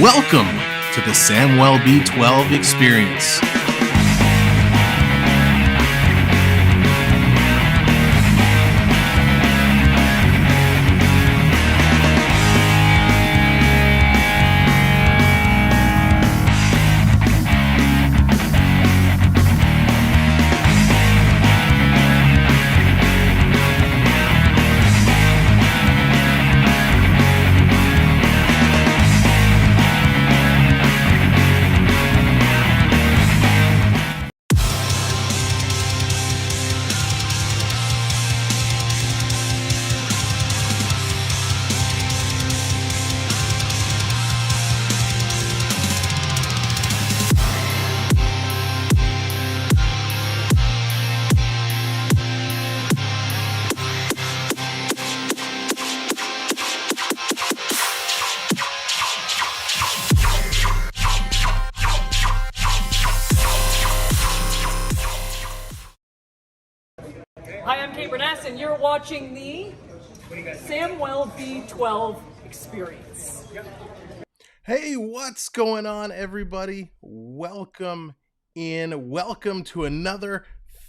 Welcome to the Samwelb12 Experience. Hi, I'm Kate Burness, and you're watching the Samwelb12 Experience. Hey, what's going on, everybody? Welcome in. Welcome to another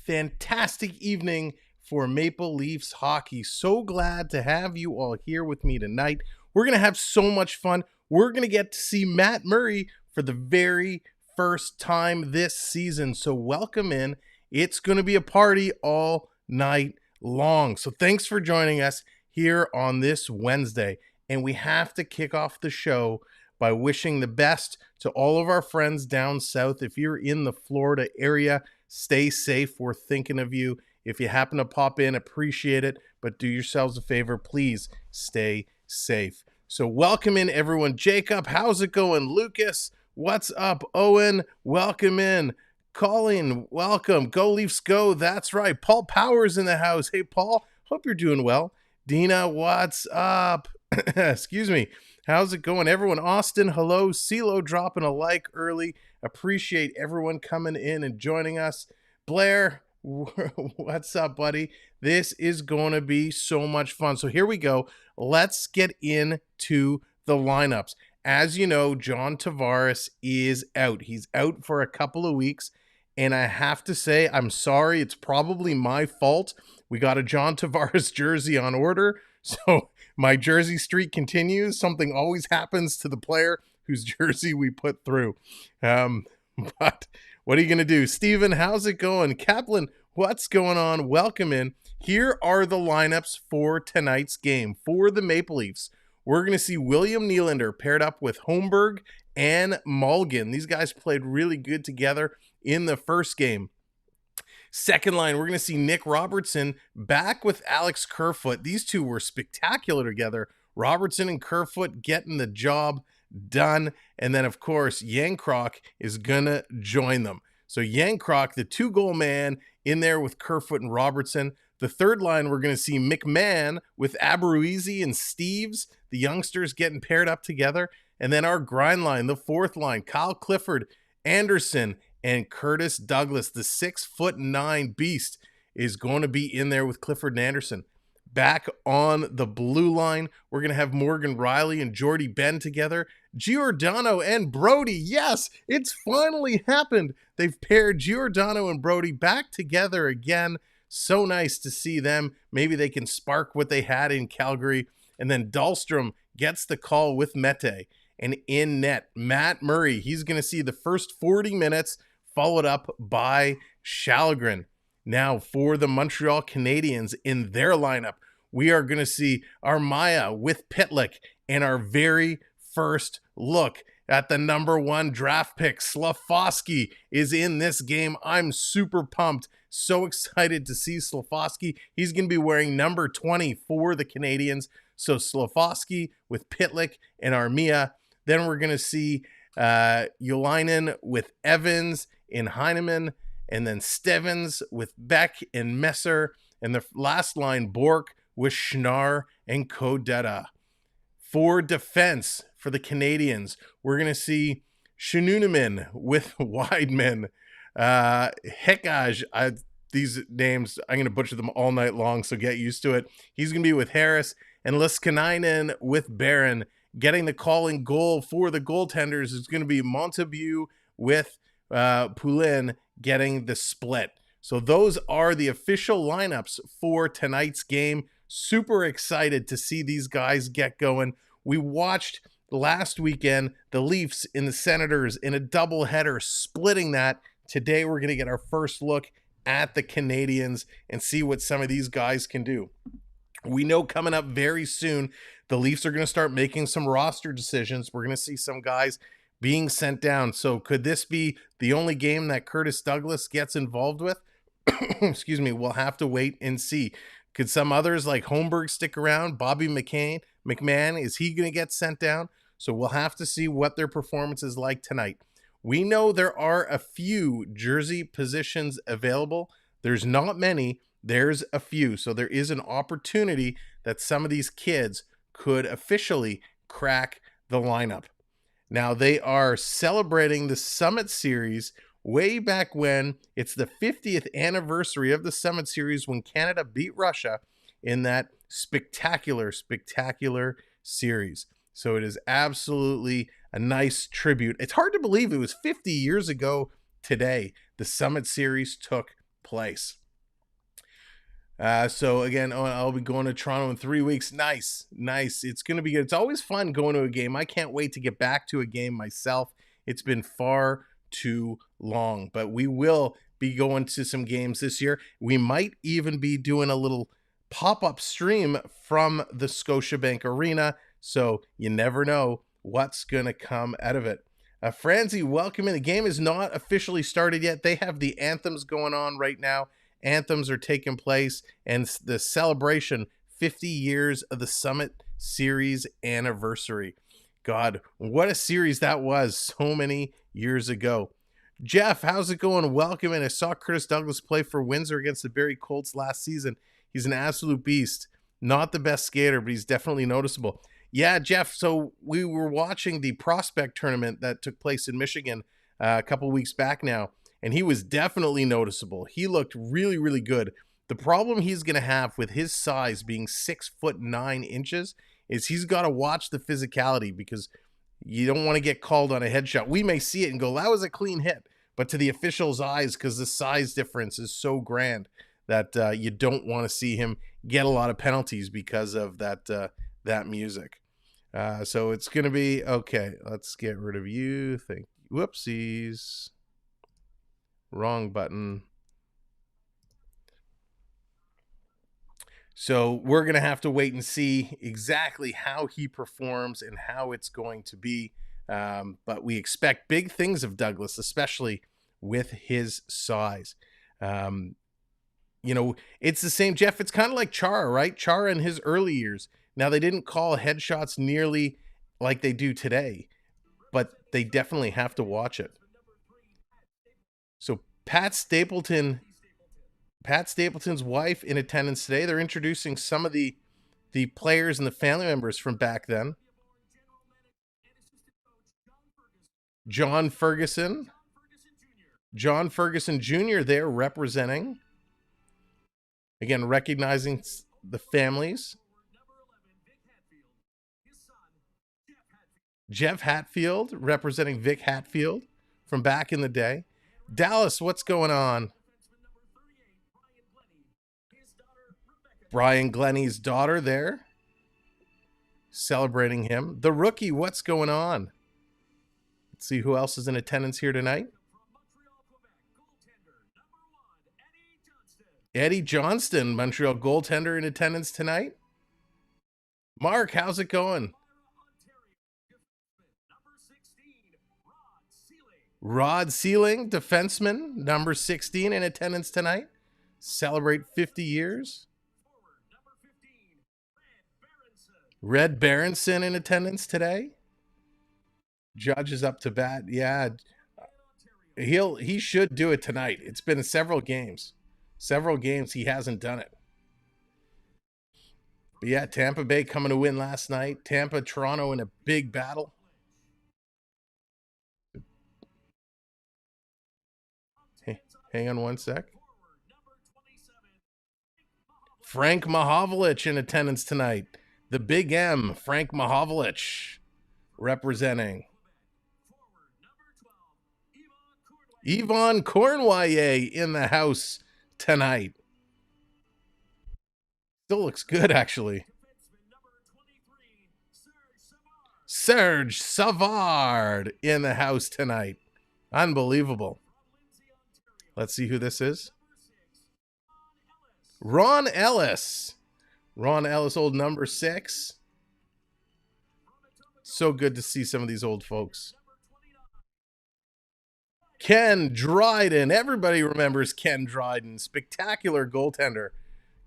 fantastic evening for Maple Leafs hockey. So glad to have you all here with me tonight. We're going to have so much fun. We're going to get to see Matt Murray for the very first time this season. So welcome in. It's going to be a party all night long. So thanks for joining us here on this Wednesday. And we have to kick off the show by wishing the best to all of our friends down south. If you're in the Florida area, stay safe. We're thinking of you. If you happen to pop in, appreciate it. But do yourselves a favor, please stay safe. So welcome in, everyone. Jacob, how's it going? Lucas, what's up? Owen, welcome in. Colin, welcome. Go Leafs go. That's right. Paul Powers in the house. Hey, Paul. Hope you're doing well. Dina, what's up? Excuse me. How's it going, everyone? Austin, hello. CeeLo dropping a like early. Appreciate everyone coming in and joining us. Blair, what's up, buddy? This is going to be so much fun. So here we go. Let's get into the lineups. As you know, John Tavares is out. He's out for a couple of weeks. And I have to say, I'm sorry. It's probably my fault. We got a John Tavares jersey on order. So my jersey streak continues. Something always happens to the player whose jersey we put through. But what are you going to do? Steven, how's it going? Kaplan, what's going on? Welcome in. Here are the lineups for tonight's game. For the Maple Leafs, we're going to see William Nylander paired up with Holmberg and Mulligan. These guys played really good together in the first game. Second line, we're going to see Nick Robertson back with Alex Kerfoot. These two were spectacular together. Robertson and Kerfoot getting the job done. And then, of course, Yankrock is going to join them. So Yankrock, the two-goal man, in there with Kerfoot and Robertson. The third line, we're going to see McMahon with Aberuizi and Steves, the youngsters getting paired up together. And then our grind line, the fourth line, Kyle Clifford, Anderson, and Curtis Douglas, the 6'9" beast, is going to be in there with Clifford and Anderson. Back on the blue line, we're going to have Morgan Riley and Jordy Ben together. Giordano and Brody. Yes, it's finally happened. They've paired Giordano and Brody back together again. So nice to see them. Maybe they can spark what they had in Calgary. And then Dahlstrom gets the call with Mete. And in net, Matt Murray. He's going to see the first 40 minutes, followed up by Shalgren. Now for the Montreal Canadiens in their lineup, we are going to see Armia with Pitlick, and our very first look at the number 1 draft pick, Slafosky, is in this game. I'm super pumped So excited to see Slafkovsky. He's going to be wearing number 20 for the Canadiens. So Slafkovsky with Pitlick and Armia. Then we're going to see Ulainen with Evans and Heineman, and then Stevens with Beck and Messer, and the last line, Bork with Schnarr and Kodetta. For defense for the Canadiens, we're going to see Shununeman with Weidman, Hekaj. These names, I'm going to butcher them all night long, so get used to it. He's going to be with Harris, and Liskanainen with Barron. Getting the calling goal for the goaltenders is going to be Montague with Poulin getting the split. So those are the official lineups for tonight's game. Super excited to see these guys get going. We watched last weekend the Leafs and the Senators in a doubleheader, splitting that. Today we're going to get our first look at the Canadiens and see what some of these guys can do. We know coming up very soon, the Leafs are going to start making some roster decisions. We're going to see some guys being sent down. So could this be the only game that Curtis Douglas gets involved with? Excuse me. We'll have to wait and see. Could some others like Holmberg stick around? Bobby McMahon, is he going to get sent down? So we'll have to see what their performance is like tonight. We know there are a few jersey positions available. There's not many. There's a few. So there is an opportunity that some of these kids could officially crack the lineup. Now, they are celebrating the Summit Series way back when. It's the 50th anniversary of the Summit Series when Canada beat Russia in that spectacular series. So it is absolutely a nice tribute. It's hard to believe it was 50 years ago today the Summit Series took place. So again, I'll be going to Toronto in 3 weeks. Nice. It's going to be good. It's always fun going to a game. I can't wait to get back to a game myself. It's been far too long, but we will be going to some games this year. We might even be doing a little pop-up stream from the Scotiabank Arena. So you never know what's going to come out of it. Franzi, welcome in. The game is not officially started yet. They have the anthems going on right now. Anthems are taking place, and the celebration, 50 years of the Summit Series anniversary. God, what a series that was so many years ago. Jeff, how's it going? Welcome in. I saw Curtis Douglas play for Windsor against the Barrie Colts last season. He's an absolute beast. Not the best skater, but he's definitely noticeable. Yeah, Jeff, so we were watching the prospect tournament that took place in Michigan a couple weeks back now, and he was definitely noticeable. He looked really, really good. The problem he's going to have with his size being 6'9" is he's got to watch the physicality, because you don't want to get called on a headshot. We may see it and go, that was a clean hit, but to the official's eyes, because the size difference is so grand, that you don't want to see him get a lot of penalties because of that music. So it's going to be, okay, let's get rid of you. Whoopsies. Wrong button. So we're going to have to wait and see exactly how he performs and how it's going to be. But we expect big things of Douglas, especially with his size. It's the same, Jeff. It's kind of like Chara, right? Chara in his early years. Now, they didn't call headshots nearly like they do today, but they definitely have to watch it. So Pat Stapleton's wife in attendance today. They're introducing some of the players and the family members from back then. John Ferguson Jr. there representing. Again, recognizing the families. Jeff Hatfield representing Vic Hatfield from back in the day. Dallas, what's going on? Brian Glennie's daughter there, celebrating him. The rookie, what's going on? Let's see who else is in attendance here tonight. Eddie Johnston, Montreal goaltender, in attendance tonight. Mark, how's it going? Rod Sealing, defenseman, number 16, in attendance tonight. celebrate 50 years. Red Berenson in attendance today. Judge is up to bat. Yeah, he should do it tonight. It's been several games. Several games he hasn't done it. But yeah, Tampa Bay coming to win last night. Tampa, Toronto in a big battle. Hey, hang on one sec. Frank Mahovlich in attendance tonight. The Big M, Frank Mahovlich, representing. Yvonne Cornwallier in the house tonight. Still looks good, actually. Serge Savard in the house tonight. Unbelievable. Let's see who this is. Ron Ellis. Ron Ellis, old number 6. So good to see some of these old folks. Ken Dryden. Everybody remembers Ken Dryden. Spectacular goaltender.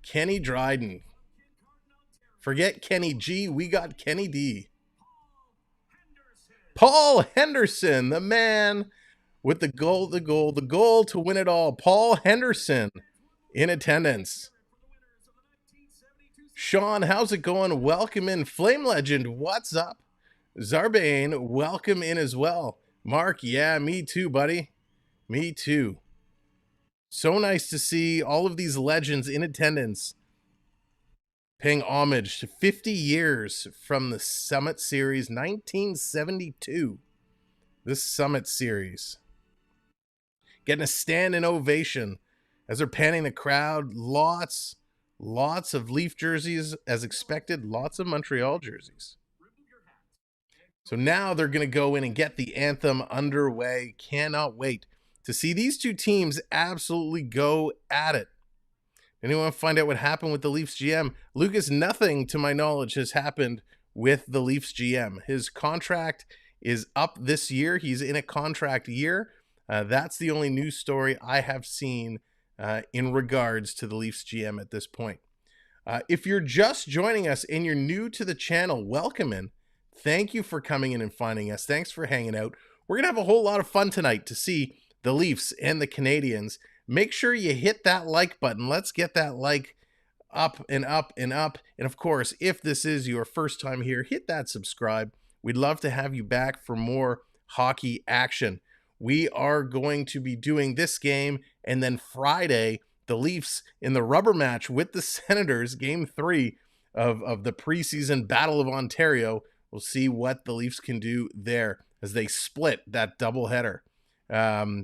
Kenny Dryden. Forget Kenny G. We got Kenny D. Paul Henderson, the man with the goal to win it all. Paul Henderson in attendance. Sean, how's it going? Welcome in. Flame Legend, what's up? Zarbane, welcome in as well. Mark, yeah, me too, buddy. Me too. So nice to see all of these legends in attendance paying homage to 50 years from the Summit Series, 1972. This Summit Series. Getting a standing ovation as they're panning the crowd. Lots of Leaf jerseys as expected. Lots of Montreal jerseys. So now they're going to go in and get the anthem underway. Cannot wait to see these two teams absolutely go at it. Anyone find out what happened with the Leafs GM? Lucas, nothing to my knowledge has happened with the Leafs GM. His contract is up this year. He's in a contract year. That's the only news story I have seen in regards to the Leafs GM at this point. If you're just joining us and you're new to the channel, welcome in. Thank you for coming in and finding us. Thanks for hanging out. We're going to have a whole lot of fun tonight to see the Leafs and the Canadiens. Make sure you hit that like button. Let's get that like up and up and up. And of course, if this is your first time here, hit that subscribe. We'd love to have you back for more hockey action. We are going to be doing this game, and then Friday, the Leafs in the rubber match with the Senators, game 3 of the preseason Battle of Ontario. We'll see what the Leafs can do there as they split that doubleheader.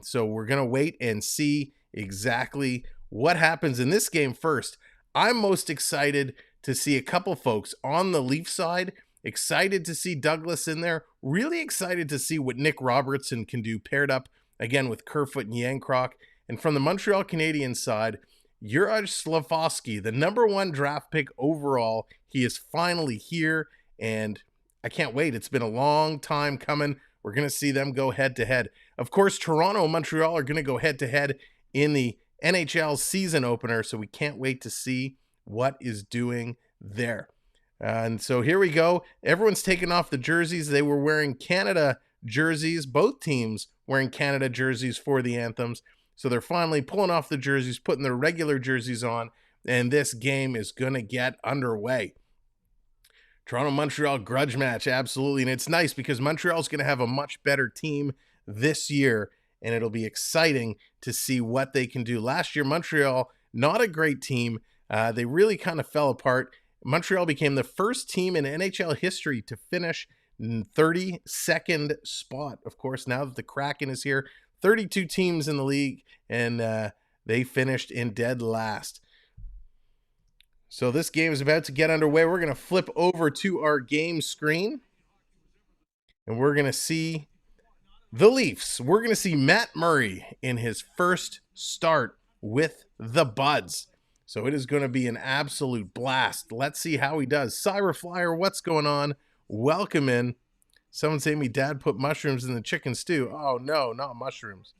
So we're going to wait and see exactly what happens in this game first. I'm most excited to see a couple folks on the Leaf side. Excited to see Douglas in there. Really excited to see what Nick Robertson can do paired up again with Kerfoot and Yancroc. And from the Montreal Canadiens side, Juraj Slafkovsky, the #1 draft pick overall. He is finally here, and I can't wait. It's been a long time coming. We're going to see them go head-to-head. Of course, Toronto and Montreal are going to go head-to-head in the NHL season opener, so we can't wait to see what is doing there. And so here we go. Everyone's taking off the jerseys. They were wearing Canada jerseys, both teams wearing Canada jerseys for the anthems. So they're finally pulling off the jerseys, putting their regular jerseys on, and this game is going to get underway. Toronto-Montreal grudge match, absolutely. And it's nice because Montreal's going to have a much better team this year, and it'll be exciting to see what they can do. Last year, Montreal, not a great team. They really kind of fell apart. Montreal became the first team in NHL history to finish in 32nd spot. Of course, now that the Kraken is here, 32 teams in the league, and they finished in dead last. So this game is about to get underway. We're going to flip over to our game screen, and we're going to see the Leafs. We're going to see Matt Murray in his first start with the Buds. So it is going to be an absolute blast. Let's see how he does. Cyberflyer, what's going on? Welcome in. Someone say me dad put mushrooms in the chicken stew. Oh, no, not mushrooms.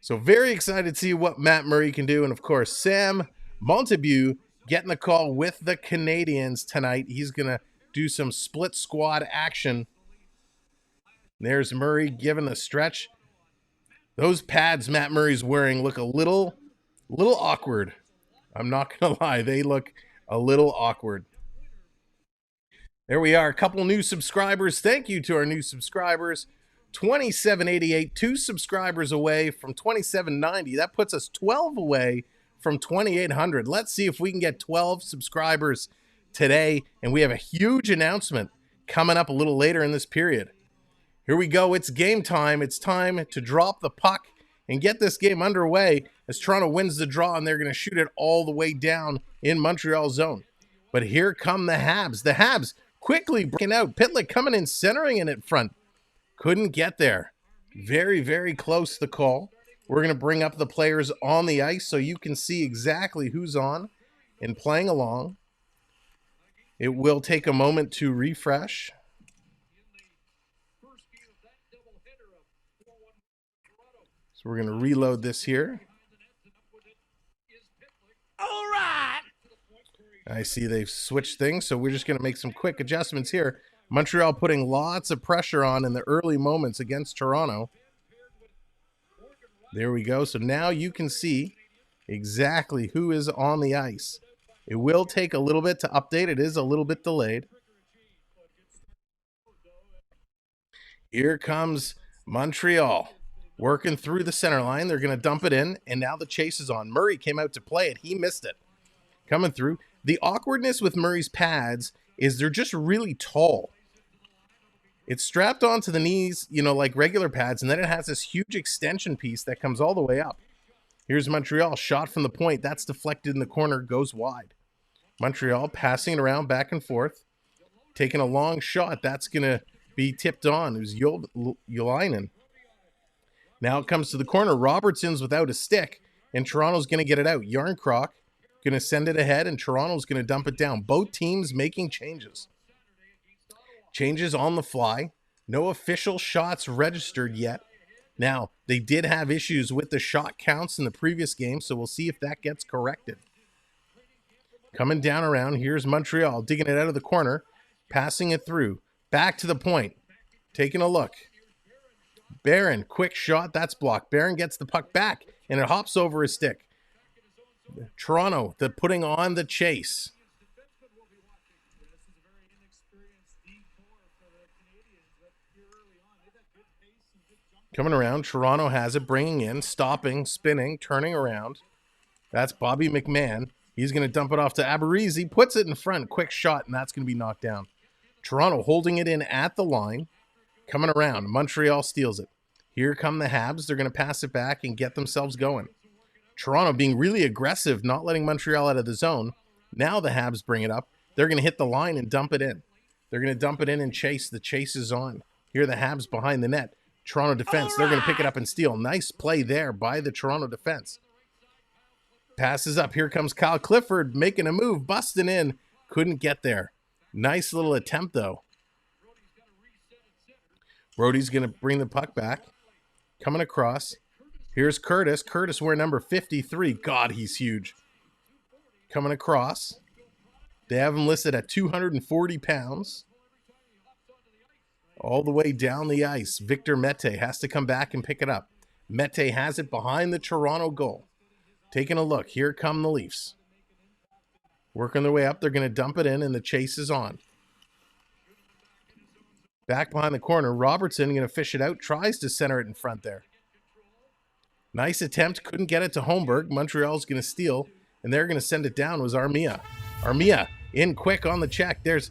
So very excited to see what Matt Murray can do. And of course, Samwelb12 getting the call with the Canadiens tonight. He's going to do some split squad action. There's Murray giving a stretch. Those pads Matt Murray's wearing look a little awkward. I'm not going to lie. They look a little awkward. There we are. A couple new subscribers. Thank you to our new subscribers. 2788, 2 subscribers away from 2790. That puts us 12 away from 2800. Let's see if we can get 12 subscribers today. And we have a huge announcement coming up a little later in this period. Here we go. It's game time. It's time to drop the puck and get this game underway as Toronto wins the draw, and they're going to shoot it all the way down in Montreal zone. But here come the Habs. The Habs quickly breaking out. Pitlick coming in, centering in at front. Couldn't get there. Very, very close the call. We're going to bring up the players on the ice so you can see exactly who's on and playing along. It will take a moment to refresh. So we're going to reload this here. All right. I see they've switched things, so we're just going to make some quick adjustments here. Montreal putting lots of pressure on in the early moments against Toronto. There we go. So now you can see exactly who is on the ice. It will take a little bit to update. It is a little bit delayed. Here comes Montreal working through the center line. They're going to dump it in, and now the chase is on. Murray came out to play it. He missed it. Coming through. The awkwardness with Murray's pads is they're just really tall. It's strapped onto the knees, you know, like regular pads, and then it has this huge extension piece that comes all the way up. Here's Montreal, shot from the point. That's deflected in the corner, goes wide. Montreal passing it around back and forth, taking a long shot. That's going to be tipped on. It was Yolainen. Now it comes to the corner. Robertson's without a stick, and Toronto's going to get it out. Yarncroc going to send it ahead, and Toronto's going to dump it down. Both teams making changes. Changes on the fly. No official shots registered yet. Now, they did have issues with the shot counts in the previous game, so we'll see if that gets corrected. Coming down around, here's Montreal, digging it out of the corner, passing it through. Back to the point. Taking a look. Barron, quick shot, that's blocked. Barron gets the puck back, and it hops over his stick. Toronto, putting on the chase. Coming around, Toronto has it, bringing in, stopping, spinning, turning around. That's Bobby McMahon. He's going to dump it off to Abarizi, puts it in front, quick shot, and that's going to be knocked down. Toronto holding it in at the line, coming around. Montreal steals it. Here come the Habs. They're going to pass it back and get themselves going. Toronto being really aggressive, not letting Montreal out of the zone. Now the Habs bring it up. They're going to hit the line and dump it in. They're going to dump it in and chase. The chase is on. Here are the Habs behind the net. Toronto defense, they're going to pick it up and steal. Nice play there by the Toronto defense. Passes up. Here comes Kyle Clifford making a move, busting in. Couldn't get there. Nice little attempt, though. Brody's going to bring the puck back. Coming across. Here's Curtis. Curtis wearing number 53. God, he's huge. Coming across. They have him listed at 240 pounds. All the way down the ice. Victor Mete has to come back and pick it up. Mete has it behind the Toronto goal. Taking a look. Here come the Leafs. Working their way up. They're going to dump it in, and the chase is on. Back behind the corner. Robertson going to fish it out. Tries to center it in front there. Nice attempt. Couldn't get it to Holmberg. Montreal's going to steal, and they're going to send it down. Was Armia. Armia in quick on the check. There's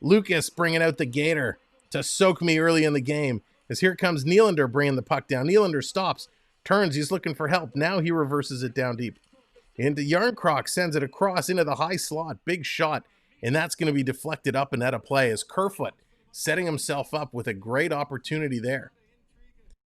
Lucas bringing out the Gator to soak me early in the game. As here comes Nylander bringing the puck down. Nylander stops, turns, he's looking for help. Now he reverses it down deep. Into Yarncroc, sends it across into the high slot. Big shot, and that's going to be deflected up and out of play as Kerfoot setting himself up with a great opportunity there.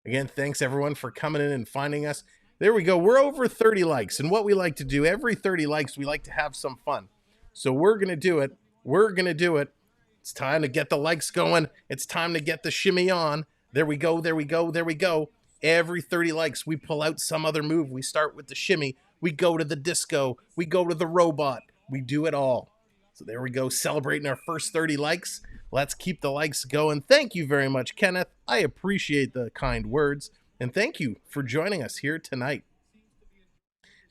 Again, thanks everyone for coming in and finding us. There we go. We're over 30 likes, and what we like to do, every 30 likes, we like to have some fun. So we're going to do it. We're going to do it. It's time to get the likes going. It's time to get the shimmy on. There we go. There we go. There we go. Every 30 likes, we pull out some other move. We start with the shimmy. We go to the disco. We go to the robot. We do it all. So there we go, celebrating our first 30 likes. Let's keep the likes going. Thank you very much, Kenneth. I appreciate the kind words. And thank you for joining us here tonight.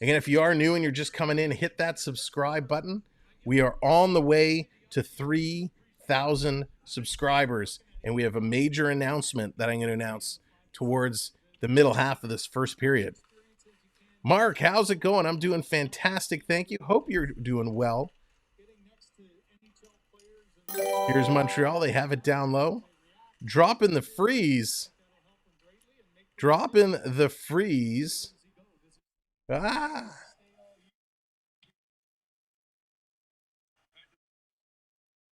Again, if you are new and you're just coming in, hit that subscribe button. We are on the way to 3,000 subscribers. And we have a major announcement that I'm going to announce towards the middle half of this first period. Mark, how's it going? I'm doing fantastic. Thank you. Hope you're doing well. Here's Montreal. They have it down low. Drop in the freeze. Drop in the freeze. Ah.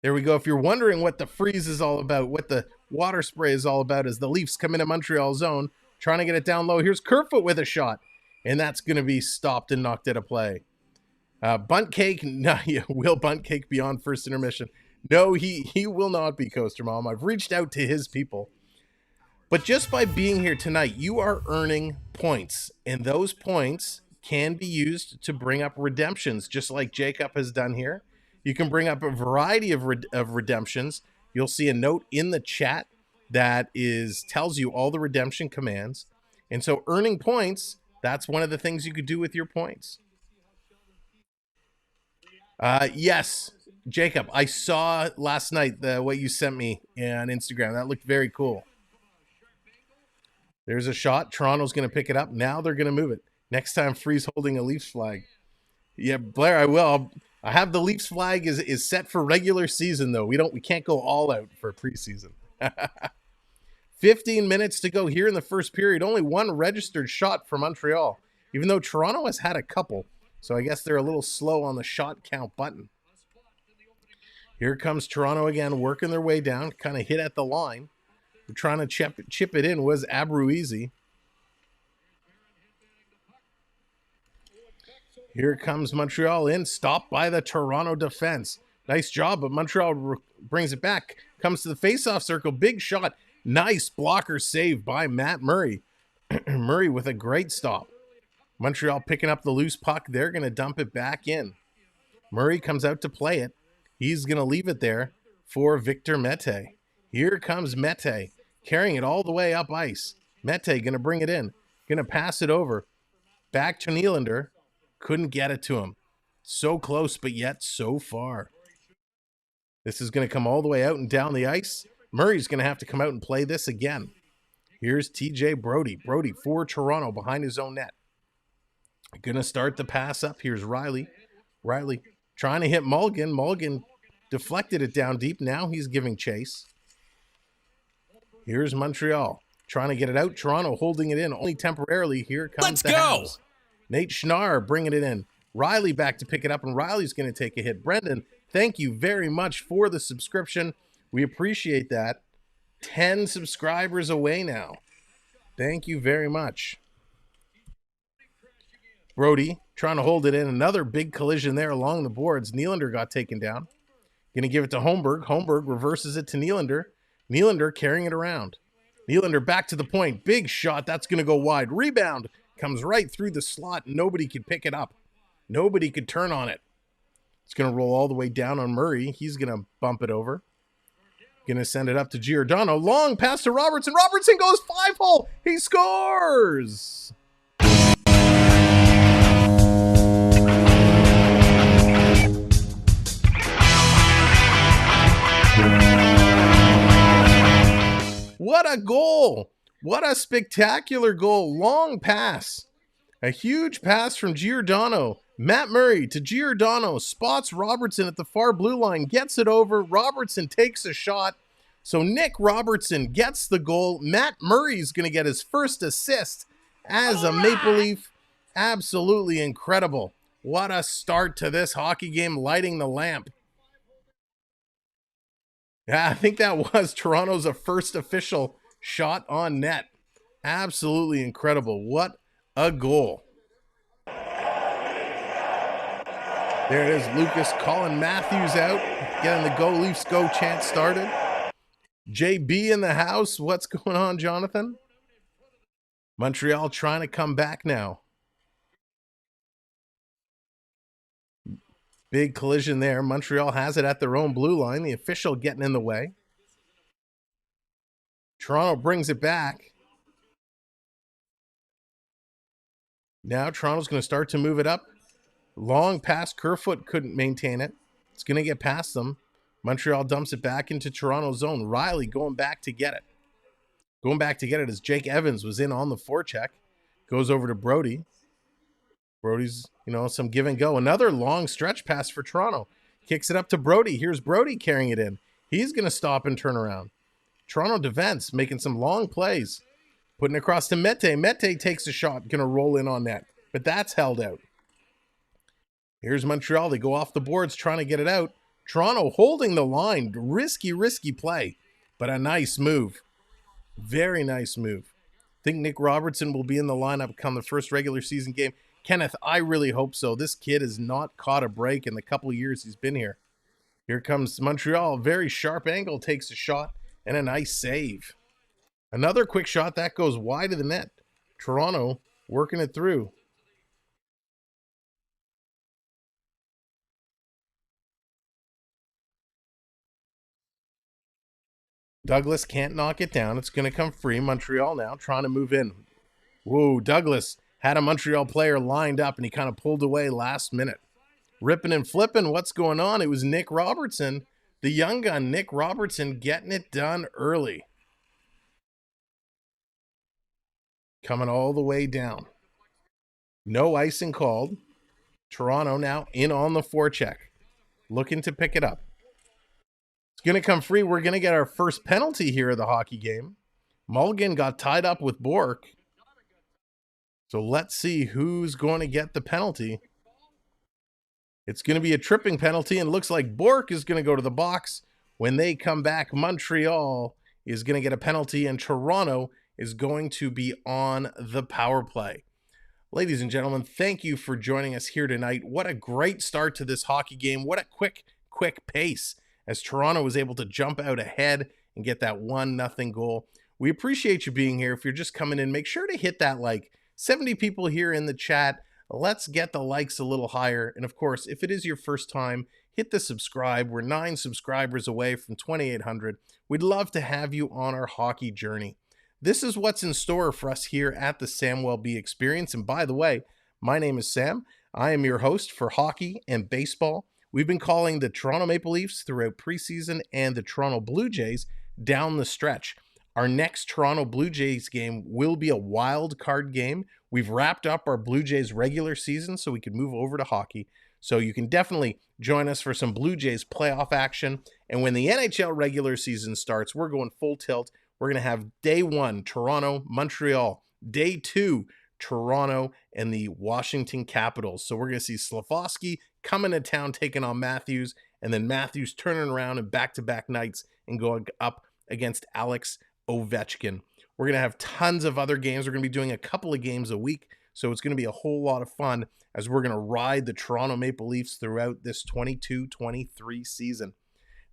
There we go. If you're wondering what the freeze is all about, what the water spray is all about, as the Leafs come into Montreal zone, trying to get it down low. Here's Kerfoot with a shot, and that's going to be stopped and knocked out of play. Bunt Cake, no, will Bunt Cake be on first intermission? No, he will not be, Coaster Mom. I've reached out to his people. But just by being here tonight, you are earning points, and those points can be used to bring up redemptions, just like Jacob has done here. You can bring up a variety of redemptions. You'll see a note in the chat that tells you all the redemption commands. And so earning points, that's one of the things you could do with your points. Yes, Jacob, I saw last night what you sent me on Instagram. That looked very cool. There's a shot. Toronto's going to pick it up. Now they're going to move it. Next time, Freeze holding a Leafs flag. Yeah, Blair, I will. I have the Leafs flag is set for regular season, though. We can't go all out for preseason. 15 minutes to go here in the first period. Only one registered shot for Montreal, even though Toronto has had a couple. So I guess they're a little slow on the shot count button. Here comes Toronto again, working their way down, kind of hit at the line. They're trying to chip it in. Was Abruizi. Here comes Montreal in, stopped by the Toronto defense. Nice job, but Montreal brings it back. Comes to the faceoff circle, big shot. Nice blocker save by Matt Murray. Murray with a great stop. Montreal picking up the loose puck. They're going to dump it back in. Murray comes out to play it. He's going to leave it there for Victor Mete. Here comes Mete, carrying it all the way up ice. Mete going to bring it in. Going to pass it over. Back to Nylander. Couldn't get it to him. So close, but yet so far. This is going to come all the way out and down the ice. Murray's going to have to come out and play this again. Here's TJ Brody. Brody for Toronto behind his own net. Going to start the pass up. Here's Riley. Riley trying to hit Mulligan. Mulligan deflected it down deep. Now he's giving chase. Here's Montreal trying to get it out. Toronto holding it in only temporarily. Here comes the Habs. Nate Schnarr bringing it in. Riley back to pick it up, and Riley's going to take a hit. Brendan, thank you very much for the subscription. We appreciate that. 10 subscribers away now. Thank you very much. Brody trying to hold it in. Another big collision there along the boards. Nylander got taken down. Going to give it to Holmberg. Holmberg reverses it to Nylander. Nylander carrying it around. Nylander back to the point. Big shot. That's going to go wide. Rebound. Comes right through the slot. Nobody could pick it up. Nobody could turn on it. It's going to roll all the way down on Murray. He's going to bump it over. Going to send it up to Giordano. Long pass to Robertson. Robertson goes 5-hole. He scores. What a goal. What a spectacular goal. Long pass. A huge pass from Giordano. Matt Murray to Giordano. Spots Robertson at the far blue line. Gets it over. Robertson takes a shot. So Nick Robertson gets the goal. Matt Murray's going to get his first assist as a Maple Leaf. Absolutely incredible. What a start to this hockey game, lighting the lamp. Yeah, I think that was Toronto's first official shot on net. Absolutely incredible. What a goal. There it is. Lucas calling Matthews out. Getting the Go Leafs Go chant started. JB in the house. What's going on, Jonathan? Montreal trying to come back now. Big collision there. Montreal has it at their own blue line. The official getting in the way. Toronto brings it back. Now Toronto's going to start to move it up. Long pass. Kerfoot couldn't maintain it. It's going to get past them. Montreal dumps it back into Toronto's zone. Riley going back to get it. Going back to get it as Jake Evans was in on the forecheck. Goes over to Brody. Brody's, some give and go. Another long stretch pass for Toronto. Kicks it up to Brody. Here's Brody carrying it in. He's going to stop and turn around. Toronto defense making some long plays. Putting it across to Mete. Mete takes a shot. Going to roll in on net. But that's held out. Here's Montreal. They go off the boards trying to get it out. Toronto holding the line. Risky play. But a nice move. Very nice move. I think Nick Robertson will be in the lineup come the first regular season game. Kenneth, I really hope so. This kid has not caught a break in the couple of years he's been here. Here comes Montreal. Very sharp angle. Takes a shot and a nice save. Another quick shot. That goes wide of the net. Toronto working it through. Douglas can't knock it down. It's going to come free. Montreal now trying to move in. Whoa, Douglas had a Montreal player lined up and he kind of pulled away last minute. Ripping and flipping. What's going on? It was Nick Robertson, the young gun, Nick Robertson, getting it done early. Coming all the way down. No icing called. Toronto now in on the forecheck. Looking to pick it up. It's going to come free. We're going to get our first penalty here of the hockey game. Mulligan got tied up with Bork. So let's see who's going to get the penalty. It's going to be a tripping penalty, and looks like Bork is going to go to the box. When they come back, Montreal is going to get a penalty, and Toronto is going to be on the power play. Ladies and gentlemen, thank you for joining us here tonight. What a great start to this hockey game. What a quick pace as Toronto was able to jump out ahead and get that 1-0 goal. We appreciate you being here. If you're just coming in, make sure to hit that like. 70 people here in the chat. Let's get the likes a little higher. And of course, if it is your first time, hit the subscribe. We're 9 subscribers away from 2,800. We'd love to have you on our hockey journey. This is what's in store for us here at the Samwelb12 Experience. And by the way, my name is Sam. I am your host for hockey and baseball. We've been calling the Toronto Maple Leafs throughout preseason and the Toronto Blue Jays down the stretch. Our next Toronto Blue Jays game will be a wild card game. We've wrapped up our Blue Jays regular season so we can move over to hockey. So you can definitely join us for some Blue Jays playoff action. And when the NHL regular season starts, we're going full tilt. We're going to have day 1, Toronto, Montreal. Day 2, Toronto and the Washington Capitals. So we're going to see Slafosky coming to town taking on Matthews, and then Matthews turning around in back-to-back nights and going up against Alex Ovechkin. We're going to have tons of other games. We're going to be doing a couple of games a week, so it's going to be a whole lot of fun as we're going to ride the Toronto Maple Leafs throughout this 22-23 season.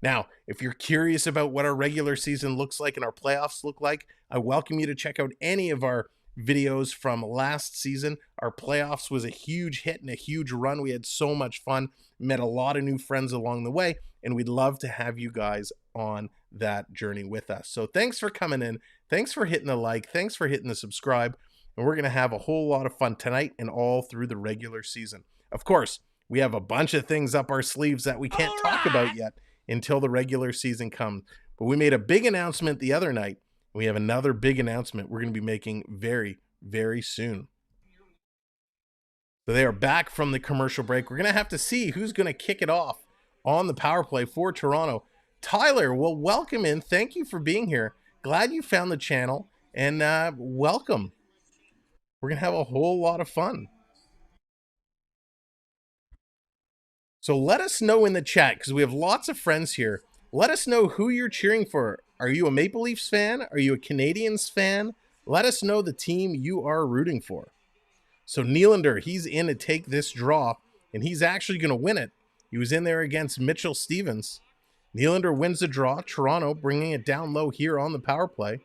Now, if you're curious about what our regular season looks like and our playoffs look like, I welcome you to check out any of our videos from last season. Our playoffs was a huge hit and a huge run. We had so much fun, met a lot of new friends along the way, and we'd love to have you guys on that journey with us. So thanks for coming in. Thanks for hitting the like. Thanks for hitting the subscribe. And we're going to have a whole lot of fun tonight and all through the regular season. Of course, we have a bunch of things up our sleeves that we can't talk about yet until the regular season comes. But we made a big announcement the other night. We have another big announcement we're going to be making very, very soon. So they are back from the commercial break. We're going to have to see who's going to kick it off on the power play for Toronto. Tyler, well, welcome in. Thank you for being here. Glad you found the channel, and welcome. We're going to have a whole lot of fun. So let us know in the chat, because we have lots of friends here. Let us know who you're cheering for. Are you a Maple Leafs fan? Are you a Canadiens fan? Let us know the team you are rooting for. So Nylander, he's in to take this draw, and he's actually going to win it. He was in there against Mitchell Stevens. Nylander wins the draw. Toronto bringing it down low here on the power play.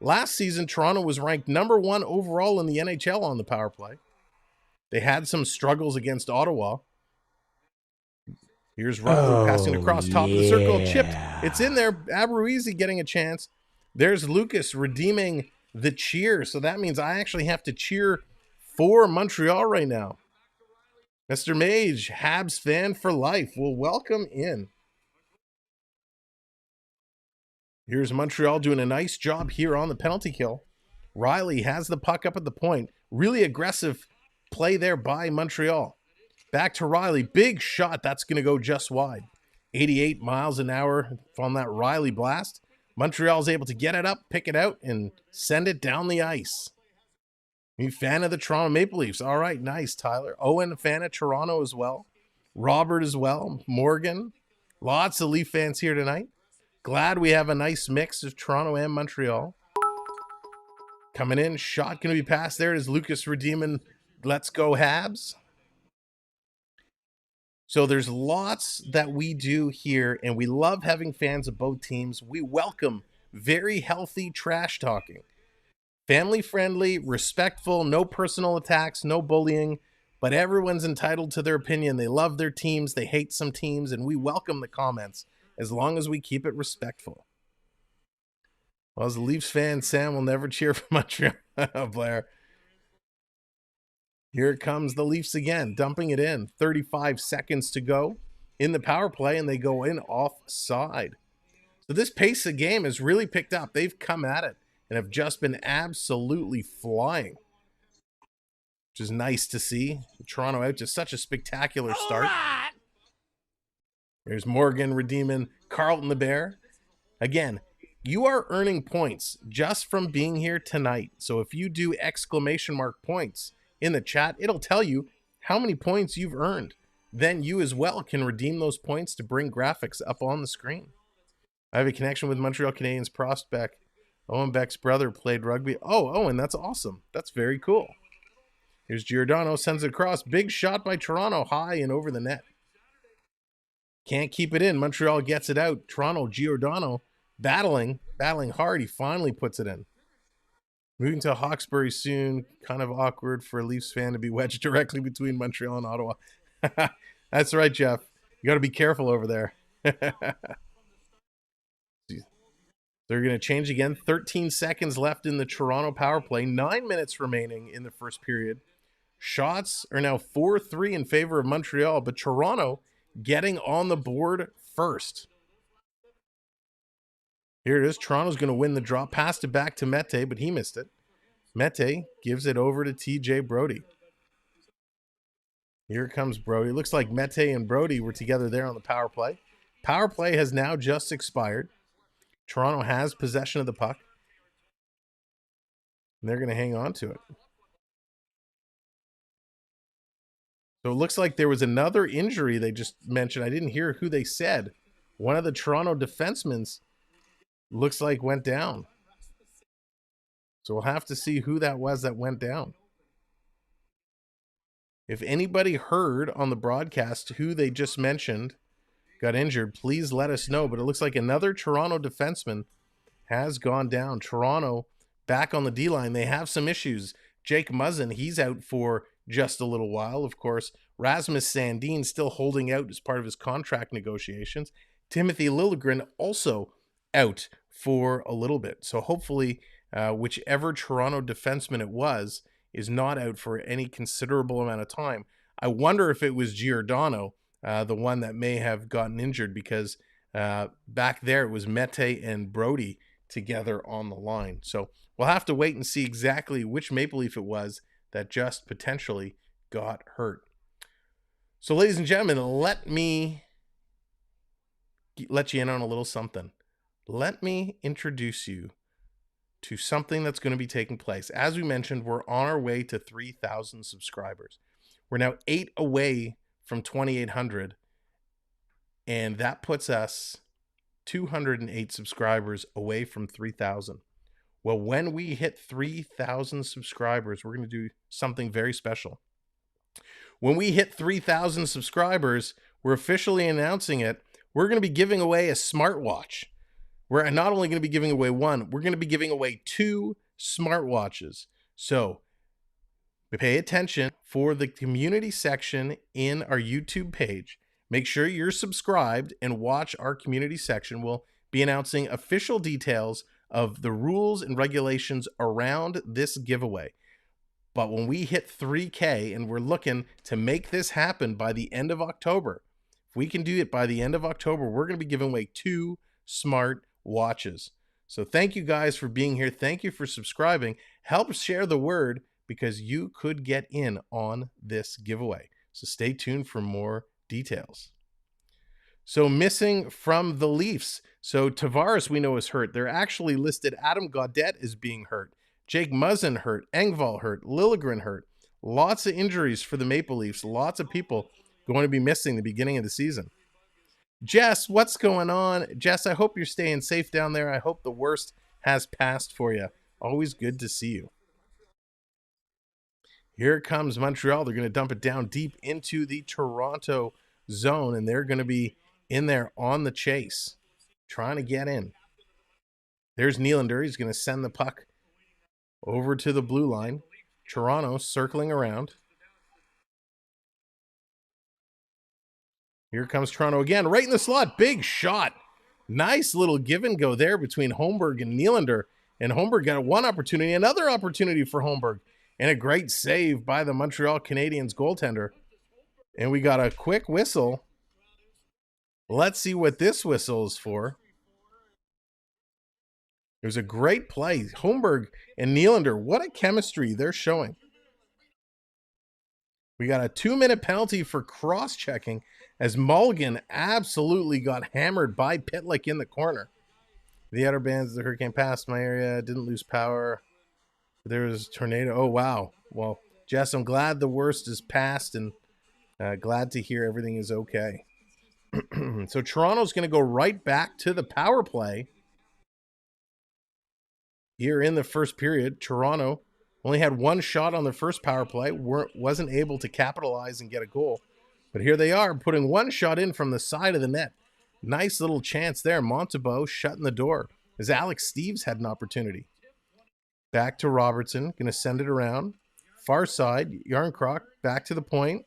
Last season, Toronto was ranked number 1 overall in the NHL on the power play. They had some struggles against Ottawa. Here's Riley passing across top of the circle, chipped. It's in there. Abruizi getting a chance. There's Lucas redeeming the cheer. So that means I actually have to cheer for Montreal right now. Mr. Mage, Habs fan for life. Well, welcome in. Here's Montreal doing a nice job here on the penalty kill. Riley has the puck up at the point. Really aggressive play there by Montreal. Back to Riley. Big shot. That's going to go just wide. 88 miles an hour on that Riley blast. Montreal's able to get it up, pick it out, and send it down the ice. You fan of the Toronto Maple Leafs. All right, nice, Tyler. Owen, a fan of Toronto as well. Robert as well. Morgan. Lots of Leaf fans here tonight. Glad we have a nice mix of Toronto and Montreal. Coming in, shot going to be passed there. Is Lucas redeeming Let's Go Habs? So there's lots that we do here, and we love having fans of both teams. We welcome very healthy trash talking. Family friendly, respectful, no personal attacks, no bullying, but everyone's entitled to their opinion. They love their teams, they hate some teams, and we welcome the comments as long as we keep it respectful. Well, as a Leafs fan, Sam will never cheer for Montreal. Blair. Here comes the Leafs again, dumping it in. 35 seconds to go in the power play, and they go in offside. So this pace of game has really picked up. They've come at it and have just been absolutely flying, which is nice to see. Toronto out to such a spectacular start. Right. There's Morgan redeeming Carlton the Bear. Again, you are earning points just from being here tonight. So if you do exclamation mark points in the chat, it'll tell you how many points you've earned. Then you as well can redeem those points to bring graphics up on the screen. I have a connection with Montreal Canadiens prospect. Owen Beck's brother played rugby. Oh, Owen, that's awesome. That's very cool. Here's Giordano, sends it across. Big shot by Toronto, high and over the net. Can't keep it in. Montreal gets it out. Toronto, Giordano, battling hard. He finally puts it in. Moving to Hawkesbury soon. Kind of awkward for a Leafs fan to be wedged directly between Montreal and Ottawa. That's right, Jeff. You got to be careful over there. They're going to change again. 13 seconds left in the Toronto power play. 9 minutes remaining in the first period. Shots are now 4-3 in favor of Montreal, but Toronto getting on the board first. Here it is. Toronto's going to win the draw. Passed it back to Mete, but he missed it. Mete gives it over to TJ Brody. Here comes Brody. Looks like Mete and Brody were together there on the power play. Power play has now just expired. Toronto has possession of the puck. And they're going to hang on to it. So it looks like there was another injury they just mentioned. I didn't hear who they said. One of the Toronto defensemen looks like went down. So we'll have to see who that was that went down. If anybody heard on the broadcast who they just mentioned got injured, please let us know. But it looks like another Toronto defenseman has gone down. Toronto back on the D-line. They have some issues. Jake Muzzin, he's out for just a little while. Of course, Rasmus Sandin still holding out as part of his contract negotiations. Timothy Liljegren also out for a little bit. So hopefully whichever Toronto defenseman it was is not out for any considerable amount of time. I wonder if it was Giordano, the one that may have gotten injured, because back there it was Mete and Brody together on the line. So we'll have to wait and see exactly which Maple Leaf it was that just potentially got hurt. So ladies and gentlemen, let me let you in on a little something. Let me introduce you to something that's going to be taking place. As we mentioned, we're on our way to 3,000 subscribers. We're now 8 away from 2,800, and that puts us 208 subscribers away from 3,000. Well, when we hit 3,000 subscribers, we're going to do something very special. When we hit 3,000 subscribers, we're officially announcing it. We're going to be giving away a smartwatch. we're not only going to be giving away one, we're going to be giving away 2 smartwatches. So pay attention for the community section in our YouTube page. Make sure you're subscribed and watch our community section. We'll be announcing official details of the rules and regulations around this giveaway. But when we hit 3K, and we're looking to make this happen by the end of October, if we can do it by the end of October, we're going to be giving away 2 smart watches. So thank you guys for being here. Thank you for subscribing. Help share the word, because you could get in on this giveaway. So stay tuned for more details. So missing from the Leafs. So Tavares, we know, is hurt. They're actually listed Adam Gaudette as being hurt. Jake Muzzin hurt. Engvall hurt. Liljegren hurt. Lots of injuries for the Maple Leafs. Lots of people going to be missing the beginning of the season. Jess, what's going on? Jess, I hope you're staying safe down there. I hope the worst has passed for you. Always good to see you. Here comes Montreal. They're going to dump it down deep into the Toronto zone, and they're going to be in there on the chase, trying to get in. There's Nylander. He's going to send the puck over to the blue line. Toronto circling around. Here comes Toronto again, right in the slot. Big shot. Nice little give and go there between Holmberg and Nylander. And Holmberg got one opportunity, another opportunity for Holmberg. And a great save by the Montreal Canadiens goaltender. And we got a quick whistle. Let's see what this whistle is for. It was a great play. Holmberg and Nylander, what a chemistry they're showing. We got a 2-minute penalty for cross-checking as Mulligan absolutely got hammered by Pitlick in the corner. The outer bands, the hurricane passed my area, didn't lose power. There was a tornado. Oh, wow. Well, Jess, I'm glad the worst is past, and glad to hear everything is okay. So Toronto's going to go right back to the power play. Here in the first period, Toronto only had 1 shot on their first power play, wasn't able to capitalize and get a goal. But here they are, putting 1 shot in from the side of the net. Nice little chance there. Montembeault shutting the door as Alex Steeves had an opportunity. Back to Robertson, going to send it around. Far side, Yarncroc back to the point.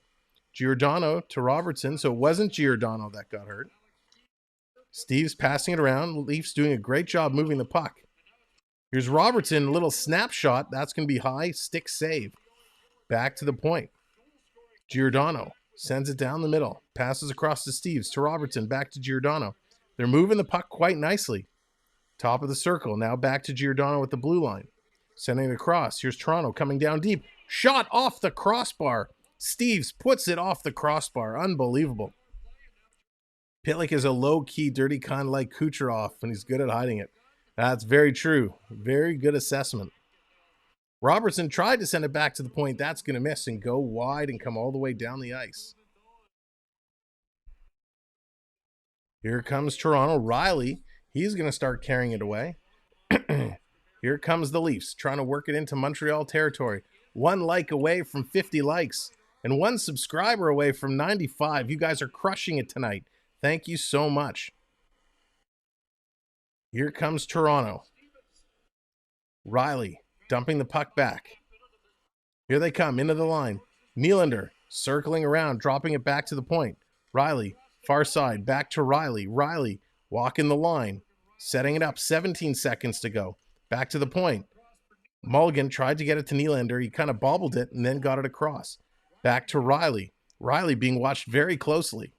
Giordano to Robertson, so it wasn't Giordano that got hurt. Steeves passing it around. Leafs doing a great job moving the puck. Here's Robertson, a little snapshot. That's going to be high, stick save. Back to the point. Giordano sends it down the middle. Passes across to Steeves, to Robertson, back to Giordano. They're moving the puck quite nicely. Top of the circle, now back to Giordano with the blue line. Sending it across. Here's Toronto coming down deep. Shot off the crossbar. Steeves puts it off the crossbar. Unbelievable. Pitlick is a low-key, dirty kind like Kucherov, and he's good at hiding it. That's very true. Very good assessment. Robertson tried to send it back to the point. That's going to miss and go wide and come all the way down the ice. Here comes Toronto. Riley, he's going to start carrying it away. Here comes the Leafs, trying to work it into Montreal territory. 1 like away from 50 likes and 1 subscriber away from 95. You guys are crushing it tonight. Thank you so much. Here comes Toronto. Riley dumping the puck back. Here they come into the line. Nylander circling around, dropping it back to the point. Riley, far side, back to Riley. Riley walking the line, setting it up. 17 seconds to go. Back to the point. Mulligan tried to get it to Nylander. He kind of bobbled it and then got it across. Back to Riley. Riley being watched very closely.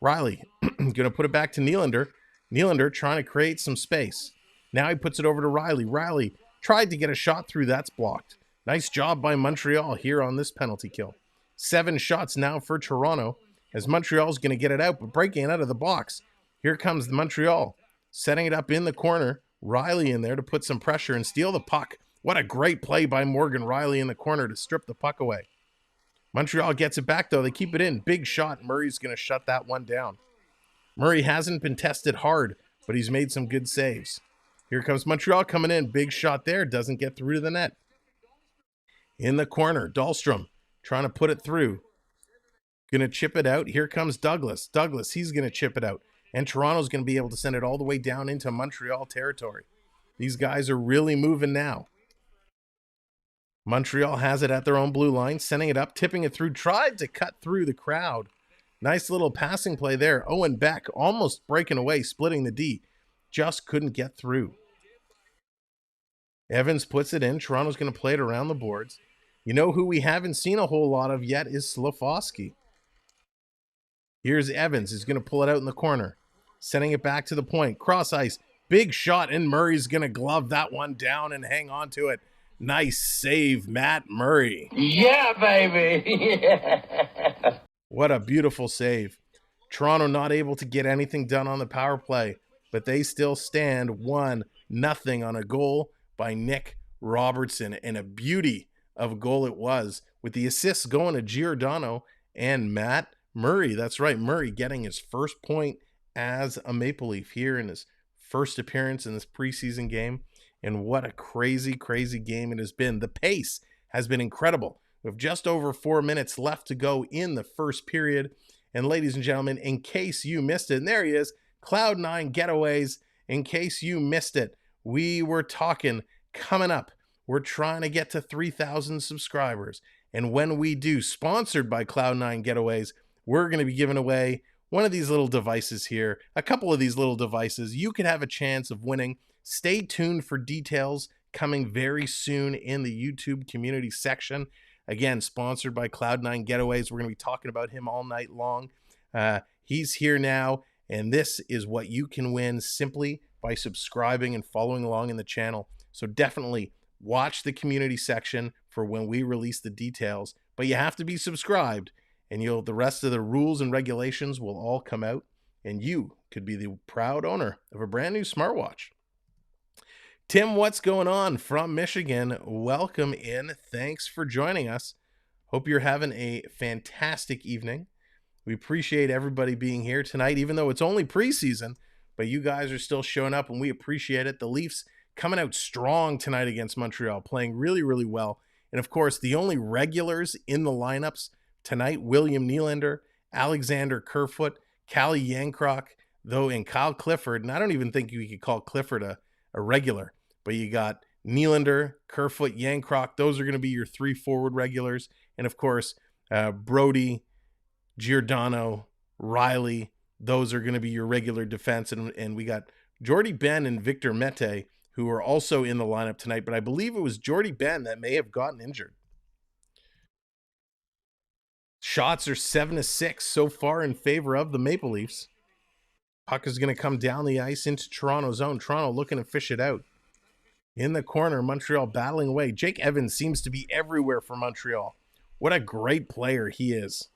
Riley going to put it back to Nylander. Nylander trying to create some space. Now he puts it over to Riley. Riley tried to get a shot through. That's blocked. Nice job by Montreal here on this penalty kill. 7 shots now for Toronto as Montreal's going to get it out, but breaking it out of the box. Here comes the Montreal. Setting it up in the corner. Riley in there to put some pressure and steal the puck. What a great play by Morgan Riley in the corner to strip the puck away. Montreal gets it back, though. They keep it in. Big shot. Murray's going to shut that one down. Murray hasn't been tested hard, but he's made some good saves. Here comes Montreal coming in. Big shot there. Doesn't get through to the net. In the corner, Dahlstrom trying to put it through. Going to chip it out. Here comes Douglas. Douglas, he's going to chip it out. And Toronto's going to be able to send it all the way down into Montreal territory. These guys are really moving now. Montreal has it at their own blue line, sending it up, tipping it through, tried to cut through the crowd. Nice little passing play there. Owen Beck almost breaking away, splitting the D. Just couldn't get through. Evans puts it in. Toronto's going to play it around the boards. You know who we haven't seen a whole lot of yet is Slafosky. Here's Evans. He's going to pull it out in the corner. Sending it back to the point. Cross ice. Big shot, and Murray's going to glove that one down and hang on to it. Nice save, Matt Murray. Yeah, baby. Yeah. What a beautiful save. Toronto not able to get anything done on the power play, but they still stand 1-0 on a goal by Nick Robertson. And a beauty of a goal it was, with the assists going to Giordano and Matt Murray. That's right, Murray getting his first point as a Maple Leaf here in his first appearance in this preseason game. And what a crazy, crazy game it has been. The pace has been incredible. We have just over 4 minutes left to go in the first period. And ladies and gentlemen, in case you missed it, and there he is, Cloud9 Getaways. In case you missed it, we were talking coming up. We're trying to get to 3,000 subscribers. And when we do, sponsored by Cloud9 Getaways, we're going to be giving away one of these little devices here, a couple of these little devices. You could have a chance of winning. Stay tuned for details coming very soon in the YouTube community section. Again, sponsored by Cloud9 Getaways. We're going to be talking about him all night long. He's here now, and this is what you can win simply by subscribing and following along in the channel. So definitely watch the community section for when we release the details. But you have to be subscribed, and the rest of the rules and regulations will all come out, and you could be the proud owner of a brand new smartwatch. Tim, what's going on from Michigan? Welcome in. Thanks for joining us. Hope you're having a fantastic evening. We appreciate everybody being here tonight, even though it's only preseason, but you guys are still showing up, and we appreciate it. The Leafs coming out strong tonight against Montreal, playing really, really well. And of course, the only regulars in the lineups tonight, William Nylander, Alexander Kerfoot, Calle Jankroc, and Kyle Clifford. And I don't even think you could call Clifford a regular. But you got Nylander, Kerfoot, Jankroc. Those are going to be your 3 forward regulars. And, of course, Brody, Giordano, Riley. Those are going to be your regular defense. And we got Jordy Ben and Victor Mete, who are also in the lineup tonight. But I believe it was Jordy Ben that may have gotten injured. Shots are 7-6 so far in favor of the Maple Leafs. Puck is going to come down the ice into Toronto zone. Toronto looking to fish it out. In the corner, Montreal battling away. Jake Evans seems to be everywhere for Montreal. What a great player he is.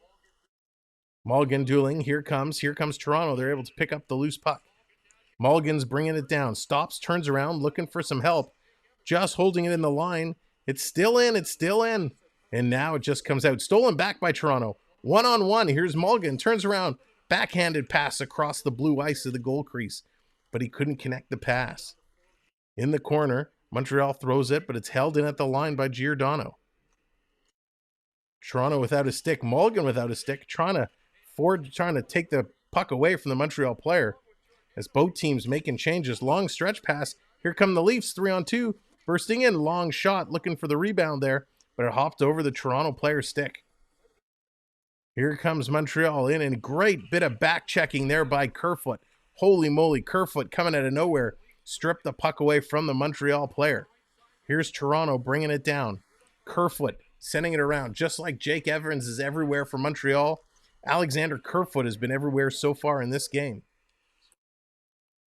Mulligan dueling. Here comes Toronto. They're able to pick up the loose puck. Mulligan's bringing it down. Stops, turns around, looking for some help. Just holding it in the line. It's still in. And now it just comes out. Stolen back by Toronto. 1-on-1. Here's Mulligan. Turns around. Backhanded pass across the blue ice of the goal crease. But he couldn't connect the pass. In the corner, Montreal throws it, but it's held in at the line by Giordano. Toronto without a stick. Mulligan without a stick. Trying to take the puck away from the Montreal player. As both teams making changes. Long stretch pass. Here come the Leafs. 3-on-2. Bursting in. Long shot. Looking for the rebound there. But it hopped over the Toronto player's stick. Here comes Montreal in. And great bit of back checking there by Kerfoot. Holy moly. Kerfoot coming out of nowhere. Stripped the puck away from the Montreal player. Here's Toronto bringing it down. Kerfoot sending it around. Just like Jake Evans is everywhere for Montreal, Alexander Kerfoot has been everywhere so far in this game.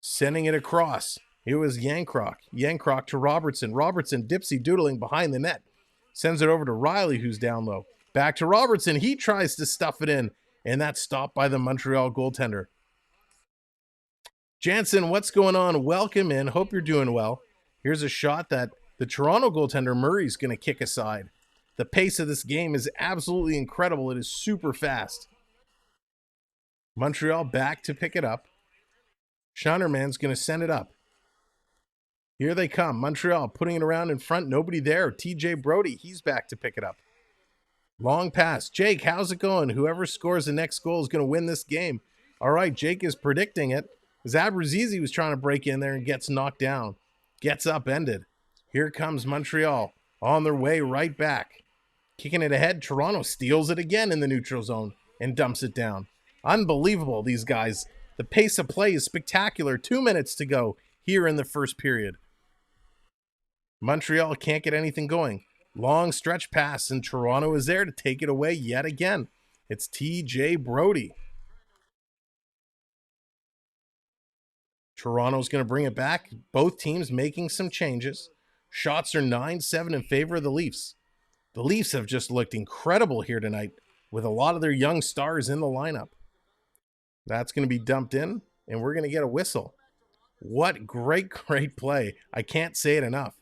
Sending it across. It was Jankroc. Jankroc to Robertson. Robertson dipsy doodling behind the net. Sends it over to Riley, who's down low. Back to Robertson. He tries to stuff it in, and that's stopped by the Montreal goaltender. Jansen, what's going on? Welcome in. Hope you're doing well. Here's a shot that the Toronto goaltender Murray's going to kick aside. The pace of this game is absolutely incredible. It is super fast. Montreal back to pick it up. Schneiderman's going to send it up. Here they come. Montreal putting it around in front. Nobody there. TJ Brody, he's back to pick it up. Long pass. Jake, how's it going? Whoever scores the next goal is going to win this game. All right, Jake is predicting it. Zabrazizi was trying to break in there and gets knocked down. Gets upended. Here comes Montreal on their way right back. Kicking it ahead, Toronto steals it again in the neutral zone and dumps it down. Unbelievable, these guys. The pace of play is spectacular. 2 minutes to go here in the first period. Montreal can't get anything going. Long stretch pass, and Toronto is there to take it away yet again. It's TJ Brody. Toronto's going to bring it back. Both teams making some changes. Shots are 9-7 in favor of the Leafs. The Leafs have just looked incredible here tonight with a lot of their young stars in the lineup. That's going to be dumped in, and we're going to get a whistle. What great play. I can't say it enough.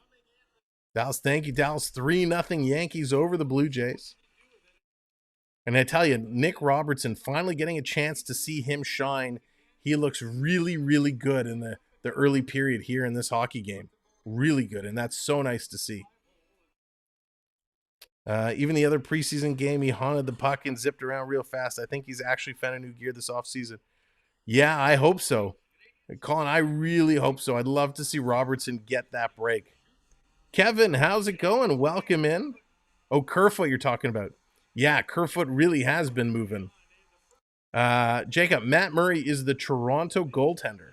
Dallas, thank you, Dallas. 3-0 Yankees over the Blue Jays. And I tell you, Nick Robertson, finally getting a chance to see him shine. He looks really, really good in the early period here in this hockey game. Really good, and that's so nice to see. Even the other preseason game, he haunted the puck and zipped around real fast. I think he's actually found a new gear this offseason. Yeah, I hope so. Colin, I really hope so. I'd love to see Robertson get that break. Kevin, how's it going? Welcome in. Oh, Kerfoot you're talking about. Yeah, Kerfoot really has been moving. Jacob, Matt Murray is the Toronto goaltender.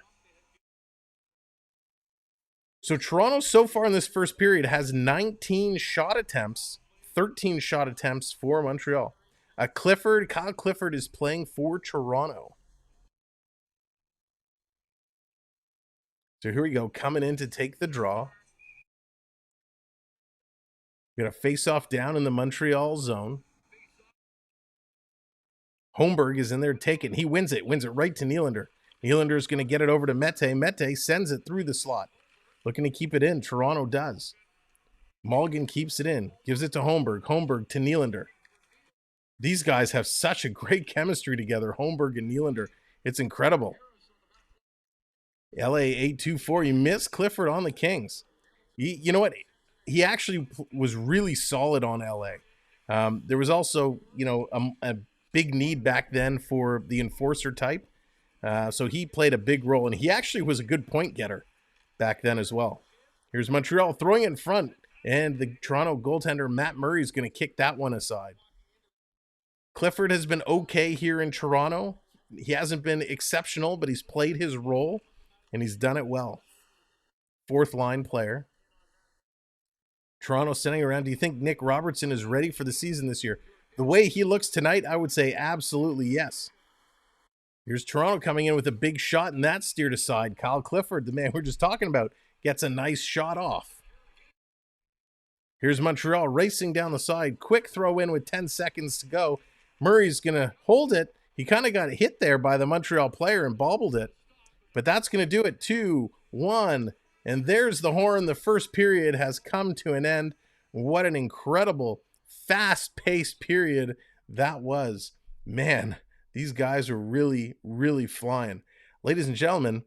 So Toronto so far in this first period has 19 shot attempts, 13 shot attempts for Montreal. Kyle Clifford is playing for Toronto. So here we go, coming in to take the draw. We got a face-off down in the Montreal zone. Holmberg is in there taking. He wins it right to Nylander. Nylander's going to get it over to Mete. Mete sends it through the slot. Looking to keep it in. Toronto does. Mulligan keeps it in. Gives it to Holmberg. Holmberg to Nylander. These guys have such a great chemistry together, Holmberg and Nylander. It's incredible. LA 824. You miss Clifford on the Kings. You know what? He actually was really solid on LA. There was also, a big need back then for the enforcer type. So he played a big role, and he actually was a good point getter back then as well. Here's Montreal throwing it in front, and the Toronto goaltender Matt Murray is going to kick that one aside. Clifford has been okay here in Toronto. He hasn't been exceptional, but he's played his role, and he's done it well. Fourth line player. Toronto sitting around. Do you think Nick Robertson is ready for the season this year? The way he looks tonight, I would say absolutely yes. Here's Toronto coming in with a big shot, and that's steered aside. Kyle Clifford, the man we're just talking about, gets a nice shot off. Here's Montreal racing down the side. Quick throw in with 10 seconds to go. Murray's going to hold it. He kind of got hit there by the Montreal player and bobbled it. But that's going to do it. 2-1. And there's the horn. The first period has come to an end. What an incredible, fast-paced period that was. Man, these guys are really, really flying. Ladies and gentlemen,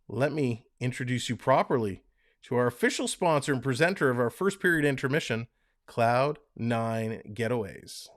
let me introduce you properly to our official sponsor and presenter of our first period intermission, Cloud9 Getaways.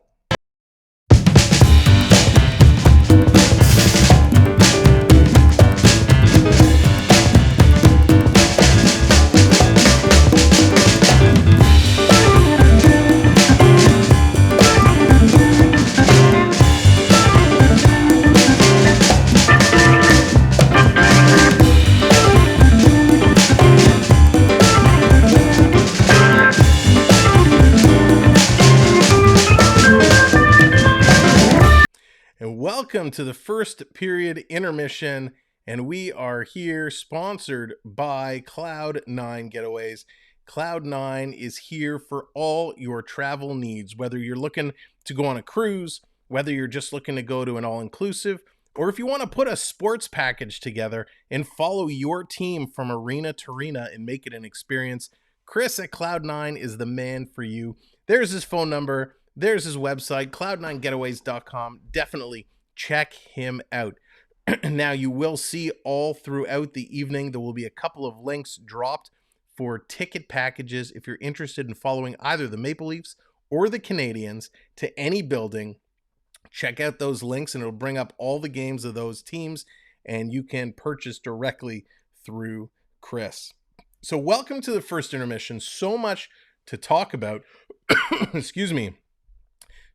Welcome to the first period intermission, and we are here sponsored by Cloud9 Getaways. Cloud9 is here for all your travel needs, whether you're looking to go on a cruise, whether you're just looking to go to an all-inclusive, or if you want to put a sports package together and follow your team from arena to arena and make it an experience. Chris at Cloud9 is the man for you. There's his phone number. There's his website, cloud9getaways.com. Definitely check him out. Now, you will see all throughout the evening, there will be a couple of links dropped for ticket packages if you're interested in following either the Maple Leafs or the Canadiens to any building. check out those links and it'll bring up all the games of those teams, and you can purchase directly through Chris. So welcome to the first intermission. So much to talk about. Excuse me.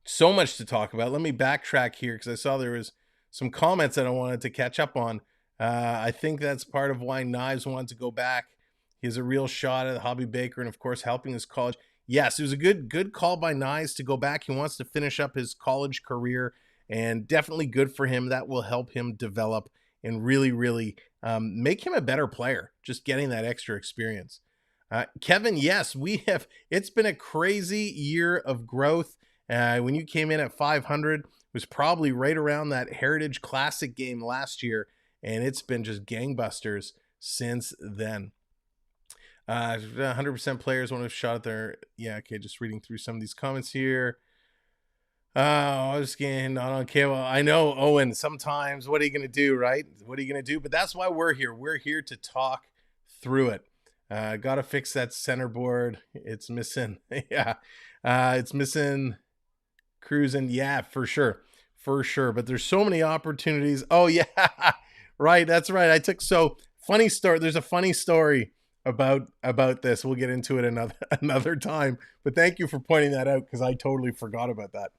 So much to talk about. Let me backtrack here because I saw there was some comments that I wanted to catch up on. I think that's part of why Knives wanted to go back. He has a real shot at Hobby Baker and, of course, helping his college. Yes, it was a good call by Knives to go back. He wants to finish up his college career, and definitely good for him. That will help him develop and really make him a better player, just getting that extra experience. Kevin, yes, it's been a crazy year of growth. When you came in at 500, it was probably right around that Heritage Classic game last year, and it's been just gangbusters since then. 100% players want to have shot at their... Yeah, okay, just reading through some of these comments here. I was getting not on cable. I know, Owen, sometimes what are you going to do, right? What are you going to do? But that's why we're here. We're here to talk through it. Got to fix that centerboard. It's missing. Yeah, it's missing cruising. Yeah, for sure. But there's so many opportunities. Oh, yeah, right. That's right. Funny story. There's a funny story about this. We'll get into it another time. But thank you for pointing that out because I totally forgot about that.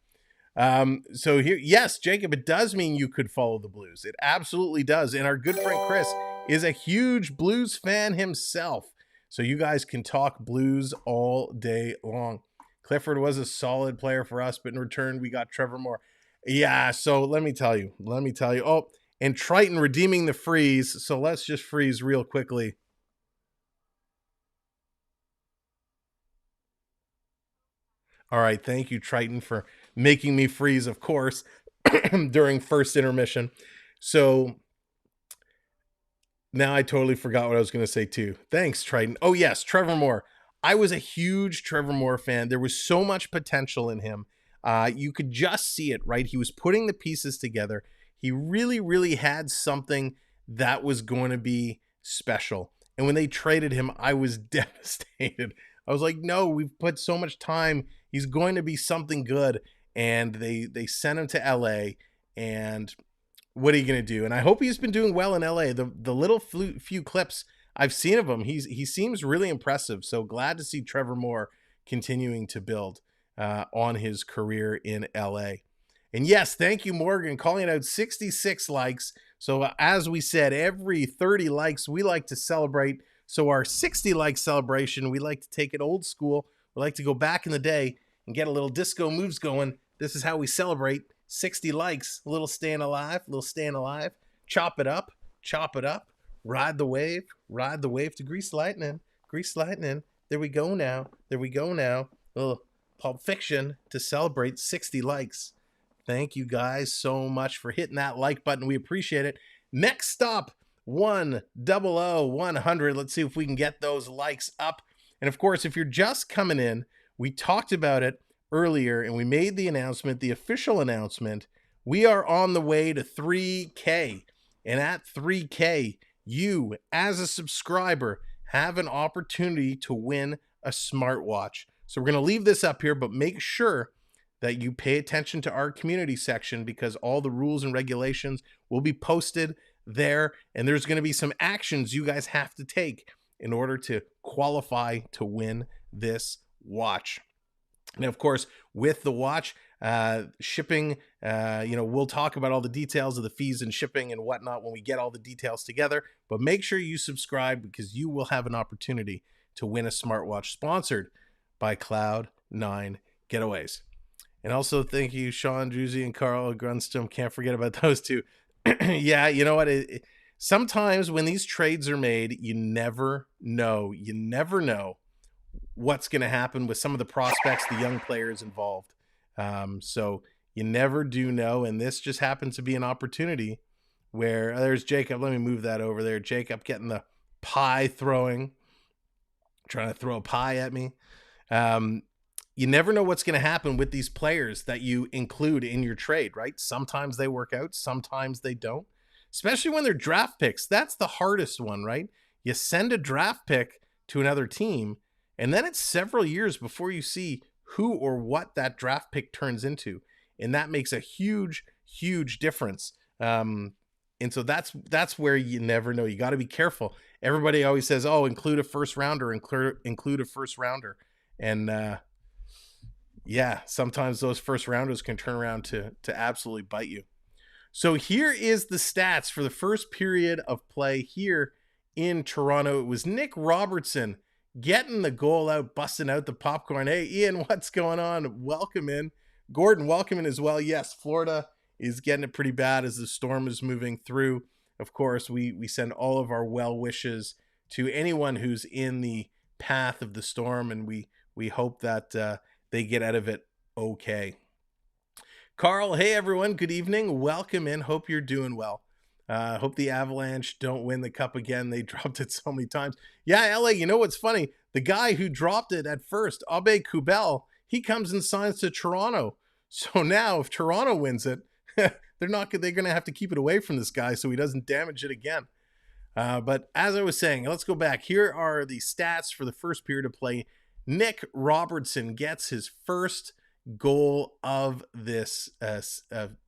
So here, yes, Jacob, it does mean you could follow the Blues. It absolutely does. And our good friend Chris is a huge Blues fan himself. So you guys can talk Blues all day long. Clifford was a solid player for us, but in return, we got Trevor Moore. Yeah, so let me tell you. Oh, and Triton redeeming the freeze. So let's just freeze real quickly. All right, thank you, Triton, for making me freeze, of course, during first intermission. So now I totally forgot what I was going to say, too. Thanks, Triton. Oh, yes, Trevor Moore. I was a huge Trevor Moore fan. There was so much potential in him. You could just see it, right? He was putting the pieces together. He really had something that was going to be special. And when they traded him, I was devastated. I was like, no, we've put so much time. He's going to be something good. And they sent him to LA. And what are you going to do? And I hope he's been doing well in LA. The little few clips I've seen of him, he seems really impressive. So glad to see Trevor Moore continuing to build on his career in LA. And yes, thank you, Morgan, calling it out 66 likes. So as we said, every 30 likes, we like to celebrate. So our 60 like celebration, we like to take it old school. We like to go back in the day and get a little disco moves going. This is how we celebrate 60 likes. A little staying alive. Chop it up. Ride the wave to Grease Lightning. There we go now. Little Pulp Fiction to celebrate 60 likes. Thank you guys so much for hitting that like button. We appreciate it. Next stop, 100. Let's see if we can get those likes up. And of course, if you're just coming in, we talked about it earlier and we made the announcement, the official announcement. We are on the way to 3K. And at 3K, you, as a subscriber, have an opportunity to win a smartwatch. So we're going to leave this up here, but make sure that you pay attention to our community section because all the rules and regulations will be posted there. And there's going to be some actions you guys have to take in order to qualify to win this watch. And of course, with the watch, shipping, we'll talk about all the details of the fees and shipping and whatnot when we get all the details together. But make sure you subscribe because you will have an opportunity to win a smartwatch sponsored by Cloud9 Getaways. And also thank you, Sean Druzy and Carl Grunstrom. Can't forget about those two. Yeah, you know what? Sometimes when these trades are made, you never know. You never know what's going to happen with some of the prospects, the young players involved. So you never do know. And this just happens to be an opportunity where there's Jacob. Let me move that over there. Jacob getting the pie throwing, trying to throw a pie at me. You never know what's going to happen with these players that you include in your trade, right? Sometimes they work out, sometimes they don't, especially when they're draft picks. That's the hardest one, right? You send a draft pick to another team, and then it's several years before you see who or what that draft pick turns into. and that makes a huge difference. And so that's where you never know. You got to be careful. Everybody always says, "Oh, include a first rounder, include a first rounder," and yeah, sometimes those first rounders can turn around to absolutely bite you. So here is the stats for the first period of play here in Toronto. It was Nick Robertson getting the goal out, busting out the popcorn. Hey, Ian, what's going on? Welcome in. Gordon, welcome in as well. Yes, Florida is getting it pretty bad as the storm is moving through. Of course, we send all of our well wishes to anyone who's in the path of the storm, and we hope that they get out of it okay. Carl, hey everyone, good evening. Welcome in. Hope you're doing well. Hope the Avalanche don't win the cup again. They dropped it so many times. Yeah, LA, you know what's funny? The guy who dropped it at first, Abe Kubel, he comes and signs to Toronto. So now if Toronto wins it, they're going to have to keep it away from this guy so he doesn't damage it again. But as I was saying, let's go back. Here are the stats for the first period of play. Nick Robertson gets his first goal of this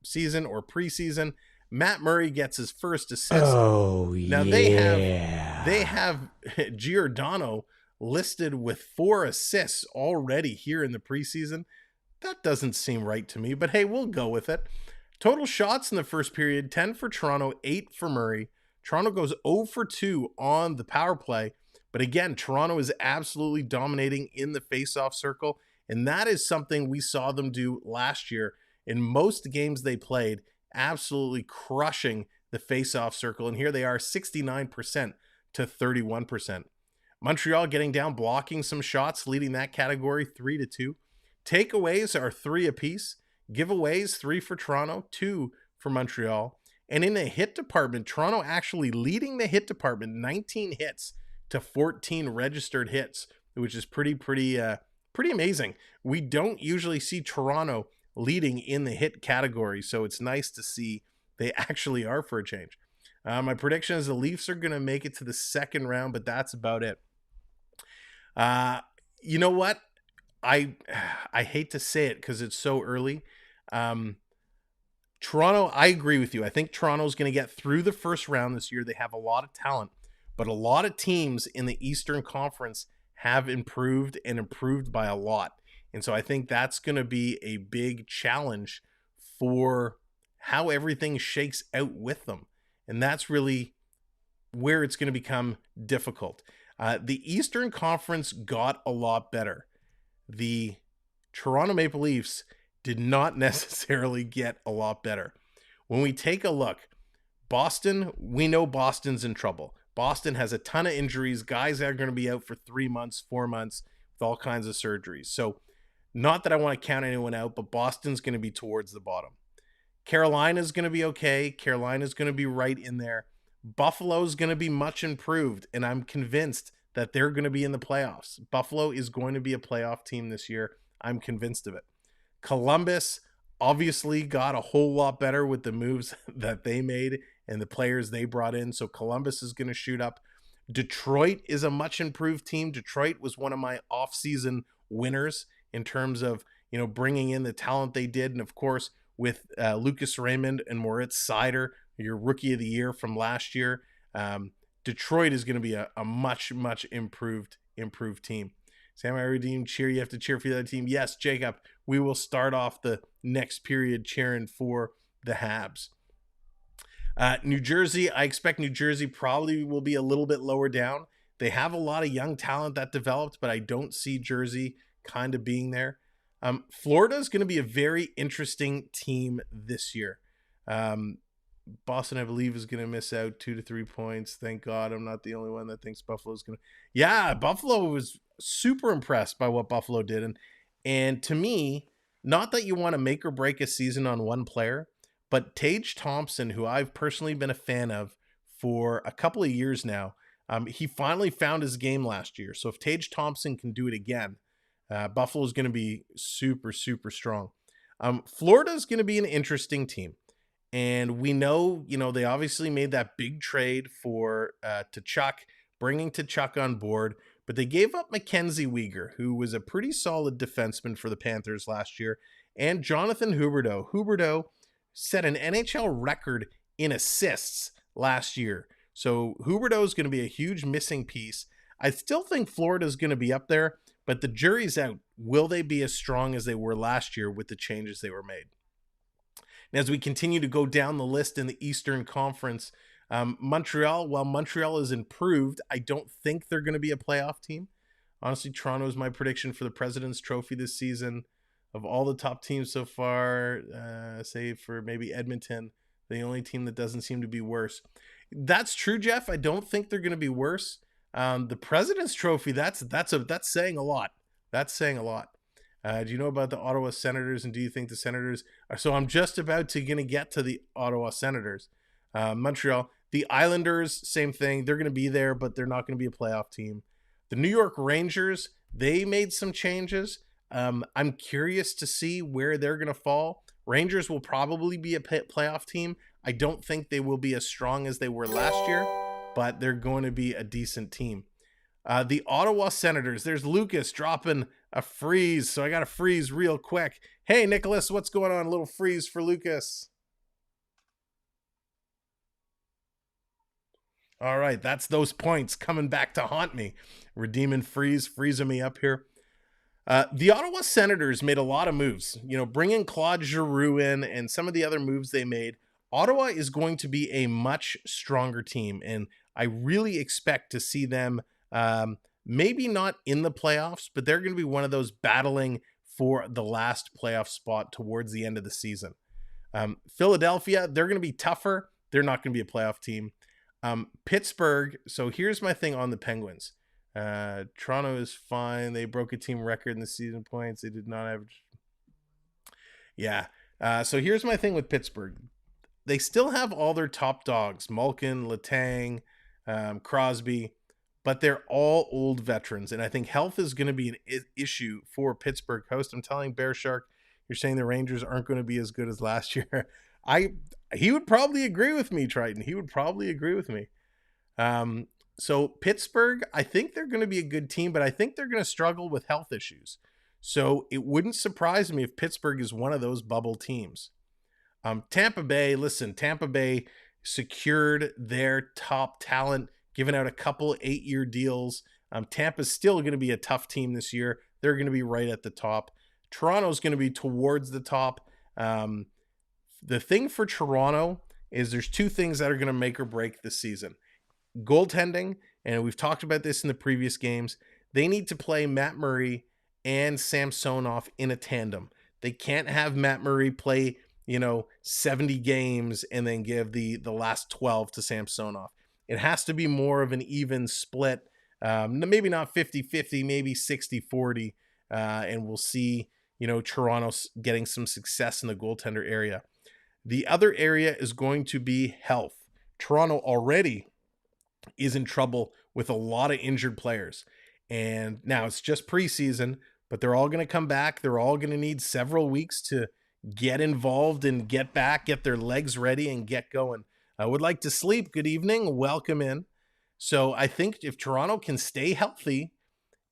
season or preseason. Matt Murray gets his first assist. Oh, now yeah. They have Giordano listed with 4 assists already here in the preseason. That doesn't seem right to me, but hey, we'll go with it. Total shots in the first period, 10 for Toronto, 8 for Murray. Toronto goes 0 for 2 on the power play. But again, Toronto is absolutely dominating in the faceoff circle. And that is something we saw them do last year in most games they played, absolutely crushing the faceoff circle. And here they are, 69% to 31%. Montreal getting down, blocking some shots, leading that category 3-2. Takeaways are 3 apiece. Giveaways, 3 for Toronto, 2 for Montreal. And in the hit department, Toronto actually leading the hit department, 19 hits to 14 registered hits, which is pretty amazing. We don't usually see Toronto leading in the hit category, so it's nice to see they actually are for a change. My prediction is the Leafs are going to make it to the second round, but that's about it. You know what? I hate to say it because it's so early. Toronto, I agree with you. I think Toronto's going to get through the first round this year. They have a lot of talent, but a lot of teams in the Eastern Conference have improved and improved by a lot. And so I think that's going to be a big challenge for how everything shakes out with them. And that's really where it's going to become difficult. The Eastern Conference got a lot better. The Toronto Maple Leafs did not necessarily get a lot better. When we take a look, Boston, we know Boston's in trouble. Boston has a ton of injuries, guys that are going to be out for 3 months, 4 months with all kinds of surgeries. So not that I want to count anyone out, but Boston's going to be towards the bottom. Carolina's going to be okay. Carolina's going to be right in there. Buffalo's going to be much improved, and I'm convinced that they're going to be in the playoffs. Buffalo is going to be a playoff team this year. I'm convinced of it. Columbus obviously got a whole lot better with the moves that they made and the players they brought in. So Columbus is going to shoot up. Detroit is a much improved team. Detroit was one of my off-season winners in terms of, bringing in the talent they did. And of course, with Lucas Raymond and Moritz Seider, your rookie of the year from last year, Detroit is going to be a much improved team. Sam, I redeemed cheer. You have to cheer for the other team. Yes, Jacob, we will start off the next period cheering for the Habs. New Jersey, I expect New Jersey probably will be a little bit lower down. They have a lot of young talent that developed, but I don't see Jersey kind of being there. Florida is going to be a very interesting team this year. Boston, I believe, is going to miss out 2 to 3 points. Thank God I'm not the only one that thinks Buffalo's going to. Yeah, Buffalo was super impressed by what Buffalo did. And to me, not that you want to make or break a season on one player, but Tage Thompson, who I've personally been a fan of for a couple of years now, he finally found his game last year. So if Tage Thompson can do it again, Buffalo is going to be super strong. Florida is going to be an interesting team. And we know, they obviously made that big trade for Tkachuk, bringing Tkachuk on board, but they gave up Mackenzie Weegar, who was a pretty solid defenseman for the Panthers last year. and Jonathan Huberdeau. Huberdeau set an NHL record in assists last year. So Huberdeau is going to be a huge missing piece. I still think Florida is going to be up there, but the jury's out. Will they be as strong as they were last year with the changes they were made? And as we continue to go down the list in the Eastern Conference, Montreal, while Montreal is improved, I don't think they're going to be a playoff team. Honestly, Toronto is my prediction for the President's Trophy this season. Of all the top teams so far, save for maybe Edmonton, the only team that doesn't seem to be worse. That's true, Jeff. I don't think they're going to be worse. The President's Trophy, that's saying a lot. That's saying a lot. Do you know about the Ottawa Senators, and do you think the Senators are... So I'm just about to get to the Ottawa Senators. Montreal, the Islanders, same thing. They're going to be there, but they're not going to be a playoff team. The New York Rangers, they made some changes. I'm curious to see where they're going to fall. Rangers will probably be a playoff team. I don't think they will be as strong as they were last year, but they're going to be a decent team. The Ottawa Senators, there's Lucas dropping a freeze, so I got to freeze real quick. Hey, Nicholas, what's going on? A little freeze for Lucas. All right, that's those points coming back to haunt me. Redeeming freezing me up here. The Ottawa Senators made a lot of moves. Bringing Claude Giroux in and some of the other moves they made. Ottawa is going to be a much stronger team, and I really expect to see them maybe not in the playoffs, but they're going to be one of those battling for the last playoff spot towards the end of the season. Philadelphia, they're going to be tougher. They're not going to be a playoff team. Pittsburgh, so here's my thing on the Penguins. Toronto is fine. They broke a team record in the season points. They did not average. Yeah. So here's my thing with Pittsburgh. They still have all their top dogs, Malkin, Letang, Crosby, but they're all old veterans. And I think health is going to be an issue for Pittsburgh. Host, I'm telling Bear Shark, you're saying the Rangers aren't going to be as good as last year. He would probably agree with me, Triton. He would probably agree with me. So Pittsburgh, I think they're going to be a good team, but I think they're going to struggle with health issues. So it wouldn't surprise me if Pittsburgh is one of those bubble teams. Tampa Bay, listen, Tampa Bay secured their top talent, giving out a couple 8-year deals. Tampa's still going to be a tough team this year. They're going to be right at the top. Toronto's going to be towards the top. The thing for Toronto is there's two things that are going to make or break this season. Goaltending, and we've talked about this in the previous games. They need to play Matt Murray and Samsonov in a tandem. They can't have Matt Murray play 70 games and then give the last 12 to Samsonov. It has to be more of an even split, maybe not 50-50, maybe 60-40, and we'll see Toronto getting some success in the goaltender area. The other area is going to be health. Toronto already is in trouble with a lot of injured players, and now it's just preseason, but they're all going to come back. They're all going to need several weeks to get involved and get back, get their legs ready and get going. I would like to sleep. Good evening. Welcome in. So I think if Toronto can stay healthy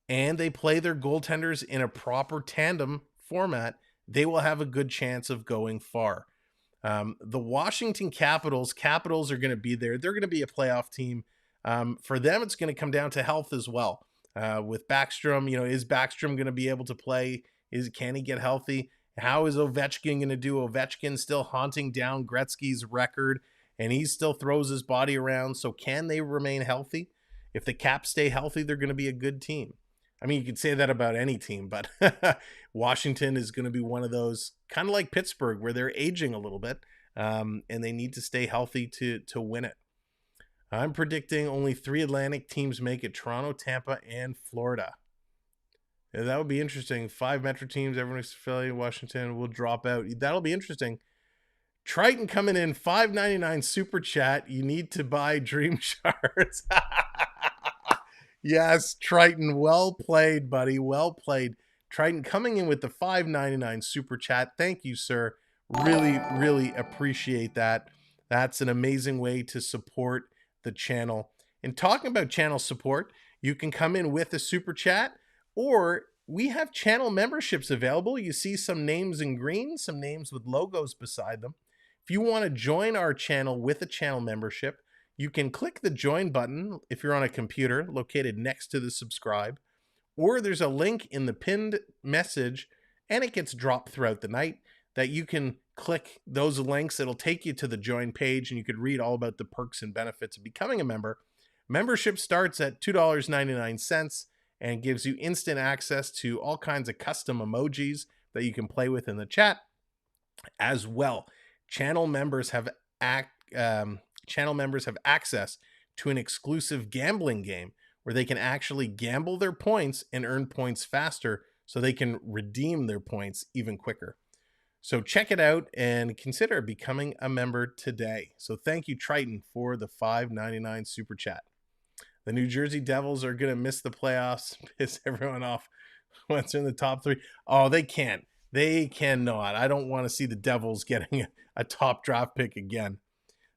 and they play their goaltenders in a proper tandem format, they will have a good chance of going far. The Washington Capitals are going to be there. They're going to be a playoff team. For them, it's going to come down to health as well. With Backstrom, is Backstrom going to be able to play? Can he get healthy? How is Ovechkin going to do? Ovechkin still haunting down Gretzky's record, and he still throws his body around. So can they remain healthy? If the Caps stay healthy, they're going to be a good team. I mean, you could say that about any team, but Washington is going to be one of those, kind of like Pittsburgh, where they're aging a little bit, and they need to stay healthy to win it. I'm predicting only 3 Atlantic teams make it: Toronto, Tampa, and Florida. Yeah, that would be interesting. 5 Metro teams, everyone except Philly, Washington will drop out. That'll be interesting. Triton coming in, $5.99 super chat. You need to buy Dream Shards. Yes, Triton, well played, buddy. Well played. Triton coming in with the $5.99 super chat. Thank you, sir. Really, really appreciate that. That's an amazing way to support the channel. And talking about channel support, you can come in with a super chat, or we have channel memberships available. You see some names in green, some names with logos beside them. If you want to join our channel with a channel membership, you can click the join button if you're on a computer located next to the subscribe, or there's a link in the pinned message and it gets dropped throughout the night that you can click those links. It'll take you to the join page and you could read all about the perks and benefits of becoming a member. Membership starts at $2.99 and gives you instant access to all kinds of custom emojis that you can play with in the chat as well. Channel members have access to an exclusive gambling game where they can actually gamble their points and earn points faster so they can redeem their points even quicker. So check it out and consider becoming a member today. So thank you, Triton, for the $5.99 super chat. The New Jersey Devils are going to miss the playoffs, piss everyone off once they're in the top three. Oh, they can't. They cannot. I don't want to see the Devils getting a top draft pick again.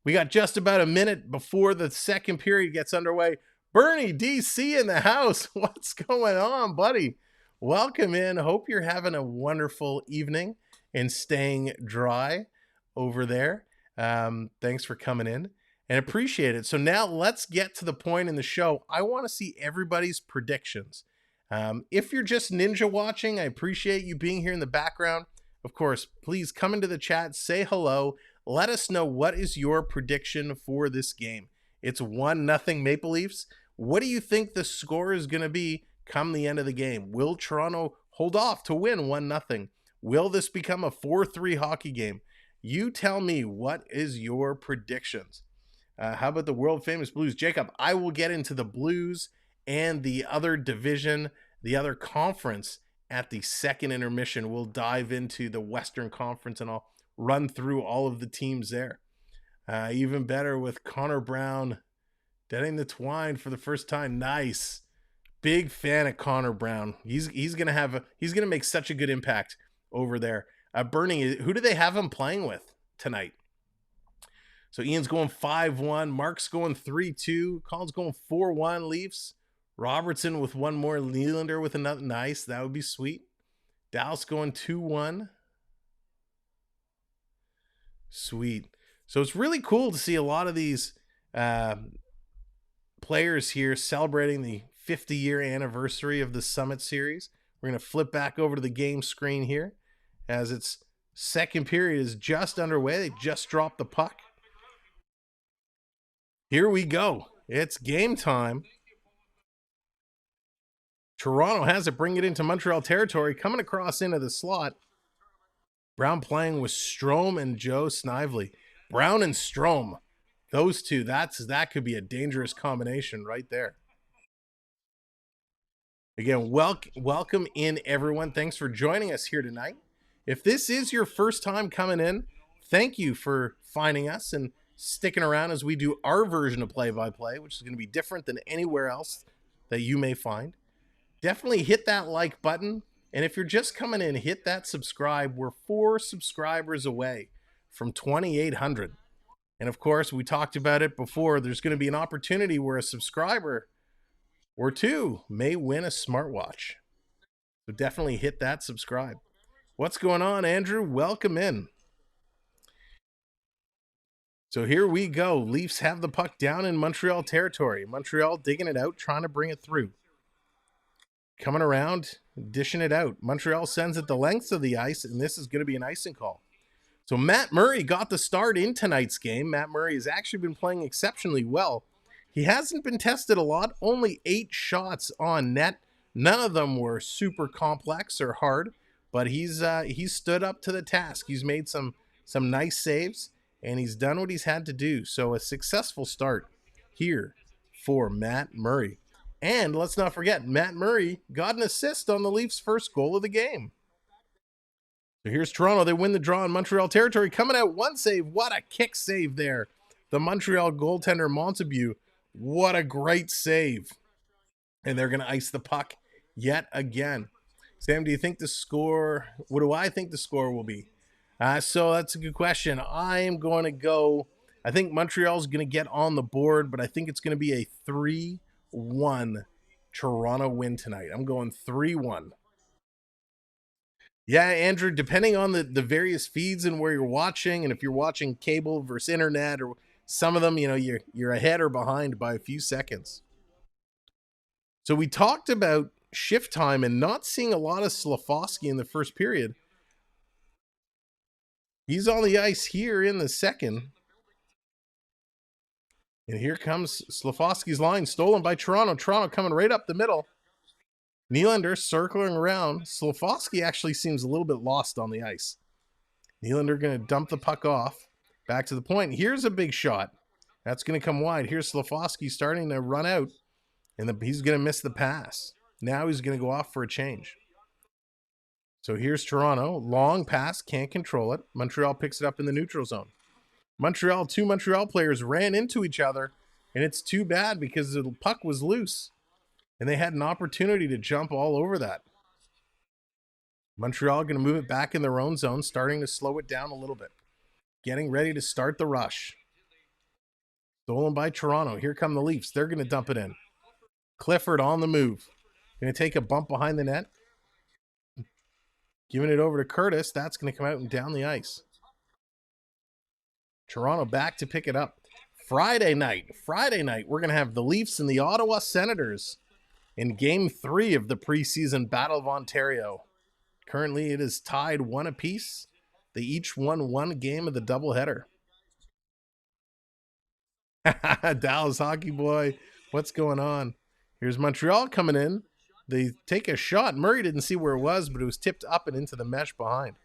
We got just about a minute before the second period gets underway. Bernie DC in the house. What's going on, buddy? Welcome in. Hope you're having a wonderful evening and staying dry over there. Thanks for coming in and appreciate it. So now let's get to the point in the show. I want to see everybody's predictions. If you're just ninja watching, I appreciate you being here in the background. Of course, please come into the chat, say hello. Let us know what is your prediction for this game. It's 1-0 Maple Leafs. What do you think the score is going to be come the end of the game? Will Toronto hold off to win 1-0? Will this become a 4-3 hockey game? You tell me, what is your predictions? How about the world famous Blues? Jacob, I will get into the Blues and the other division, the other conference at the second intermission. We'll dive into the Western Conference and I'll run through all of the teams there. Even better with Connor Brown deading the twine for the first time. Nice. Big fan of Connor Brown. He's gonna make such a good impact over there. Bernie, who do they have him playing with tonight? So Ian's going 5-1, Mark's going 3-2, Colin's going 4-1 Leafs. Robertson with one more, Nylander with another. Nice, that would be sweet. Dallas going 2-1. Sweet. So it's really cool to see a lot of these players here celebrating the 50-year anniversary of the Summit Series. We're going to flip back over to the game screen here as its second period is just underway. They just dropped the puck. Here we go. It's game time. Toronto has it, bring it into Montreal territory, coming across into the slot. Brown playing with Strome and Joe Snively. Brown and Strome, those two, that could be a dangerous combination right there. Again, welcome in, everyone. Thanks for joining us here tonight. If this is your first time coming in, thank you for finding us and sticking around as we do our version of play-by-play, which is going to be different than anywhere else that you may find. Definitely hit that like button. And if you're just coming in, hit that subscribe. We're 4 subscribers away from 2,800. And of course, we talked about it before. There's going to be an opportunity where a subscriber or two may win a smartwatch. So definitely hit that subscribe. What's going on, Andrew? Welcome in. So here we go. Leafs have the puck down in Montreal territory. Montreal digging it out, trying to bring it through. Coming around, dishing it out. Montreal sends it the length of the ice, and this is going to be an icing call. So Matt Murray got the start in tonight's game. Matt Murray has actually been playing exceptionally well. He hasn't been tested a lot, only 8 shots on net. None of them were super complex or hard, but he's stood up to the task. He's made some nice saves, and he's done what he's had to do. So a successful start here for Matt Murray. And let's not forget, Matt Murray got an assist on the Leafs' first goal of the game. So here's Toronto. They win the draw in Montreal territory. Coming out, one save. What a kick save there. The Montreal goaltender, Montague. What a great save. And they're going to ice the puck yet again. Sam, do you think the score, what do I think the score will be? So that's a good question. I am going to go, I think Montreal's going to get on the board, but I think it's going to be a 3-1 Toronto win tonight. I'm going 3-1. Yeah, Andrew, depending on the various feeds and where you're watching, and if you're watching cable versus internet, or some of them, you're ahead or behind by a few seconds. So we talked about shift time and not seeing a lot of Slafosky in the first period. He's on the ice here in the second. And here comes Slafosky's line, stolen by Toronto. Toronto coming right up the middle. Nylander circling around. Slafosky actually seems a little bit lost on the ice. Nylander going to dump the puck off. Back to the point. Here's a big shot. That's going to come wide. Here's Slafosky starting to run out. And he's going to miss the pass. Now he's going to go off for a change. So here's Toronto. Long pass. Can't control it. Montreal picks it up in the neutral zone. Two Montreal players ran into each other. And it's too bad because the puck was loose. And they had an opportunity to jump all over that. Montreal going to move it back in their own zone, starting to slow it down a little bit. Getting ready to start the rush. Stolen by Toronto. Here come the Leafs. They're going to dump it in. Clifford on the move. Going to take a bump behind the net. Giving it over to Curtis. That's going to come out and down the ice. Toronto back to pick it up. Friday night, we're going to have the Leafs and the Ottawa Senators in Game 3 of the preseason Battle of Ontario. Currently, it is tied 1 apiece. They each won one game of the doubleheader. Dallas Hockey Boy, what's going on? Here's Montreal coming in. They take a shot. Murray didn't see where it was, but it was tipped up and into the mesh behind.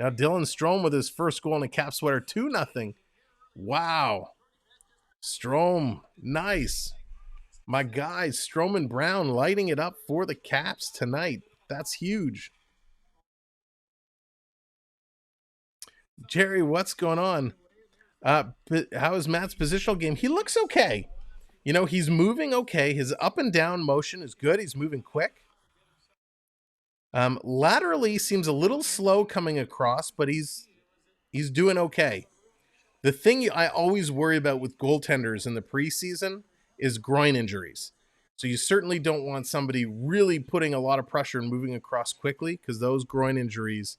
Now Dylan Strome with his first goal in a Cap sweater, 2-0. Wow. Strome, nice. My guys, Strome and Brown lighting it up for the Caps tonight. That's huge. Jerry, what's going on? How is Matt's positional game? He looks okay. He's moving okay. His up and down motion is good. He's moving quick. Laterally seems a little slow coming across, but he's doing okay. The thing I always worry about with goaltenders in the preseason is groin injuries. So you certainly don't want somebody really putting a lot of pressure and moving across quickly, because those groin injuries,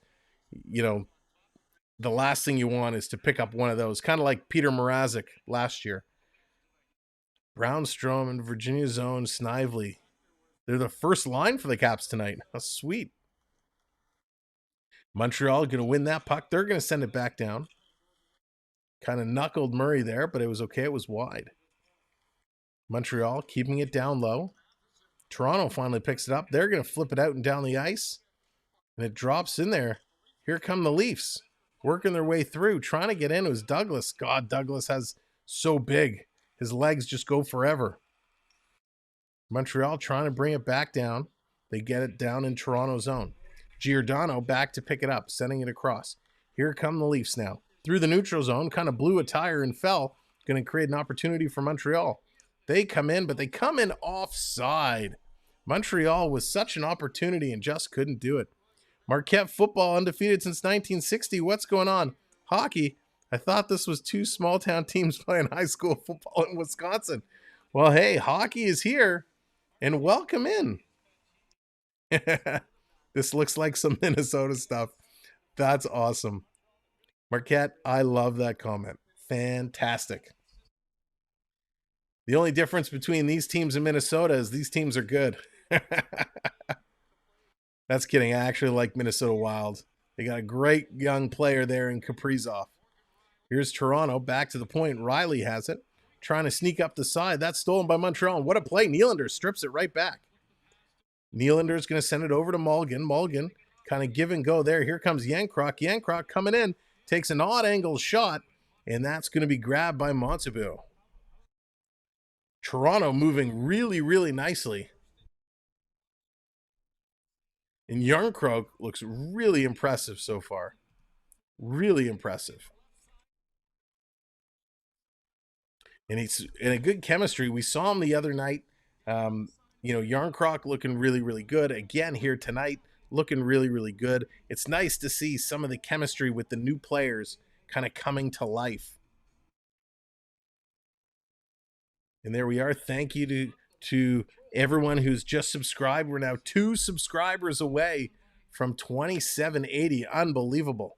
the last thing you want is to pick up one of those, kind of like Peter Mrazek last year. Brown, Strome, and Virginia Zone, Snively. They're the first line for the Caps tonight. That's sweet. Montreal going to win that puck. They're going to send it back down. Kind of knuckled Murray there, but it was okay. It was wide. Montreal keeping it down low. Toronto finally picks it up. They're going to flip it out and down the ice. And it drops in there. Here come the Leafs. Working their way through. Trying to get in. It was Douglas. God, Douglas has so big. His legs just go forever. Montreal trying to bring it back down. They get it down in Toronto's zone. Giordano back to pick it up. Sending it across. Here come the Leafs now. Through the neutral zone, kind of blew a tire and fell. Going to create an opportunity for Montreal. They come in, but they come in offside. Montreal was such an opportunity and just couldn't do it. Marquette football undefeated since 1960. What's going on? Hockey. I thought this was two small town teams playing high school football in Wisconsin. Well, hey, hockey is here, and welcome in. This looks like some Minnesota stuff. That's awesome. Marquette, I love that comment. Fantastic. The only difference between these teams and Minnesota is these teams are good. That's kidding. I actually like Minnesota Wild. They got a great young player there in Kaprizov. Here's Toronto back to the point. Riley has it. Trying to sneak up the side. That's stolen by Montreal. And what a play. Nylander strips it right back. Nylander's going to send it over to Mulligan. Mulligan kind of give and go there. Here comes Yankrok. Yankrok coming in. Takes an odd angle shot. And that's going to be grabbed by Montebu. Toronto moving really, really nicely. And Yarncroak looks really impressive so far. Really impressive. And he's in a good chemistry. We saw him the other night. Yarncroc looking really, really good. Again here tonight, looking really, really good. It's nice to see some of the chemistry with the new players kind of coming to life. And there we are. Thank you to everyone who's just subscribed. We're now 2 subscribers away from 2780. Unbelievable.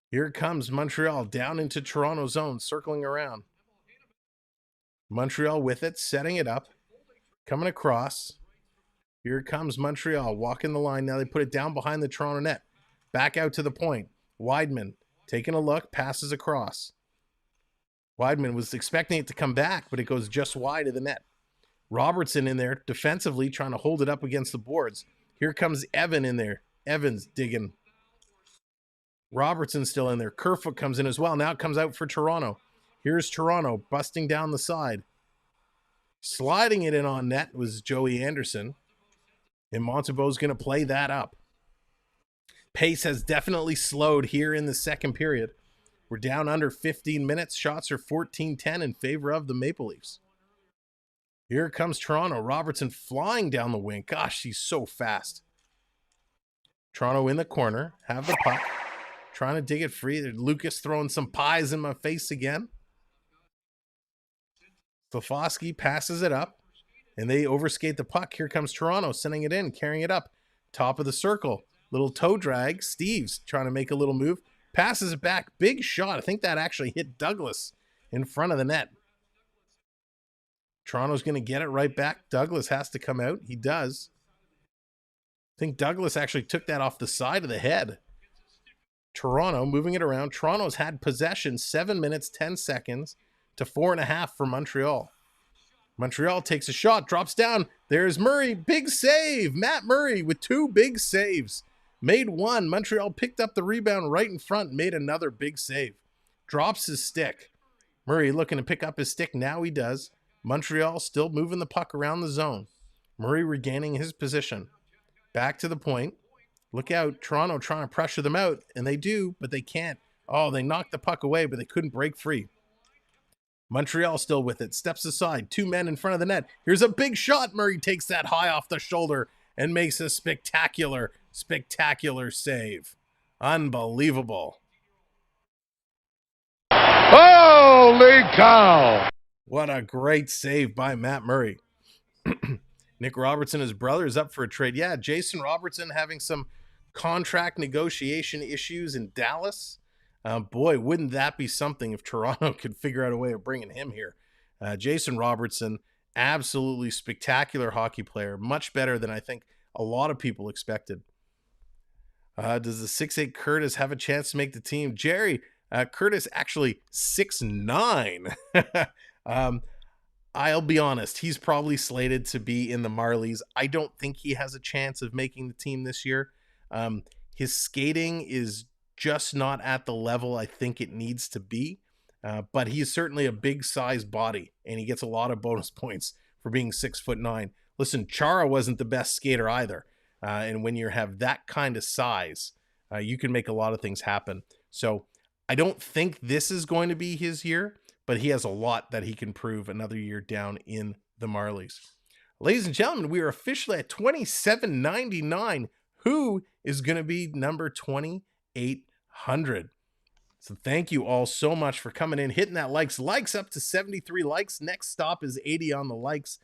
Here comes Montreal down into Toronto zone, circling around. Montreal with it, setting it up, coming across. Here comes Montreal, walking the line. Now they put it down behind the Toronto net. Back out to the point. Weidman taking a look, passes across. Weidman was expecting it to come back, but it goes just wide of the net. Robertson in there defensively trying to hold it up against the boards. Here comes Evan in there. Evans digging. Robertson still in there. Kerfoot comes in as well. Now it comes out for Toronto. Here's Toronto busting down the side. Sliding it in on net was Joey Anderson. And Montembeault's going to play that up. Pace has definitely slowed here in the second period. We're down under 15 minutes. Shots are 14-10 in favor of the Maple Leafs. Here comes Toronto. Robertson flying down the wing. Gosh, he's so fast. Toronto in the corner. Have the puck. Trying to dig it free. Lucas throwing some pies in my face again. Slafosky passes it up. And they overskate the puck. Here comes Toronto sending it in, carrying it up. Top of the circle. Little toe drag. Steve's trying to make a little move. Passes it back. Big shot. I think that actually hit Douglas in front of the net. Toronto's going to get it right back. Douglas has to come out. He does. I think Douglas actually took that off the side of the head. Toronto moving it around. Toronto's had possession 7 minutes, 10 seconds to 4.5 for Montreal. Montreal takes a shot, drops down. There's Murray. Big save. Matt Murray with 2 big saves. Made one. Montreal picked up the rebound right in front, made another big save. Drops his stick. Murray looking to pick up his stick. Now he does. Montreal still moving the puck around the zone. Murray regaining his position. Back to the point. Look out. Toronto trying to pressure them out, and they do, but they can't. Oh, they knocked the puck away, but they couldn't break free. Montreal still with it. Steps aside. 2 men in front of the net. Here's a big shot. Murray takes that high off the shoulder and makes a spectacular, spectacular save. Unbelievable. Holy cow! What a great save by Matt Murray. Nick Robertson, his brother, is up for a trade. Yeah, Jason Robertson having some contract negotiation issues in Dallas. Boy, wouldn't that be something if Toronto could figure out a way of bringing him here. Jason Robertson, absolutely spectacular hockey player. Much better than I think a lot of people expected. Does the 6'8 Curtis have a chance to make the team? Jerry, Curtis actually 6'9". I'll be honest, he's probably slated to be in the Marlies. I don't think he has a chance of making the team this year. His skating is just not at the level I think it needs to be, but he's certainly a big size body, and he gets a lot of bonus points for being 6'9". Listen, Chara wasn't the best skater either, and when you have that kind of size, you can make a lot of things happen. So I don't think this is going to be his year, but he has a lot that he can prove another year down in the Marlies. Ladies and gentlemen, we are officially at $27.99. Who is going to be number 2,800? So thank you all so much for coming in, hitting that likes. Likes up to 73 likes. Next stop is 80 on the likes.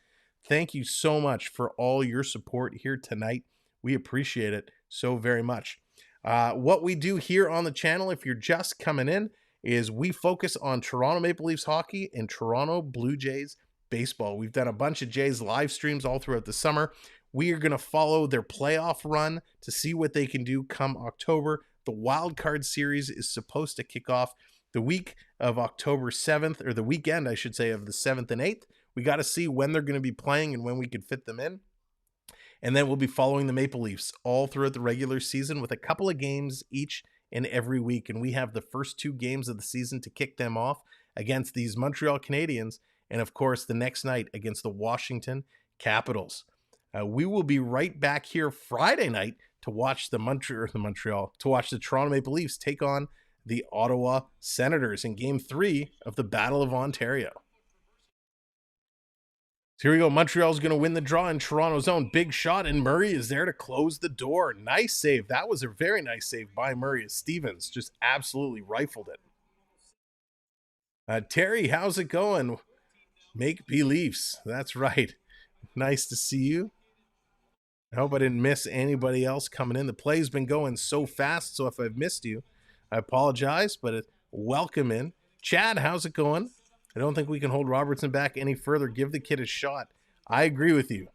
Thank you so much for all your support here tonight. We appreciate it so very much. What we do here on the channel, if you're just coming in, is we focus on Toronto Maple Leafs hockey and Toronto Blue Jays baseball. We've done a bunch of Jays live streams all throughout the summer. We are going to follow their playoff run to see what they can do come October. The wild card series is supposed to kick off the week of October 7th, or the weekend, I should say, of the 7th and 8th. We got to see when they're going to be playing and when we could fit them in. And then we'll be following the Maple Leafs all throughout the regular season with a couple of games each and every week. And we have the first 2 games of the season to kick them off against these Montreal Canadiens, and of course the next night against the Washington Capitals. We will be right back here Friday night to watch the Toronto Maple Leafs take on the Ottawa Senators in Game 3 of the Battle of Ontario. So here we go. Montreal's going to win the draw in Toronto's own. Big shot, and Murray is there to close the door. Nice save. That was a very nice save by Murray, as Stevens just absolutely rifled it. Terry, how's it going? Make beliefs. That's right. Nice to see you. I hope I didn't miss anybody else coming in. The play's been going so fast, so if I've missed you, I apologize, but welcome in. Chad, how's it going? I don't think we can hold Robertson back any further. Give the kid a shot. I agree with you.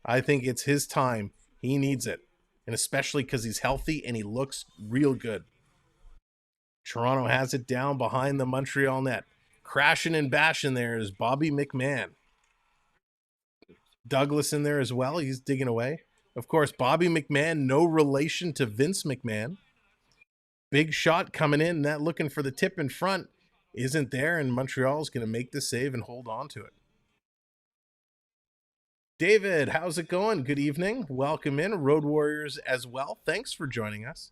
I think it's his time. He needs it, and especially because he's healthy and he looks real good. Toronto has it down behind the Montreal net. Crashing and bashing there is Bobby McMahon. Douglas in there as well. He's digging away. Of course, Bobby McMahon, no relation to Vince McMahon. Big shot coming in. That looking for the tip in front isn't there, and Montreal is going to make the save and hold on to it. David, how's it going? Good evening. Welcome in. Road Warriors as well. Thanks for joining us.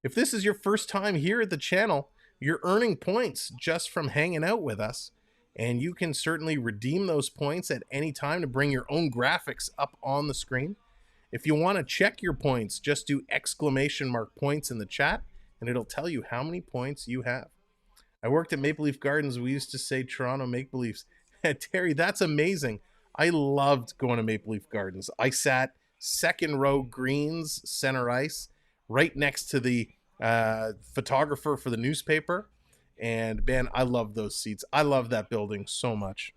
If this is your first time here at the channel, you're earning points just from hanging out with us, and you can certainly redeem those points at any time to bring your own graphics up on the screen. If you want to check your points, just do !points in the chat, and it'll tell you how many points you have. I worked at Maple Leaf Gardens. We used to say Toronto Maple Leafs. Terry, that's amazing. I loved going to Maple Leaf Gardens. I sat second row greens, center ice, right next to the photographer for the newspaper. And man, I love those seats. I love that building so much.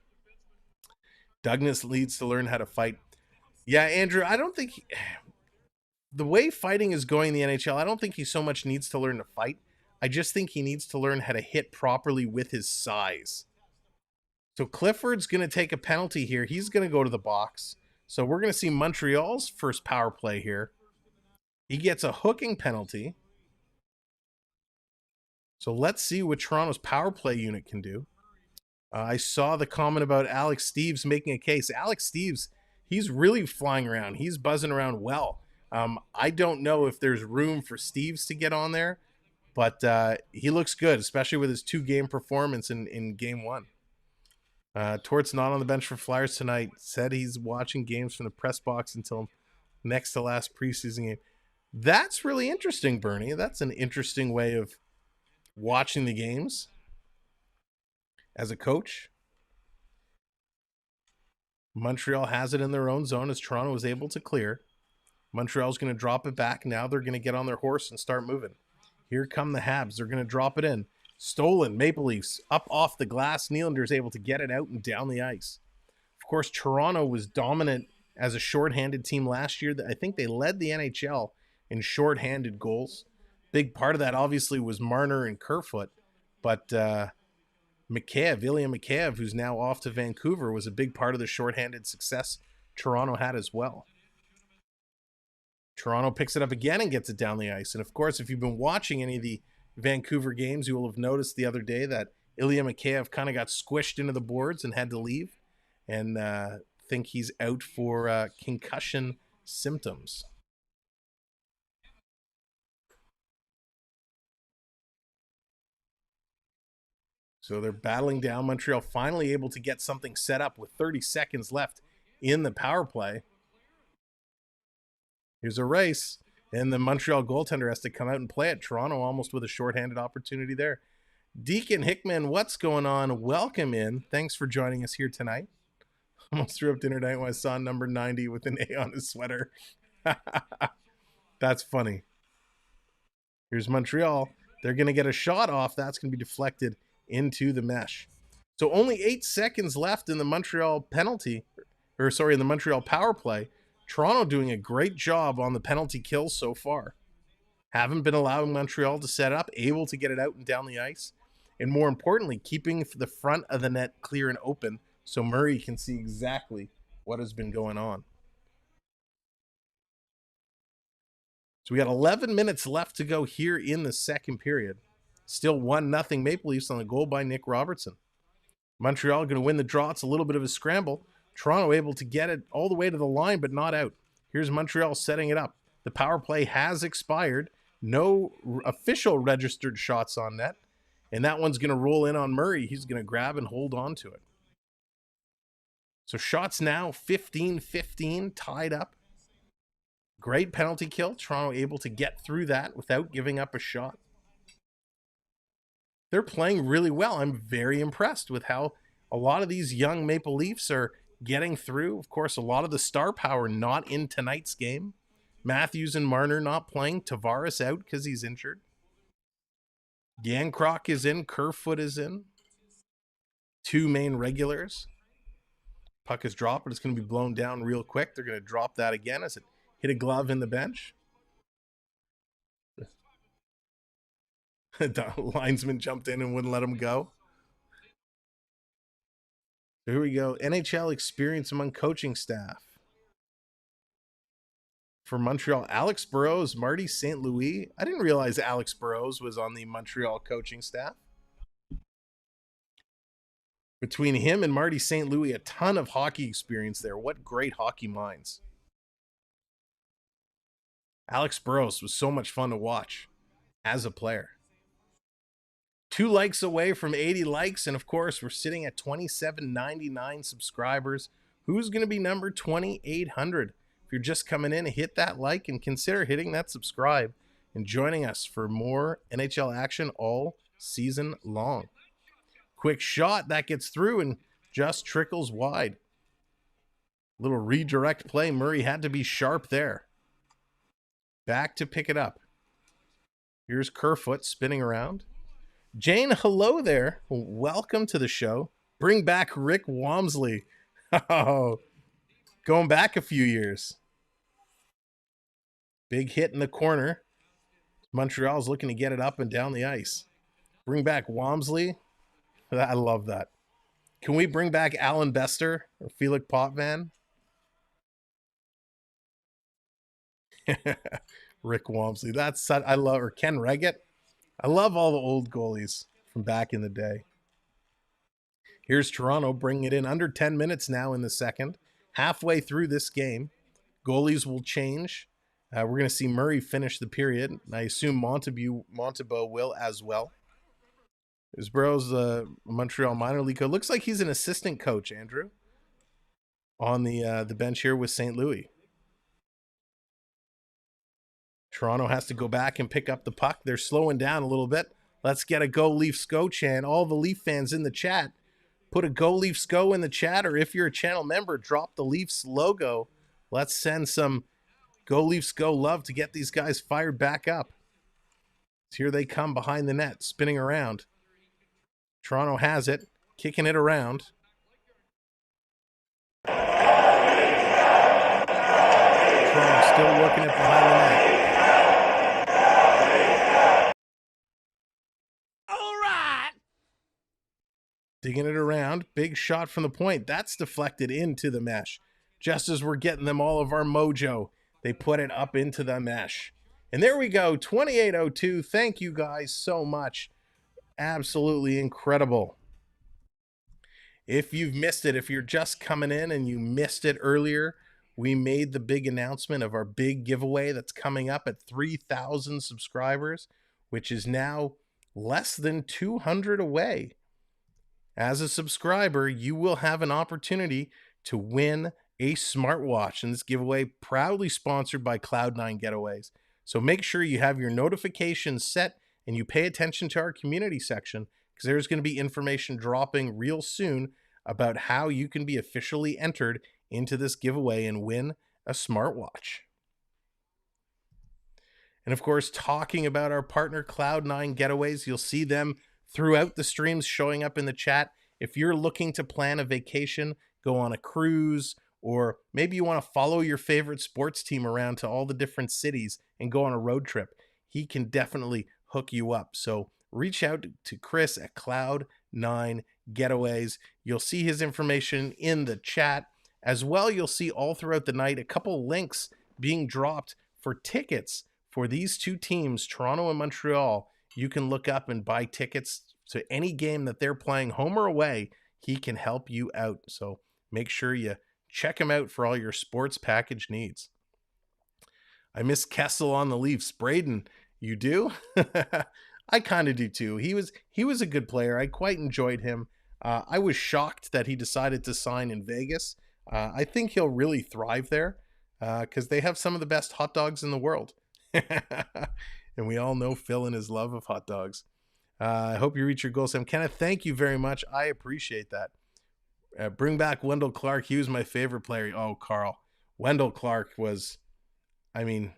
Douglas needs to learn how to fight. Yeah, Andrew, I don't think the way fighting is going in the NHL, I don't think he so much needs to learn to fight. I just think he needs to learn how to hit properly with his size. So Clifford's going to take a penalty here. He's going to go to the box. So we're going to see Montreal's first power play here. He gets a hooking penalty. So let's see what Toronto's power play unit can do. I saw the comment about Alex Steeves making a case. Alex Steeves, he's really flying around. He's buzzing around well. I don't know if there's room for Steeves to get on there, but he looks good, especially with his 2-game performance in game 1. Tort's not on the bench for Flyers tonight. Said he's watching games from the press box until next to last preseason game. That's really interesting, Bernie. That's an interesting way of watching the games as a coach. Montreal has it in their own zone as Toronto was able to clear. Montreal's going to drop it back. Now they're going to get on their horse and start moving. Here come the Habs. They're going to drop it in. Stolen. Maple Leafs up off the glass. Nylander's able to get it out and down the ice. Of course, Toronto was dominant as a shorthanded team last year. I think they led the NHL in shorthanded goals. Big part of that obviously was Marner and Kerfoot, but Ilya Mikheyev, who's now off to Vancouver, was a big part of the shorthanded success Toronto had as well. Toronto picks it up again and gets it down the ice. And of course, if you've been watching any of the Vancouver games, you will have noticed the other day that Ilya Mikheyev kind of got squished into the boards and had to leave, and think he's out for concussion symptoms. So they're battling down. Montreal finally able to get something set up with 30 seconds left in the power play. Here's a race. And the Montreal goaltender has to come out and play it. Toronto almost with a shorthanded opportunity there. Deacon Hickman, what's going on? Welcome in. Thanks for joining us here tonight. Almost threw up dinner tonight when I saw number 90 with an A on his sweater. That's funny. Here's Montreal. They're going to get a shot off. That's going to be deflected into the mesh. So only 8 seconds left in the Montreal penalty, in the Montreal power play. Toronto doing a great job on the penalty kills so far. Haven't been allowing Montreal to set up, able to get it out and down the ice. And more importantly, keeping the front of the net clear and open so Murray can see exactly what has been going on. So we got 11 minutes left to go here in the second period. Still 1-0 Maple Leafs on a goal by Nick Robertson. Montreal going to win the draw. It's a little bit of a scramble. Toronto able to get it all the way to the line, but not out. Here's Montreal setting it up. The power play has expired. No official registered shots on net. And that one's going to roll in on Murray. He's going to grab and hold on to it. So shots now 15-15, tied up. Great penalty kill. Toronto able to get through that without giving up a shot. They're playing really well. I'm very impressed with how a lot of these young Maple Leafs are getting through. Of course, a lot of the star power not in tonight's game. Matthews and Marner not playing. Tavares out because he's injured. Gancroc is in. Kerfoot is in. Two main regulars. Puck is dropped, but it's going to be blown down real quick. They're going to drop that again as it hit a glove in the bench. The linesman jumped in and wouldn't let him go. So here we go. NHL experience among coaching staff. For Montreal, Alex Burrows, Marty St. Louis. I didn't realize Alex Burrows was on the Montreal coaching staff. Between him and Marty St. Louis, a ton of hockey experience there. What great hockey minds. Alex Burrows was so much fun to watch as a player. 2 likes away from 80 likes, and of course, we're sitting at 2799 subscribers. Who's going to be number 2800? If you're just coming in, hit that like and consider hitting that subscribe and joining us for more NHL action all season long. Quick shot that gets through and just trickles wide. Little redirect play. Murray had to be sharp there. Back to pick it up. Here's Kerfoot spinning around. Jane, hello there. Welcome to the show. Bring back Rick Wamsley. Oh, going back a few years. Big hit in the corner. Montreal's looking to get it up and down the ice. Bring back Wamsley. I love that. Can we bring back Alan Bester or Felix Potvin? Rick Wamsley. That's I love, or Ken Reggett. I love all the old goalies from back in the day. Here's Toronto bringing it in under 10 minutes now in the second. Halfway through this game, goalies will change. We're going to see Murray finish the period. I assume Montembeault will as well. Is Burrows Montreal minor league coach? Looks like he's an assistant coach, Andrew, on the bench here with St. Louis. Toronto has to go back and pick up the puck. They're slowing down a little bit. Let's get a Go Leafs Go chant. All the Leaf fans in the chat, put a Go Leafs Go in the chat, or if you're a channel member, drop the Leafs logo. Let's send some Go Leafs Go love to get these guys fired back up. So here they come behind the net, spinning around. Toronto has it, kicking it around. Toronto still working it behind the net. Digging it around. Big shot from the point. That's deflected into the mesh. Just as we're getting them all of our mojo, they put it up into the mesh. And there we go. 2802. Thank you guys so much. Absolutely incredible. If you've missed it, if you're just coming in and you missed it earlier, we made the big announcement of our big giveaway that's coming up at 3,000 subscribers, which is now less than 200 away. As a subscriber, you will have an opportunity to win a smartwatch, and this giveaway proudly sponsored by Cloud9 Getaways. So make sure you have your notifications set and you pay attention to our community section, because there's going to be information dropping real soon about how you can be officially entered into this giveaway and win a smartwatch. And of course, talking about our partner Cloud9 Getaways, you'll see them throughout the streams showing up in the chat. If you're looking to plan a vacation, go on a cruise, or maybe you want to follow your favorite sports team around to all the different cities and go on a road trip, he can definitely hook you up. So reach out to Chris at Cloud9 Getaways. You'll see his information in the chat. As well, you'll see all throughout the night a couple links being dropped for tickets for these two teams, Toronto and Montreal. You can look up and buy tickets to any game that they're playing, home or away. He can help you out. So make sure you check him out for all your sports package needs. I miss Kessel on the Leafs. Braden, you do? I kind of do too. He was a good player. I quite enjoyed him. I was shocked that he decided to sign in Vegas. I think he'll really thrive there because they have some of the best hot dogs in the world. And we all know Phil and his love of hot dogs. I hope you reach your goal, Sam. Kenneth, thank you very much. I appreciate that. Bring back Wendell Clark. He was my favorite player. Oh, Carl. Wendell Clark was, I mean,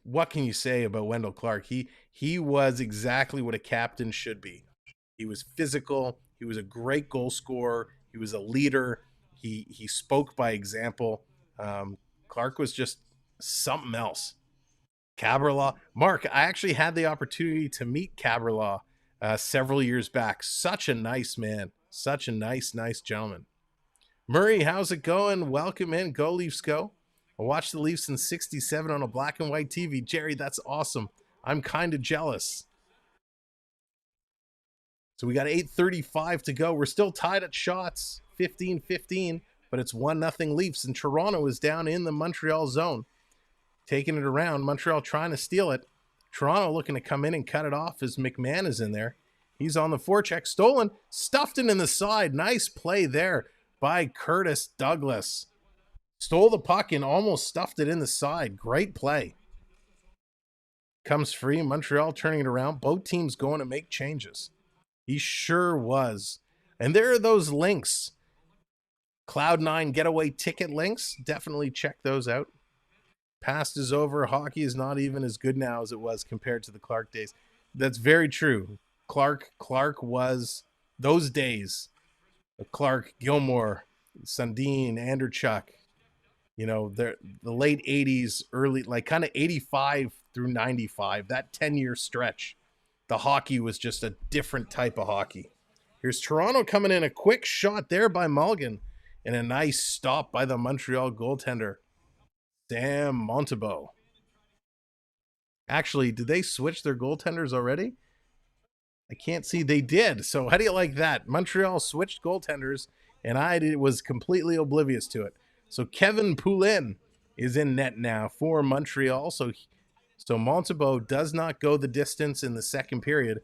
what can you say about Wendell Clark? He was exactly what a captain should be. He was physical. He was a great goal scorer. He was a leader. He spoke by example. Clark was just something else. Cabrela. Mark, I actually had the opportunity to meet Cabrela several years back. Such a nice man. Such a nice gentleman. Murray, how's it going? Welcome in. Go Leafs, go. I watched the Leafs in 67 on a black and white TV. Jerry, that's awesome. I'm kind of jealous. So we got 8:35 to go. We're still tied at shots, 15-15, but it's 1-0 Leafs, and Toronto is down in the Montreal zone. Taking it around, Montreal trying to steal it. Toronto looking to come in and cut it off as McMahon is in there. He's on the forecheck, stolen, stuffed it in the side. Nice play there by Curtis Douglas. Stole the puck and almost stuffed it in the side. Great play. Comes free, Montreal turning it around. Both teams going to make changes. He sure was. And there are those links. Cloud9 getaway ticket links. Definitely check those out. Past is over. Hockey is not even as good now as it was compared to the Clark days. That's very true. Clark was those days. Clark, Gilmore, Sundin, Andrechuk, you know, the late 80s, early, like kind of 85 through 95, that 10-year stretch. The hockey was just a different type of hockey. Here's Toronto coming in. A quick shot there by Mulligan and a nice stop by the Montreal goaltender, Samwelb12. Actually, did they switch their goaltenders already? I can't see. They did. So how do you like that? Montreal switched goaltenders, and I was completely oblivious to it. So Kevin Poulin is in net now for Montreal. So Montembeault does not go the distance in the second period.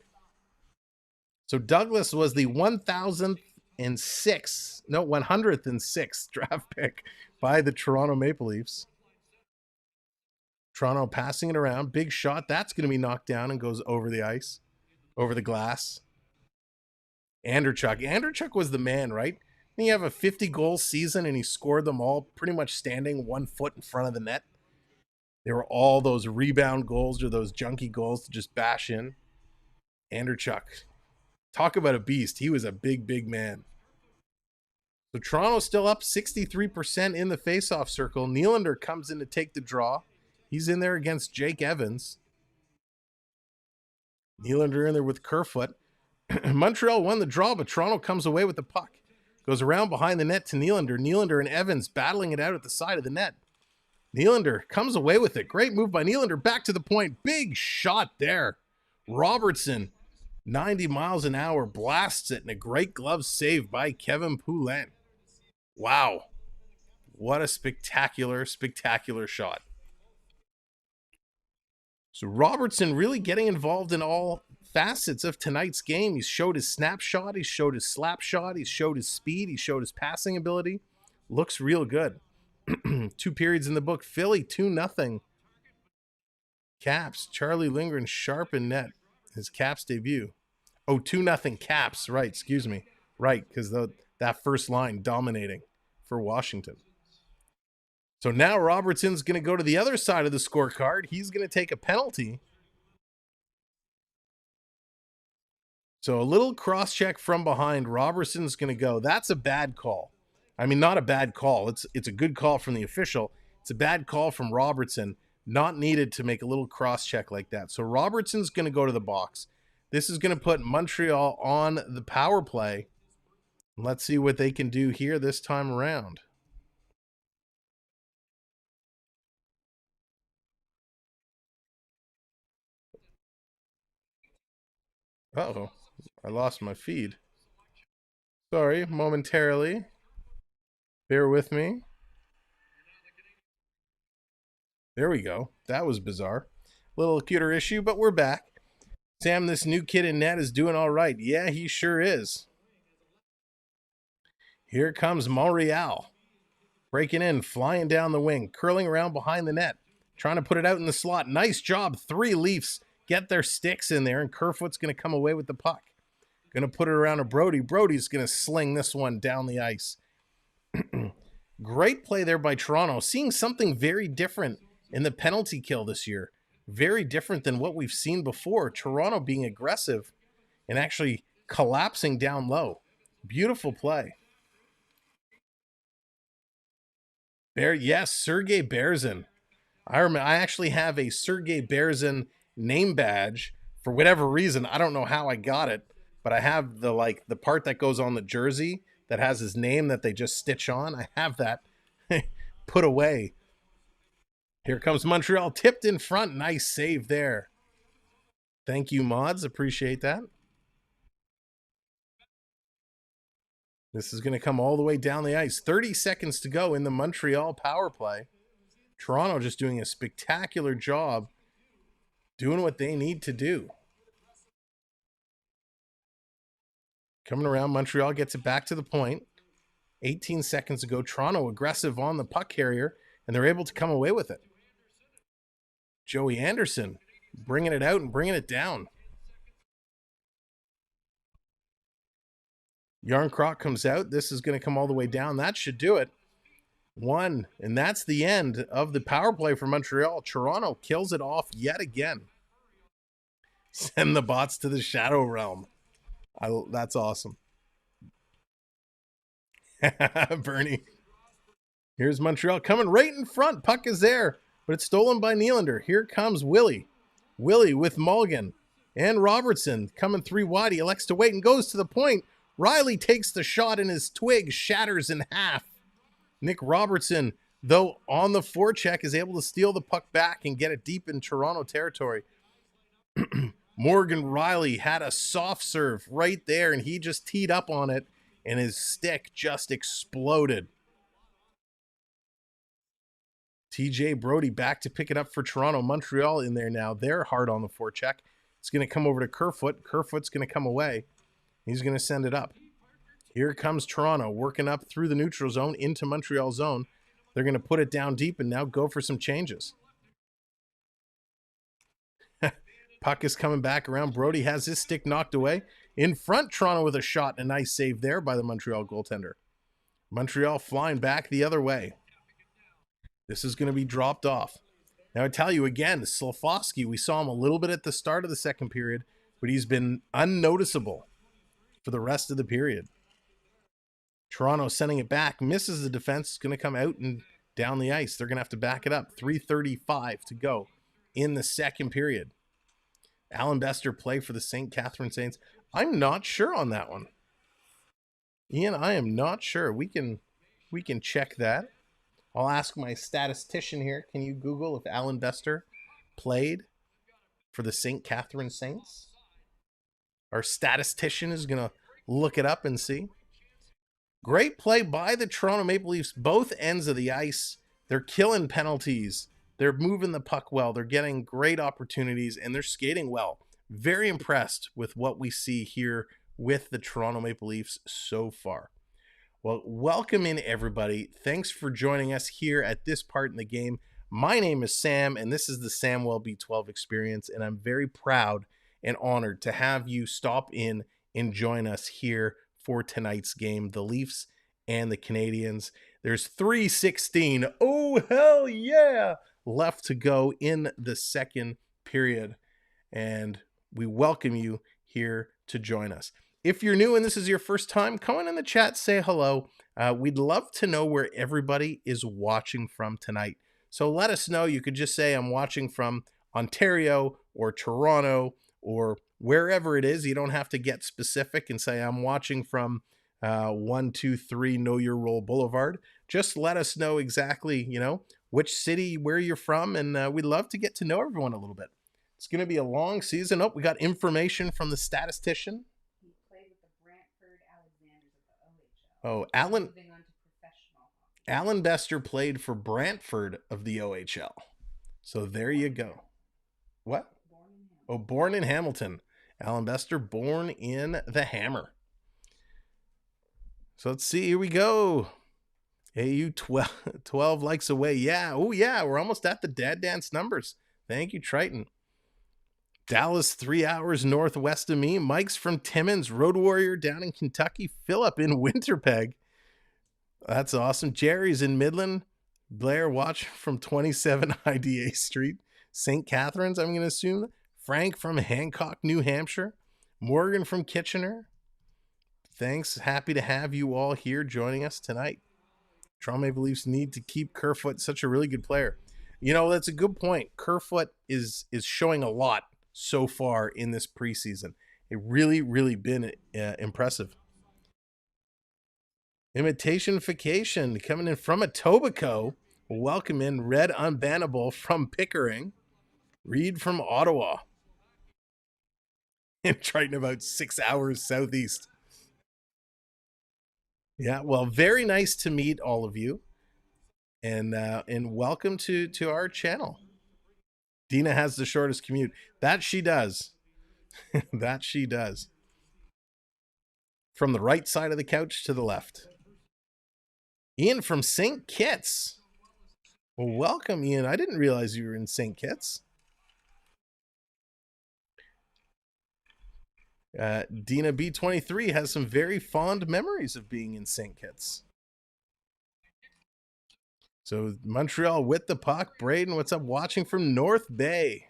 So Douglas was the 106th draft pick by the Toronto Maple Leafs. Toronto passing it around. Big shot. That's going to be knocked down and goes over the ice. Over the glass. Andrechuk was the man, right? And you have a 50-goal season, and he scored them all pretty much standing 1 foot in front of the net. They were all those rebound goals or those junky goals to just bash in. Andrechuk. Talk about a beast. He was a big man. So Toronto's still up 63% in the faceoff circle. Nylander comes in to take the draw. He's in there against Jake Evans. Nylander in there with Kerfoot. Montreal won the draw, but Toronto comes away with the puck. Goes around behind the net to Nylander. Nylander and Evans battling it out at the side of the net. Nylander comes away with it. Great move by Nylander. Back to the point. Big shot there. Robertson, 90 miles an hour, blasts it, and a great glove save by Kevin Poulin. Wow. What a spectacular shot. So Robertson really getting involved in all facets of tonight's game. He's showed his snapshot. He's showed his slap shot. He's showed his speed. He showed his passing ability. Looks real good. 2 periods in the book. Philly 2-0. Caps. Charlie Lindgren sharp in net. His Caps debut. Oh, 2-0 Caps. Right, excuse me. Right, because that first line dominating for Washington. So now Robertson's going to go to the other side of the scorecard. He's going to take a penalty. So a little cross-check from behind. Robertson's going to go. That's a bad call. I mean, not a bad call. It's a good call from the official. It's a bad call from Robertson. Not needed to make a little cross-check like that. So Robertson's going to go to the box. This is going to put Montreal on the power play. Let's see what they can do here this time around. Uh-oh, I lost my feed. Sorry, momentarily. Bear with me. There we go. That was bizarre. Little computer issue, but we're back. Sam, this new kid in net is doing all right. Yeah, he sure is. Here comes Montreal. Breaking in, flying down the wing, curling around behind the net, trying to put it out in the slot. Nice job. 3 Leafs get their sticks in there, and Kerfoot's going to come away with the puck. Going to put it around to Brody. Brody's going to sling this one down the ice. Great play there by Toronto. Seeing something very different in the penalty kill this year. Very different than what we've seen before. Toronto being aggressive and actually collapsing down low. Beautiful play. Yes, Sergei Berzin. I actually have a Sergei Berzin name badge for whatever reason. I don't know how I got it, but I have the part that goes on the jersey that has his name that they just stitch on. I have that put away. Here comes Montreal, tipped in front. Nice save there. Thank you, mods. Appreciate that. This is going to come all the way down the ice. 30 seconds to go in the Montreal power play. Toronto just doing a spectacular job doing what they need to do. Coming around, Montreal gets it back to the point. 18 seconds ago, Toronto aggressive on the puck carrier, and they're able to come away with it. Joey Anderson bringing it out and bringing it down. Yarncroc comes out. This is going to come all the way down. That should do it. One, and that's the end of the power play for Montreal. Toronto kills it off yet again. Send the bots to the Shadow Realm. That's awesome. Bernie. Here's Montreal coming right in front. Puck is there, but it's stolen by Nylander. Here comes Willie. Willie with Mulligan and Robertson coming three wide. He elects to wait and goes to the point. Riley takes the shot and his twig shatters in half. Nick Robertson, though on the forecheck, is able to steal the puck back and get it deep in Toronto territory. Morgan Riley had a soft serve right there, and he just teed up on it, and his stick just exploded. TJ Brody back to pick it up for Toronto. Montreal in there now. They're hard on the forecheck. It's going to come over to Kerfoot. Kerfoot's going to come away. He's going to send it up. Here comes Toronto working up through the neutral zone into Montreal zone. They're going to put it down deep and now go for some changes. Puck is coming back around. Brody has his stick knocked away. In front, Toronto with a shot and a nice save there by the Montreal goaltender. Montreal flying back the other way. This is going to be dropped off. Now I tell you again, Slafkovsky, we saw him a little bit at the start of the second period, but he's been unnoticeable for the rest of the period. Toronto sending it back, misses the defense. It's going to come out and down the ice. They're going to have to back it up. 3:35 to go in the second period. Alan Bester play for the St. Catherine Saints. I'm not sure on that one. Ian, I am not sure. We can check that. I'll ask my statistician here. Can you Google if Alan Bester played for the St. Catherine Saints? Our statistician is going to look it up and see. Great play by the Toronto Maple Leafs, both ends of the ice. They're killing penalties. They're moving the puck well. They're getting great opportunities, and they're skating well. Very impressed with what we see here with the Toronto Maple Leafs so far. Well, welcome in, everybody. Thanks for joining us here at this part in the game. My name is Sam, and this is the Samwelb12 Experience, and I'm very proud and honored to have you stop in and join us here for tonight's game, the Leafs and the Canadiens. There's 3:16. Oh, hell yeah! Left to go in the second period, and we welcome you here to join us. If you're new and this is your first time, come on in the chat, say hello. We'd love to know where everybody is watching from tonight. So let us know. You could just say I'm watching from Ontario or Toronto or wherever it is. You don't have to get specific and say I'm watching from 123 Know Your Role Boulevard. Just let us know exactly, which city, where you're from, and we'd love to get to know everyone a little bit. It's going to be a long season. Oh, we got information from the statistician. He played with the Brantford Alexanders of the OHL. Oh, Moving on to professional hockey. Alan Bester played for Brantford of the OHL. So there you go. What? Born in Hamilton. Alan Bester, born in the Hammer. So let's see. Here we go. AU 12 likes away. Yeah. Oh, yeah. We're almost at the Dad Dance numbers. Thank you, Triton. Dallas, 3 hours northwest of me. Mike's from Timmins. Road Warrior down in Kentucky. Philip in Winterpeg. That's awesome. Jerry's in Midland. Blair watch from 27 IDA Street. St. Catharines, I'm going to assume. Frank from Hancock, New Hampshire. Morgan from Kitchener. Thanks. Happy to have you all here joining us tonight. Toronto Maple Leafs need to keep Kerfoot, such a really good player. You know, that's a good point. Kerfoot is showing a lot so far in this preseason. It really been impressive. Imitationfication coming in from Etobicoke. Welcome in Red Unbannable from Pickering. Reed from Ottawa. And Triton about 6 hours southeast. Yeah, well, very nice to meet all of you. And welcome to our channel. Dina has the shortest commute. That she does. That she does. From the right side of the couch to the left. Ian from St. Kitts. Well, welcome, Ian. I didn't realize you were in St. Kitts. Dina B23 has some very fond memories of being in St. Kitts. So Montreal with the puck. Braden, what's up? Watching from North Bay.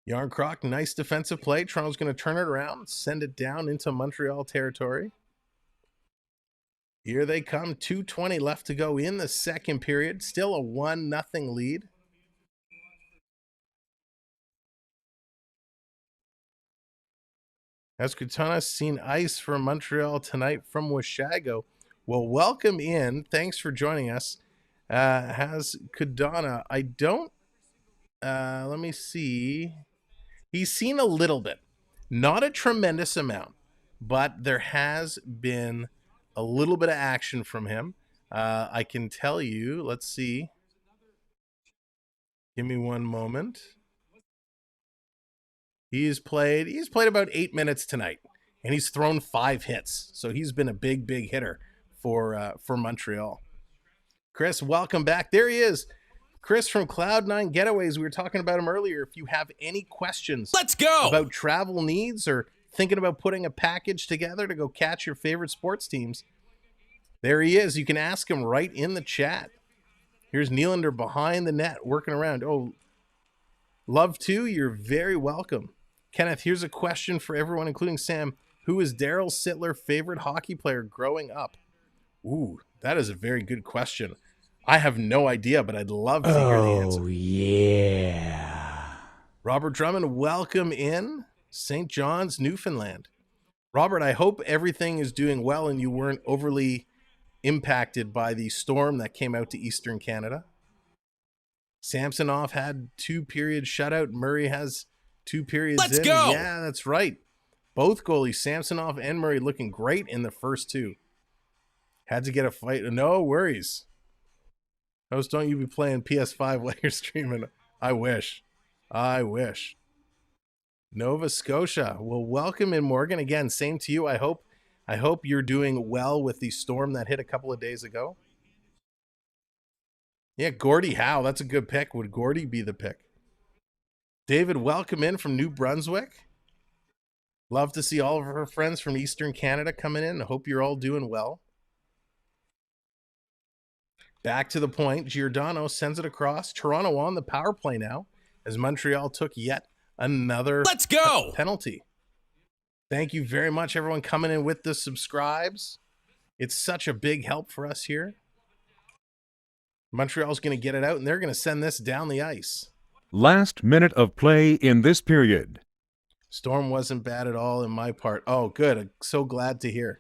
Yarn Croc, nice defensive play. Toronto's going to turn it around, send it down into Montreal territory. Here they come. 2:20 left to go in the second period. Still a 1-0 lead. Has Katana seen ice from Montreal tonight from Washago? Well, welcome in. Thanks for joining us. Has Kadana? I don't. Let me see. He's seen a little bit. Not a tremendous amount, but there has been a little bit of action from him. I can tell you. Let's see. Give me one moment. He's played about 8 minutes tonight, and he's thrown 5 hits. So he's been a big hitter for Montreal. Chris, welcome back. There he is. Chris from Cloud9 Getaways. We were talking about him earlier. If you have any questions about travel needs or thinking about putting a package together to go catch your favorite sports teams, there he is. You can ask him right in the chat. Here's Nylander behind the net working around. Oh, love to. You're very welcome. Kenneth, here's a question for everyone, including Sam. Who is Daryl Sittler favorite hockey player growing up? Ooh, that is a very good question. I have no idea, but I'd love to hear the answer. Oh, yeah. Robert Drummond, welcome in St. John's, Newfoundland. Robert, I hope everything is doing well and you weren't overly impacted by the storm that came out to Eastern Canada. Samsonov had 2-period shutout. Murray has 2 periods in. Let's go! Yeah, that's right. Both goalies, Samsonov and Murray, looking great in the first 2. Had to get a fight. No worries. Host, don't you be playing PS5 while you're streaming. I wish. Nova Scotia. Well, welcome in, Morgan. Again, same to you. I hope you're doing well with the storm that hit a couple of days ago. Yeah, Gordie Howe. That's a good pick. Would Gordie be the pick? David, welcome in from New Brunswick. Love to see all of our friends from Eastern Canada coming in. I hope you're all doing well. Back to the point. Giordano sends it across. Toronto on the power play now as Montreal took yet another penalty. Thank you very much, everyone, coming in with the subscribes. It's such a big help for us here. Montreal's going to get it out, and they're going to send this down the ice. Last minute of play in this period. Storm wasn't bad at all in my part. Oh, good. I'm so glad to hear.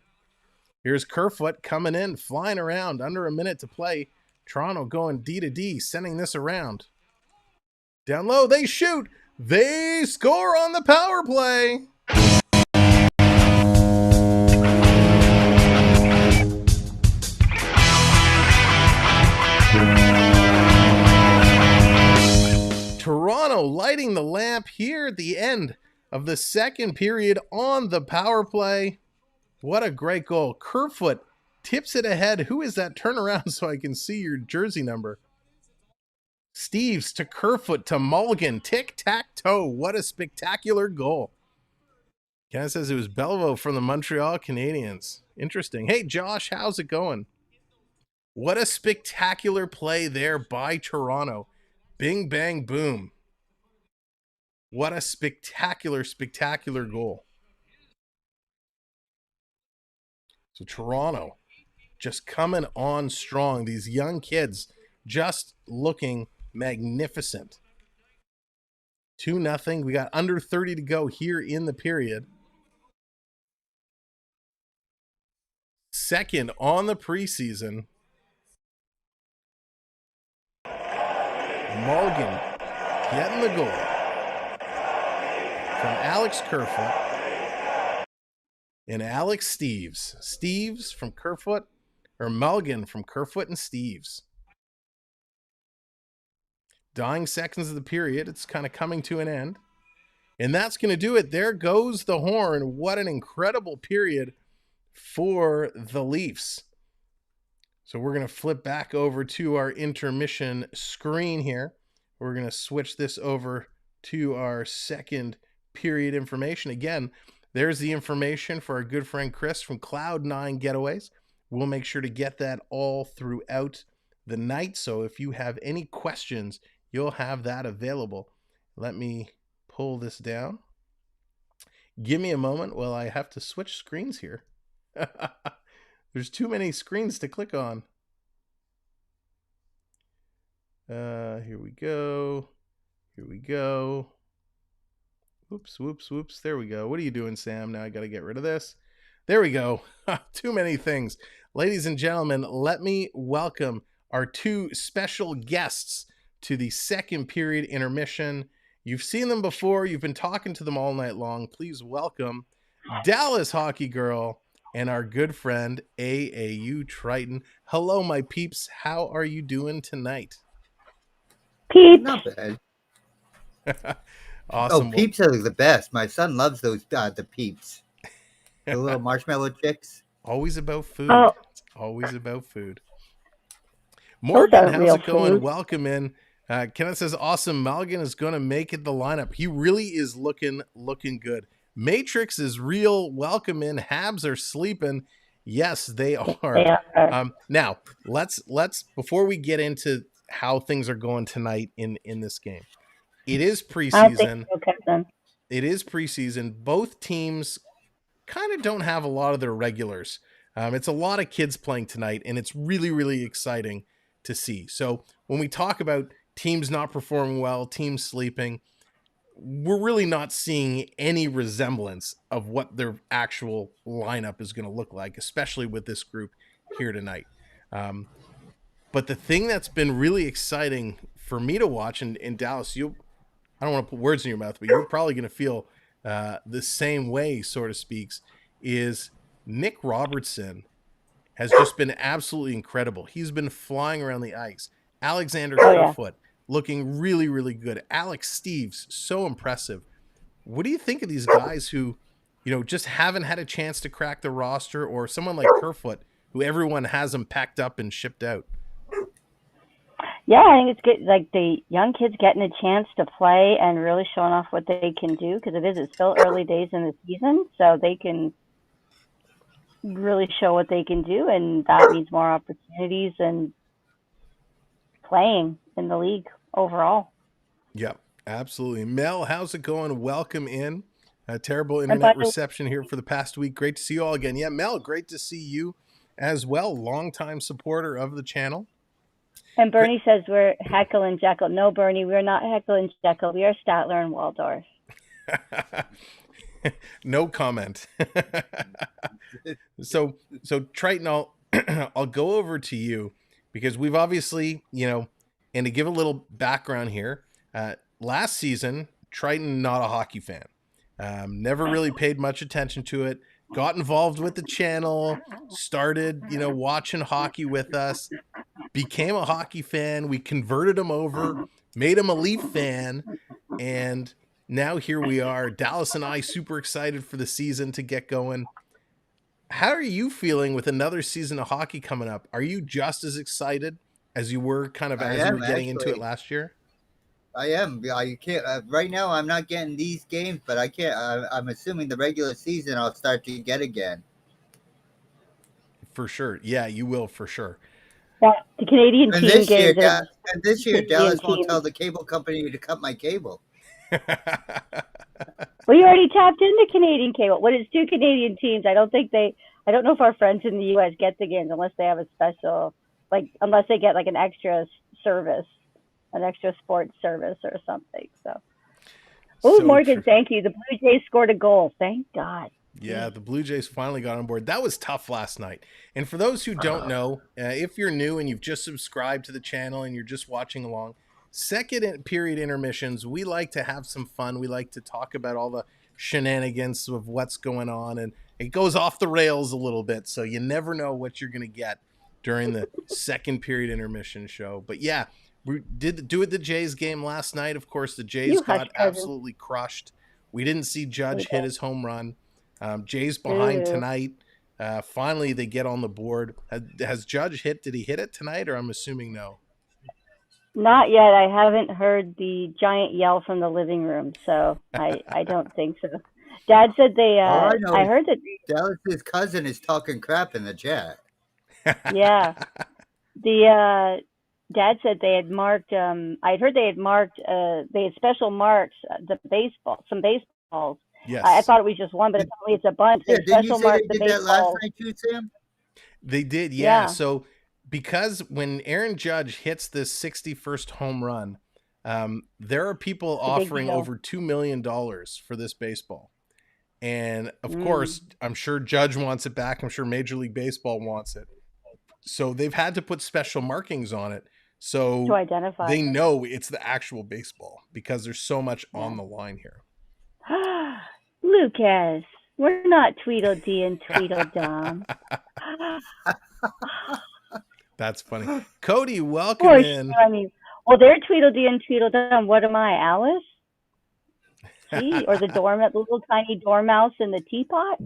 Here's Kerfoot coming in, flying around, under a minute to play. Toronto going D to D, sending this around. Down low, they shoot. They score on the power play. Toronto lighting the lamp here at the end of the second period on the power play. What a great goal. Kerfoot tips it ahead. Who is that? Turn around so I can see your jersey number. Steves to Kerfoot to Mulligan. Tic-tac-toe. What a spectacular goal. Ken says it was Belleville from the Montreal Canadiens. Interesting. Hey, Josh, how's it going? What a spectacular play there by Toronto. Bing, bang, boom. What a spectacular, spectacular goal. So Toronto just coming on strong. These young kids just looking magnificent. 2-0. We got under 30 to go here in the period. Second on the preseason. Mulligan getting the goal from Alex Kerfoot and Alex Steves. Steves from Kerfoot, or Mulligan from Kerfoot and Steves. Dying seconds of the period. It's kind of coming to an end. And that's going to do it. There goes the horn. What an incredible period for the Leafs. So we're going to flip back over to our intermission screen here. We're going to switch this over to our second period information. Again, there's the information for our good friend Chris from Cloud9 Getaways. We'll make sure to get that all throughout the night. So if you have any questions, you'll have that available. Let me pull this down. Give me a moment while I have to switch screens here. There's too many screens to click on. Here we go. Here we go. Whoops, whoops, whoops. There we go. What are you doing, Sam? Now I got to get rid of this. There we go. Too many things. Ladies and gentlemen, let me welcome our two special guests to the second period intermission. You've seen them before. You've been talking to them all night long. Please welcome Dallas Hockey Girl and our good friend AAU Triton. Hello, my peeps. How are you doing tonight? Peeps. Not bad. Awesome. Oh, peeps are the best. My son loves those, the peeps. The little marshmallow chicks. Always about food. Oh. It's always about food. Morgan, how's it going? Food. Welcome in. Kenneth says, awesome. Mulligan is going to make it the lineup. He really is looking good. Matrix is real. Welcome in. Habs are sleeping. Yes, they are. Now, let's before we get into how things are going tonight in this game. It is preseason. It is preseason. Both teams kind of don't have a lot of their regulars. It's a lot of kids playing tonight, and it's really, really exciting to see. So when we talk about teams not performing well, teams sleeping, we're really not seeing any resemblance of what their actual lineup is going to look like, especially with this group here tonight. But the thing that's been really exciting for me to watch, and Dallas, I don't want to put words in your mouth, but you're probably going to feel the same way, so to speak, is Nick Robertson has just been absolutely incredible. He's been flying around the ice. Alexander Kerfoot looking really, really good. Alex Steves, so impressive. What do you think of these guys who, just haven't had a chance to crack the roster, or someone like Kerfoot, who everyone has them packed up and shipped out? Yeah, I think it's good. Like the young kids getting a chance to play and really showing off what they can do, because it's still early days in the season, so they can really show what they can do, and that means more opportunities and playing in the league overall. Yep, absolutely. Mel, how's it going? Welcome in. Terrible internet reception here for the past week. Great to see you all again. Yeah, Mel, great to see you as well. Longtime supporter of the channel. And Bernie says we're Heckle and Jekyll. No, Bernie, we're not Heckle and Jekyll. We are Statler and Waldorf. No comment. So Triton, I'll go over to you, because we've obviously, and to give a little background here, last season, Triton, not a hockey fan. Never really paid much attention to it. Got involved with the channel, started, watching hockey with us, became a hockey fan. We converted him over, made him a Leaf fan, and now here we are. Dallas and I super excited for the season to get going. How are you feeling with another season of hockey coming up? Are you just as excited as you were kind of I as you were am getting into it actually. last year? I am. I can't right now. I'm not getting these games, but I can't. I'm assuming the regular season I'll start to get again. For sure. Yeah, you will for sure. Yeah, the Canadian And team this year, games are Dallas Canadian won't teams. tell the cable company to cut my cable. Well, you already tapped into Canadian cable. When it's two Canadian teams, I don't know if our friends in the U.S. get the games unless they have a special, unless they get like an extra service, an extra sports service or something. So, oh, So Morgan, true. thank you. The Blue Jays scored a goal. Thank God. Yeah, the Blue Jays finally got on board. That was tough last night. And for those who don't know, if you're new and you've just subscribed to the channel and you're just watching along, second period intermissions, we like to have some fun. We like to talk about all the shenanigans of what's going on, and it goes off the rails a little bit. So you never know what you're going to get during the second period intermission show. But yeah, we did do it the Jays game last night. Of course, the Jays got absolutely crushed. We didn't see Judge hit his home run. Jays behind tonight. Finally, they get on the board. Has Judge hit? Did he hit it tonight, or I'm assuming no? Not yet. I haven't heard the giant yell from the living room, so I don't think so. Dad said they. I heard that Dallas's cousin is talking crap in the chat. Yeah, the Dad said they had marked. I'd heard they had marked. They had special marks. Some baseballs. Yes. I thought it was just one, but apparently it's a bunch. Yeah, They didn't you special say marked they the did that last baseballs. night too, Sam? They did, Yeah. So because when Aaron Judge hits this 61st home run, there are people offering over $2 million for this baseball. And of course, I'm sure Judge wants it back. I'm sure Major League Baseball wants it. So they've had to put special markings on it so to identify. They know it's the actual baseball because there's so much on the line here. Lucas, we're not Tweedledee and Tweedledum. That's funny. Cody, welcome in. I mean, well, they're Tweedledee and Tweedledum. What am I, Alice? Gee, or the little tiny dormouse in the teapot?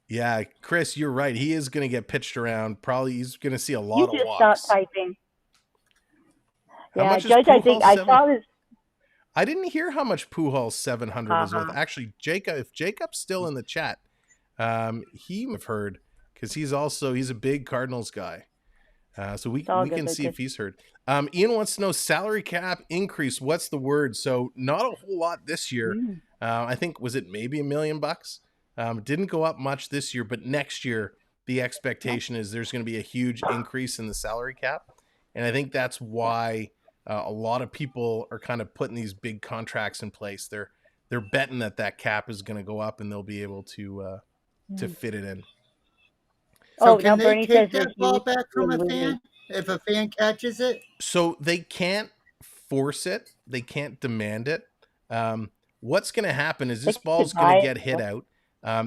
Yeah, Chris, you're right. He is going to get pitched around. Probably he's going to see a lot of walks. You just stop typing. How much Judge, I think I saw this. I didn't hear how much Pujols 700 is worth. Actually, if Jacob's still in the chat, he may have heard because he's a big Cardinals guy. So we can see if he's heard. Ian wants to know salary cap increase. What's the word? So not a whole lot this year. I think was it maybe $1 million? Didn't go up much this year, but next year the expectation is there's going to be a huge increase in the salary cap, and I think that's why a lot of people are kind of putting these big contracts in place. They're betting that cap is going to go up and they'll be able to fit it in. So can they take that ball back from a fan if a fan catches it? So they can't force it. They can't demand it. What's going to happen is this ball's going to get hit out.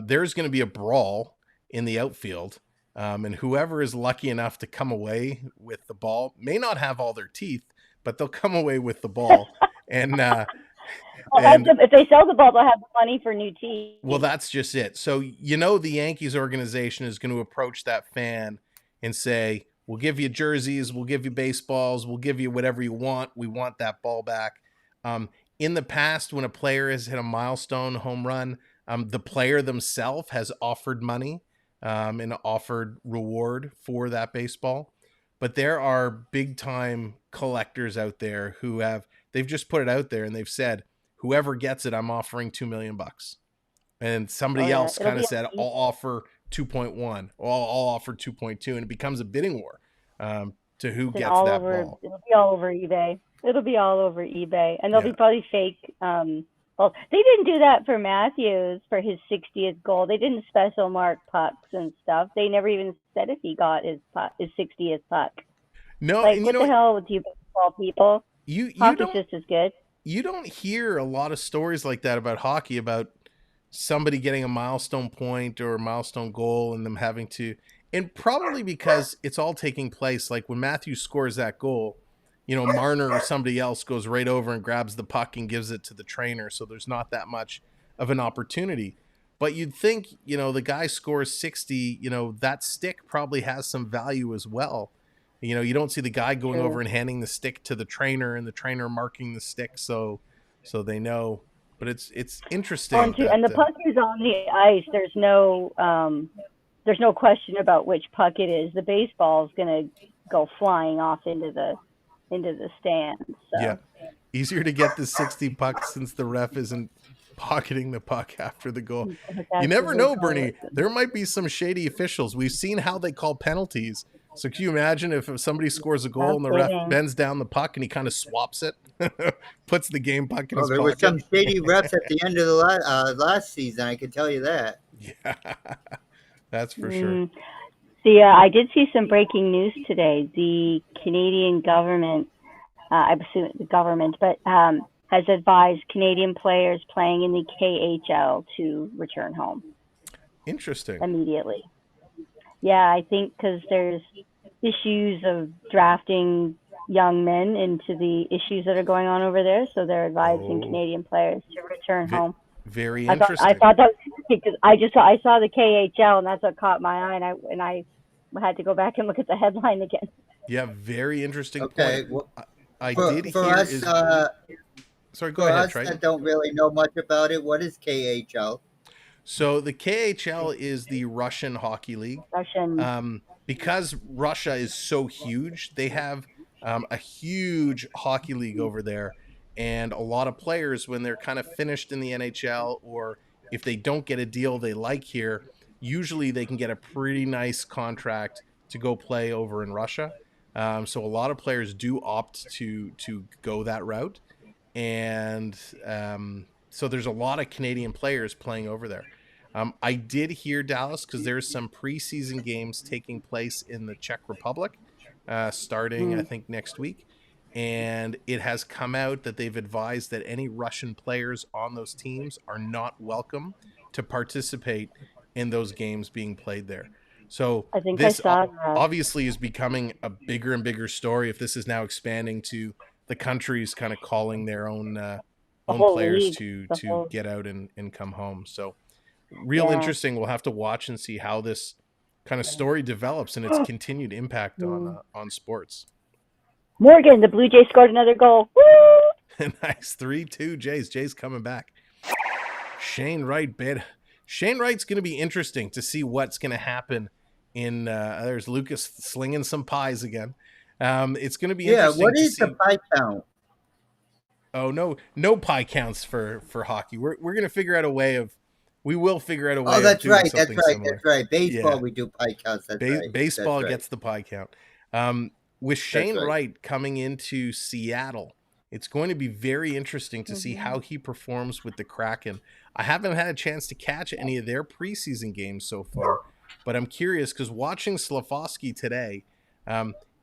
There's going to be a brawl in the outfield. And whoever is lucky enough to come away with the ball may not have all their teeth, but they'll come away with the ball. And if they sell the ball, they'll have money for new teeth. Well, that's just it. So, the Yankees organization is going to approach that fan and say, we'll give you jerseys, we'll give you baseballs, we'll give you whatever you want. We want that ball back. In the past, when a player has hit a milestone home run, the player themselves has offered money and offered reward for that baseball. But there are big time collectors out there they've just put it out there and they've said, whoever gets it, I'm offering $2 million. And somebody else kind of said, I'll offer 2.1 or I'll offer 2.2. And it becomes a bidding war to who gets that ball. It'll be all over eBay. And they'll be probably fake. Well, they didn't do that for Matthews for his 60th goal. They didn't special mark pucks and stuff. They never even said if he got his 60th puck. No, what the hell with you baseball people? Hockey's just as good. You don't hear a lot of stories like that about hockey, about somebody getting a milestone point or a milestone goal and them having to, and probably because it's all taking place. Like when Matthews scores that goal, Marner or somebody else goes right over and grabs the puck and gives it to the trainer. So there's not that much of an opportunity. But you'd think, the guy scores 60, that stick probably has some value as well. You know, you don't see the guy going True. over and handing the stick to the trainer and the trainer marking the stick so they know. But it's interesting. And the puck is on the ice. There's no question about which puck it is. The baseball is going to go flying off into the stands. So. Yeah, easier to get the 60 puck since the ref isn't pocketing the puck after the goal. You never know, Bernie. There might be some shady officials. We've seen how they call penalties. So can you imagine if somebody scores a goal and the ref bends down the puck and he kind of swaps it, puts the game puck in his there pocket? were some shady refs at the end of the last season, I can tell you that. Yeah, that's for sure. I did see some breaking news today. The Canadian government, I assume the government, but has advised Canadian players playing in the KHL to return home. Interesting. Immediately. Yeah, I think because there's issues of drafting young men into the issues that are going on over there, so they're advising Canadian players to return home. Very interesting. I thought that was because I saw the KHL and that's what caught my eye, and I had to go back and look at the headline again. Yeah, very interesting Okay, point. well, I for did hear us, is. Sorry, go for ahead, us Triton. that don't really know much about it, what is KHL? So the KHL is the Russian Hockey League. Because Russia is so huge, they have a huge hockey league over there. And a lot of players, when they're kind of finished in the NHL, or if they don't get a deal they like here, usually they can get a pretty nice contract to go play over in Russia. So a lot of players do opt to go that route. And so there's a lot of Canadian players playing over there. I did hear, Dallas, because there's some preseason games taking place in the Czech Republic starting, I think, next week. And it has come out that they've advised that any Russian players on those teams are not welcome to participate in those games being played there. So I think this I saw that. Obviously is becoming a bigger and bigger story if this is now expanding to the countries kind of calling their own players to get out and come home. So real interesting. We'll have to watch and see how this kind of story develops and its continued impact on sports. Morgan, the Blue Jays scored another goal. Woo! Nice 3-2 Jays. Jays coming back. Shane Wright bid. Shane Wright's going to be interesting to see what's going to happen in there's Lucas slinging some pies again. It's going to be interesting. Yeah, what is the pie count? Oh, no pie counts for hockey. We're going to figure out a way of we will figure out a way. Oh, that's of doing right. That's something right. similar. That's right. Baseball, Yeah. we do pie counts. That's right. Baseball That's right. gets the pie count. With Shane Wright coming into Seattle, it's going to be very interesting to see how he performs with the Kraken. I haven't had a chance to catch any of their preseason games so far, but I'm curious because watching Slafkovsky today,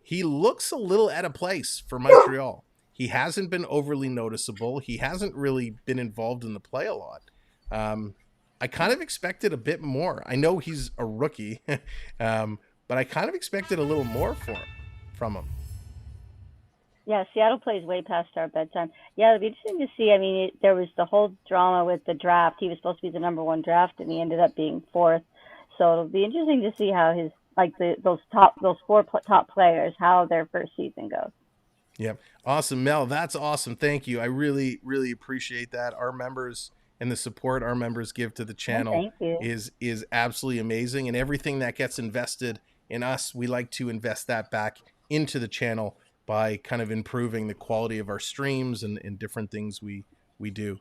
he looks a little out of place for Montreal. He hasn't been overly noticeable. He hasn't really been involved in the play a lot. I kind of expected a bit more. I know he's a rookie, but I kind of expected a little more from him. Yeah, Seattle plays way past our bedtime. Yeah, it'll be interesting to see. I mean, there was the whole drama with the draft. He was supposed to be the number one draft, and he ended up being fourth. So it'll be interesting to see how his those four top players, how their first season goes. Yep, awesome, Mel. That's awesome. Thank you. I really, really appreciate that. Our members and the support our members give to the channel is absolutely amazing, and everything that gets invested in us, we like to invest that back into the channel by kind of improving the quality of our streams and different things we do.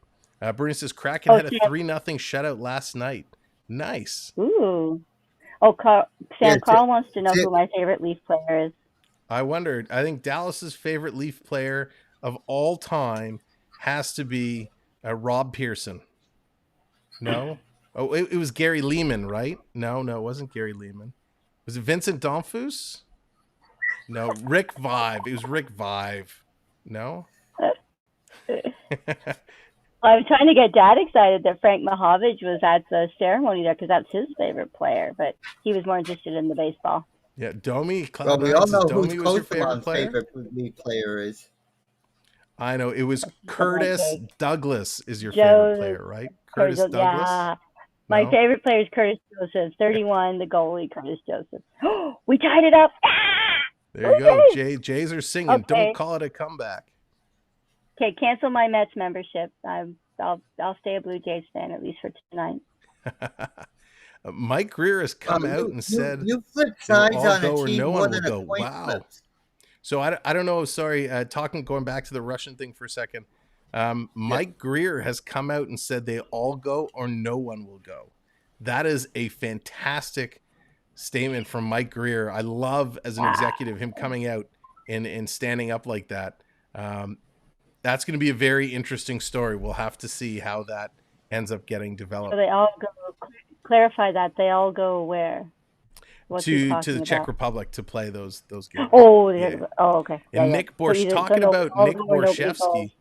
Bernie says Kraken had a 3-0 shutout last night. Nice. Ooh. Oh, Carl wants to know who my favorite Leaf player is. I wondered. I think Dallas's favorite Leaf player of all time has to be Rob Pearson. No? Oh, it was Gary Lehman, right? No, it wasn't Gary Lehman. Was it Vincent D'Onfus? No, Rick Vive. It was Rick Vive. No? I'm trying to get Dad excited that Frank Mahovich was at the ceremony there because that's his favorite player, but he was more interested in the baseball. Yeah, Domi. Well, we all know who Coach favorite Leaf player is. I know. It was Curtis Douglas is your favorite player, right? Curtis Douglas? Yeah. My favorite player is Curtis Joseph, 31, the goalie, Curtis Joseph. We tied it up. Ah! There you go. Okay. Jays are singing. Okay. Don't call it a comeback. Okay, cancel my Mets membership. I'll stay a Blue Jays fan at least for tonight. Mike Greer has come out and said you flip they'll sides all on a go or team no more one will than a go. coin Wow. flips. So I don't know. Sorry, going back to the Russian thing for a second. Mike Greer has come out and said they all go or no one will go. That is a fantastic statement from Mike Greer. I love, as an executive, him coming out and standing up like that. That's going to be a very interesting story. We'll have to see how that ends up getting developed. So they all go. Clarify that they all go where? What's he talking to the about? Czech Republic to play those games. Oh, Yeah. Okay. And Nick So talking about Nick nobody goes. Borshevsky.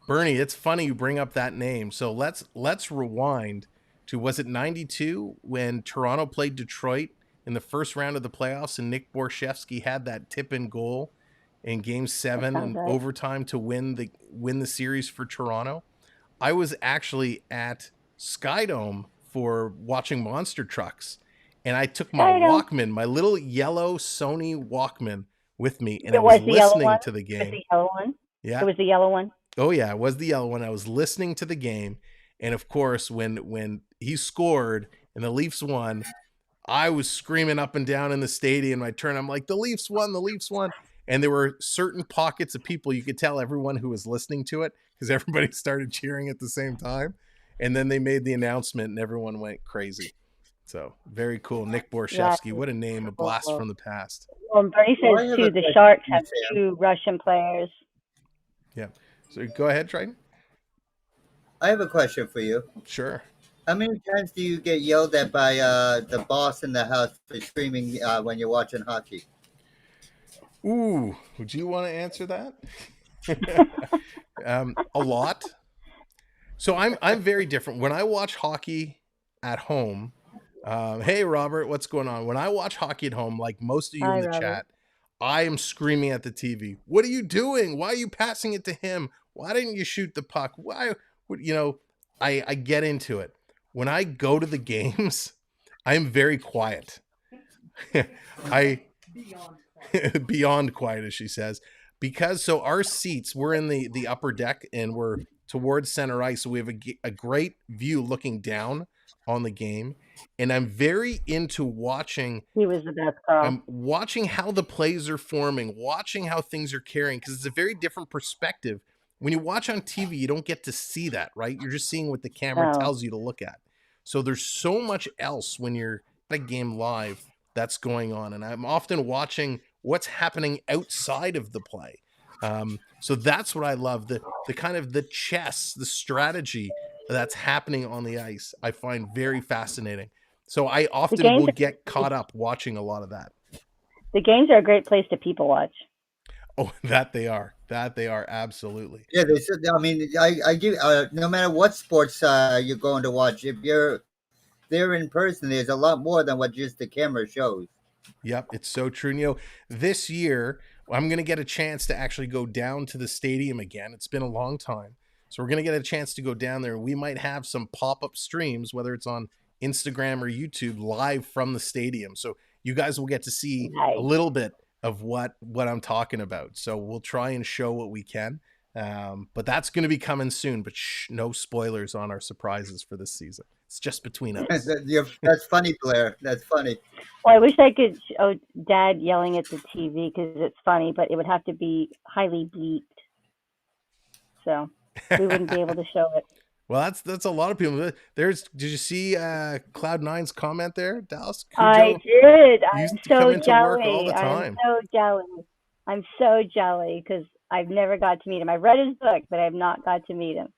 Bernie, it's funny you bring up that name. So let's rewind to, was it 92 when Toronto played Detroit in the first round of the playoffs, and Nick Borshevsky had that tip-in goal in Game 7 and right. overtime to win the series for Toronto. I was actually at Skydome for watching Monster Trucks, and I took my Walkman, my little yellow Sony Walkman, with me, and I was listening to the game. Was the yellow one? Yeah, it was the yellow one. Oh yeah, it was the yellow one. I was listening to the game, and of course, when he scored and the Leafs won, I was screaming up and down in the stadium. I turned, I'm like, the Leafs won, the Leafs won. And there were certain pockets of people, you could tell everyone who was listening to it, because everybody started cheering at the same time. And then they made the announcement and everyone went crazy. So very cool. Nick Borshevsky, what a name, a blast from the past. Well, Bernie says too, the Sharks have 2 Russian players. Yeah. So go ahead, Triton. I have a question for you. Sure. How many times do you get yelled at by the boss in the house for screaming when you're watching hockey? Ooh, would you want to answer that? A lot. So I'm very different. When I watch hockey at home, hey Robert, what's going on? When I watch hockey at home, like most of you in the chat, I am screaming at the TV. What are you doing? Why are you passing it to him? Why didn't you shoot the puck? Why? I get into it. When I go to the games, I am very quiet. Beyond quiet, as she says, because so our seats, we're in the upper deck and we're towards center ice, so we have a great view looking down on the game, and I'm very into watching. He was the best girl. I'm watching how the plays are forming, watching how things are carrying, because it's a very different perspective. When you watch on TV, you don't get to see that, right? You're just seeing what the camera tells you to look at. So there's so much else when you're at a game live that's going on, and I'm often watching what's happening outside of the play. So that's what I love, the kind of the chess, the strategy that's happening on the ice. I find very fascinating. So I often will get caught up watching a lot of that. The games are a great place to people watch. Oh, that they are. Absolutely. Yeah, they said. I mean, I give no matter what sports you're going to watch, if you're there in person, there's a lot more than what just the camera shows. Yep, it's so true. This year I'm going to get a chance to actually go down to the stadium again. It's been a long time. So we're going to get a chance to go down there. We might have some pop-up streams, whether it's on Instagram or YouTube, live from the stadium. So you guys will get to see a little bit of what I'm talking about. So we'll try and show what we can. But that's going to be coming soon. But no spoilers on our surprises for this season. It's just between us. That's funny, Blair. That's funny. Well, I wish I could show Dad yelling at the TV because it's funny, but it would have to be highly bleeped. So we wouldn't be able to show it. Well, that's a lot of people. Did you see Cloud9's comment there, Dallas? Cujo I did. I'm so jelly. All the time. time. I'm so jelly because I've never got to meet him. I've read his book, but I've not got to meet him.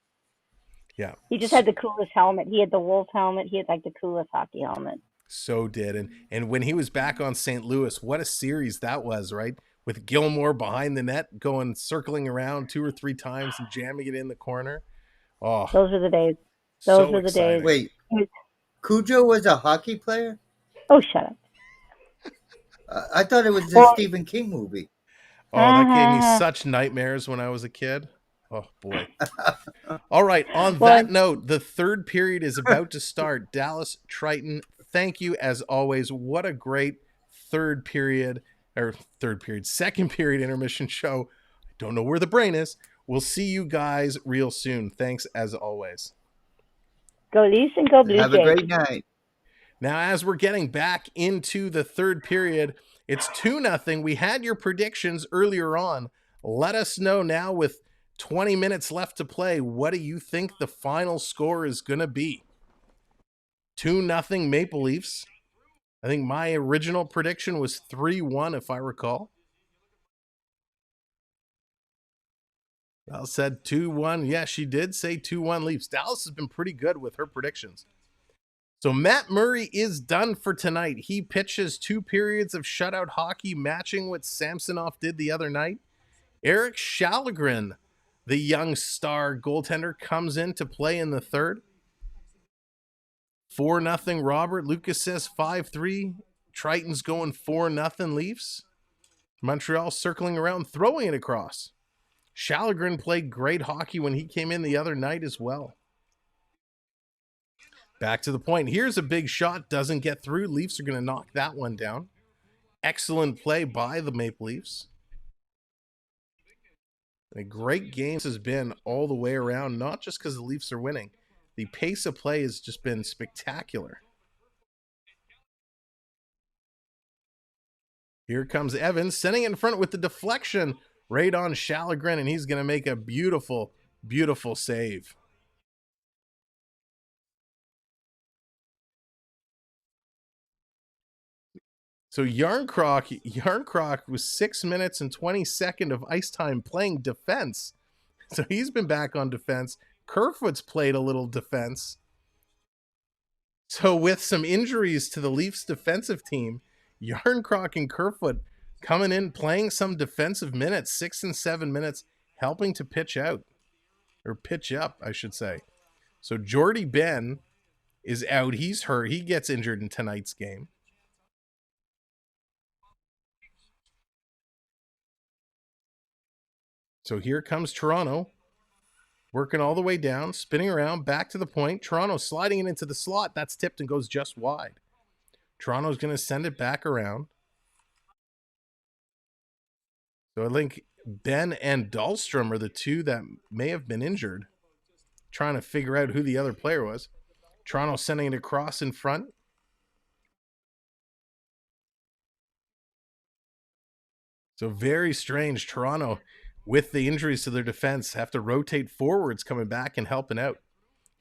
Yeah. He just had the coolest helmet. He had the Wolf helmet. He had like the coolest hockey helmet. So did. And when he was back on St. Louis, what a series that was, right? With Gilmore behind the net, circling around 2 or 3 times and jamming it in the corner. Oh, those were the days. Those were the days. Wait, Cujo was a hockey player? Oh, shut up. I thought it was a Stephen King movie. Oh, that gave me such nightmares when I was a kid. Oh, boy. All right. On that note, the third period is about to start. Dallas, Triton, thank you as always. What a great third period. or third period, second period intermission show. I don't know where the brain is. We'll see you guys real soon. Thanks as always. Go Leafs and go Blue Have a Jays. great night. Now, as we're getting back into the third period, it's 2-0. We had your predictions earlier on. Let us know now, with 20 minutes left to play, what do you think the final score is going to be? 2-0 Maple Leafs. I think my original prediction was 3-1, if I recall. Dallas said 2-1. Yeah, she did say 2-1 Leafs. Dallas has been pretty good with her predictions. So Matt Murray is done for tonight. He pitches 2 periods of shutout hockey, matching what Samsonov did the other night. Eric Shallegren, the young star goaltender, comes in to play in the third. 4-0 Robert. Lucas says 5-3. Triton's going 4-0 Leafs. Montreal circling around, throwing it across. Shallegren played great hockey when he came in the other night as well. Back to the point. Here's a big shot. Doesn't get through. Leafs are going to knock that one down. Excellent play by the Maple Leafs. A great game has been all the way around, not just because the Leafs are winning. The pace of play has just been spectacular. Here comes Evans, sending it in front with the deflection right on Shallegren, and he's going to make a beautiful, beautiful save. So Yarncroc was 6 minutes and 22 of ice time playing defense. So he's been back on defense. Kerfoot's played a little defense. So with some injuries to the Leafs defensive team, Yarncroc and Kerfoot coming in, playing some defensive minutes, 6 and 7 minutes, helping to pitch out. Or pitch up, I should say. So Jordy Ben is out. He's hurt. He gets injured in tonight's game. So here comes Toronto, working all the way down, spinning around, back to the point. Toronto sliding it into the slot. That's tipped and goes just wide. Toronto's going to send it back around. So I think Ben and Dahlstrom are the two that may have been injured. Trying to figure out who the other player was. Toronto sending it across in front. So very strange. Toronto, with the injuries to their defense, have to rotate forwards coming back and helping out.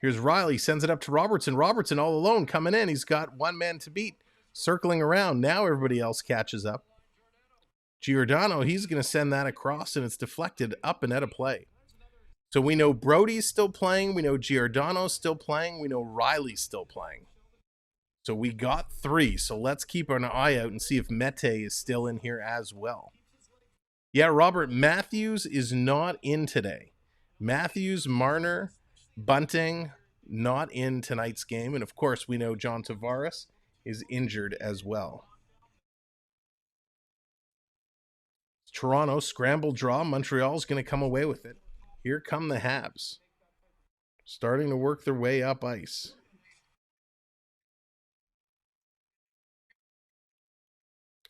Here's Riley, sends it up to Robertson. Robertson all alone coming in. He's got one man to beat, circling around. Now everybody else catches up. Giordano, he's going to send that across, and it's deflected up and out of play. So we know Brody's still playing. We know Giordano's still playing. We know Riley's still playing. So we got 3. So let's keep an eye out and see if Mete is still in here as well. Yeah, Robert, Matthews is not in today. Matthews, Marner, Bunting, not in tonight's game. And, of course, we know John Tavares is injured as well. Toronto, scramble draw. Montreal's going to come away with it. Here come the Habs. Starting to work their way up ice.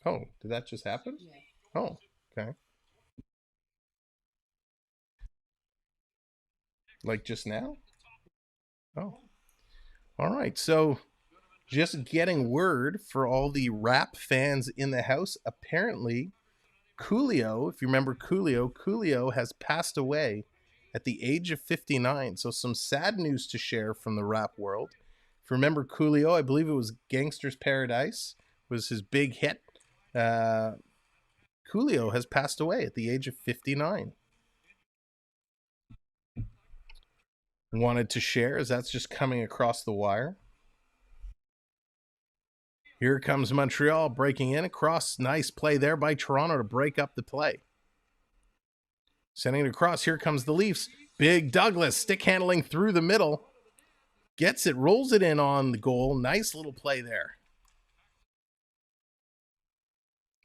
Oh, did that just happen? Oh, okay. Like just now? Oh. All right. So just getting word for all the rap fans in the house. Apparently, Coolio, if you remember Coolio has passed away at the age of 59. So some sad news to share from the rap world. If you remember Coolio, I believe it was Gangster's Paradise was his big hit. Coolio has passed away at the age of 59. Wanted to share as that's just coming across the wire. Here comes Montreal breaking in across. Nice play there by Toronto to break up the play. Sending it across. Here comes the Leafs. Big Douglas stick handling through the middle. Gets it, rolls it in on the goal. Nice little play there.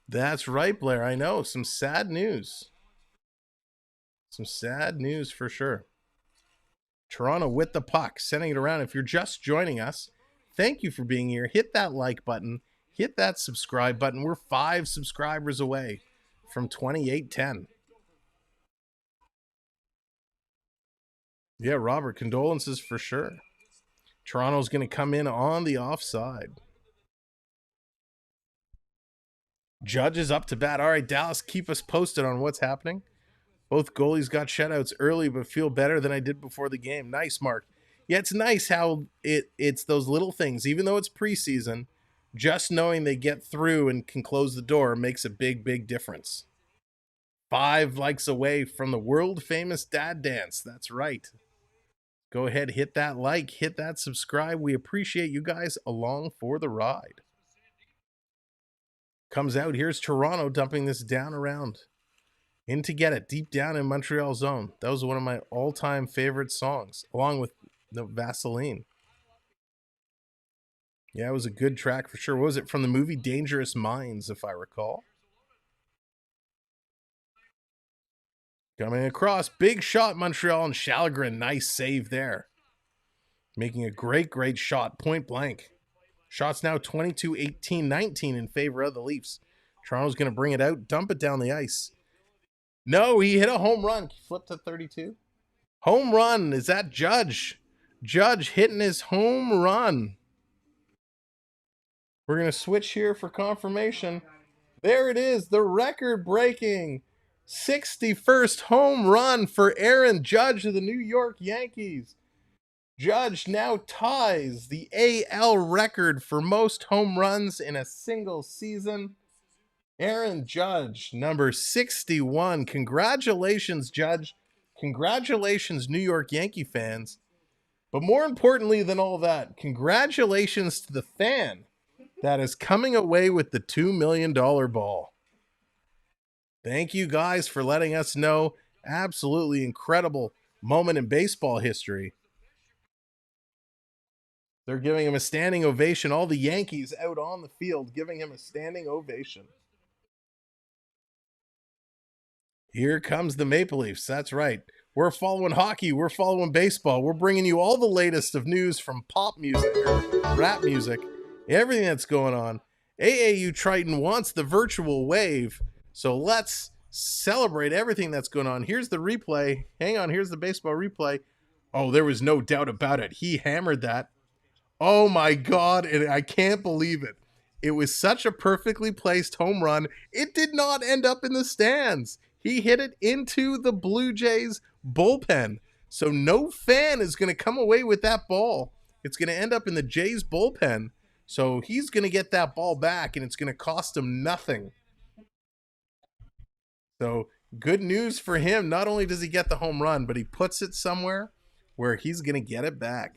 That's right, Blair. I know. Some sad news. Some sad news for sure. Toronto with the puck, sending it around. If you're just joining us, thank you for being here. Hit that like button. hit that subscribe button. We're 5 subscribers away from 2810. Yeah, Robert, condolences for sure. Toronto's going to come in on the offside. Judge is up to bat. All right, Dallas, keep us posted on what's happening. Both goalies got shutouts early, but feel better than I did before the game. Nice, Mark. Yeah, it's nice how it's those little things. Even though it's preseason, just knowing they get through and can close the door makes a big, big difference. 5 likes away from the world-famous dad dance. That's right. Go ahead, hit that like, hit that subscribe. We appreciate you guys along for the ride. Comes out. Here's Toronto dumping this down around. In to get it, deep down in Montreal zone. That was one of my all-time favorite songs, along with the Vaseline. Yeah, it was a good track for sure. What was it, from the movie Dangerous Minds, if I recall? Coming across, big shot, Montreal, and Shalgren, nice save there. Making a great, great shot, point blank. Shots now 22-18-19 in favor of the Leafs. Toronto's going to bring it out, dump it down the ice. No, he hit a home run. Flip to 32. Home run. Is that Judge? Judge hitting his home run. We're going to switch here for confirmation. There it is. The record-breaking 61st home run for Aaron Judge of the New York Yankees. Judge now ties the AL record for most home runs in a single season. Aaron Judge, number 61. Congratulations, Judge. Congratulations, New York Yankee fans. But more importantly than all that, congratulations to the fan that is coming away with the $2 million ball. Thank you guys for letting us know. Absolutely incredible moment in baseball history. They're giving him a standing ovation. All the Yankees out on the field giving him a standing ovation. Here comes the Maple Leafs. That's right. We're following hockey. We're following baseball. We're bringing you all the latest of news from pop music, rap music, everything that's going on. AAU Triton wants the virtual wave. So let's celebrate everything that's going on. Here's the replay. Hang on. Here's the baseball replay. Oh, there was no doubt about it. He hammered that. Oh my God, and I can't believe it. It was such a perfectly placed home run. It did not end up in the stands. He hit it into the Blue Jays bullpen. So no fan is going to come away with that ball. It's going to end up in the Jays bullpen. So he's going to get that ball back, and it's going to cost him nothing. So good news for him. Not only does he get the home run, but he puts it somewhere where he's going to get it back.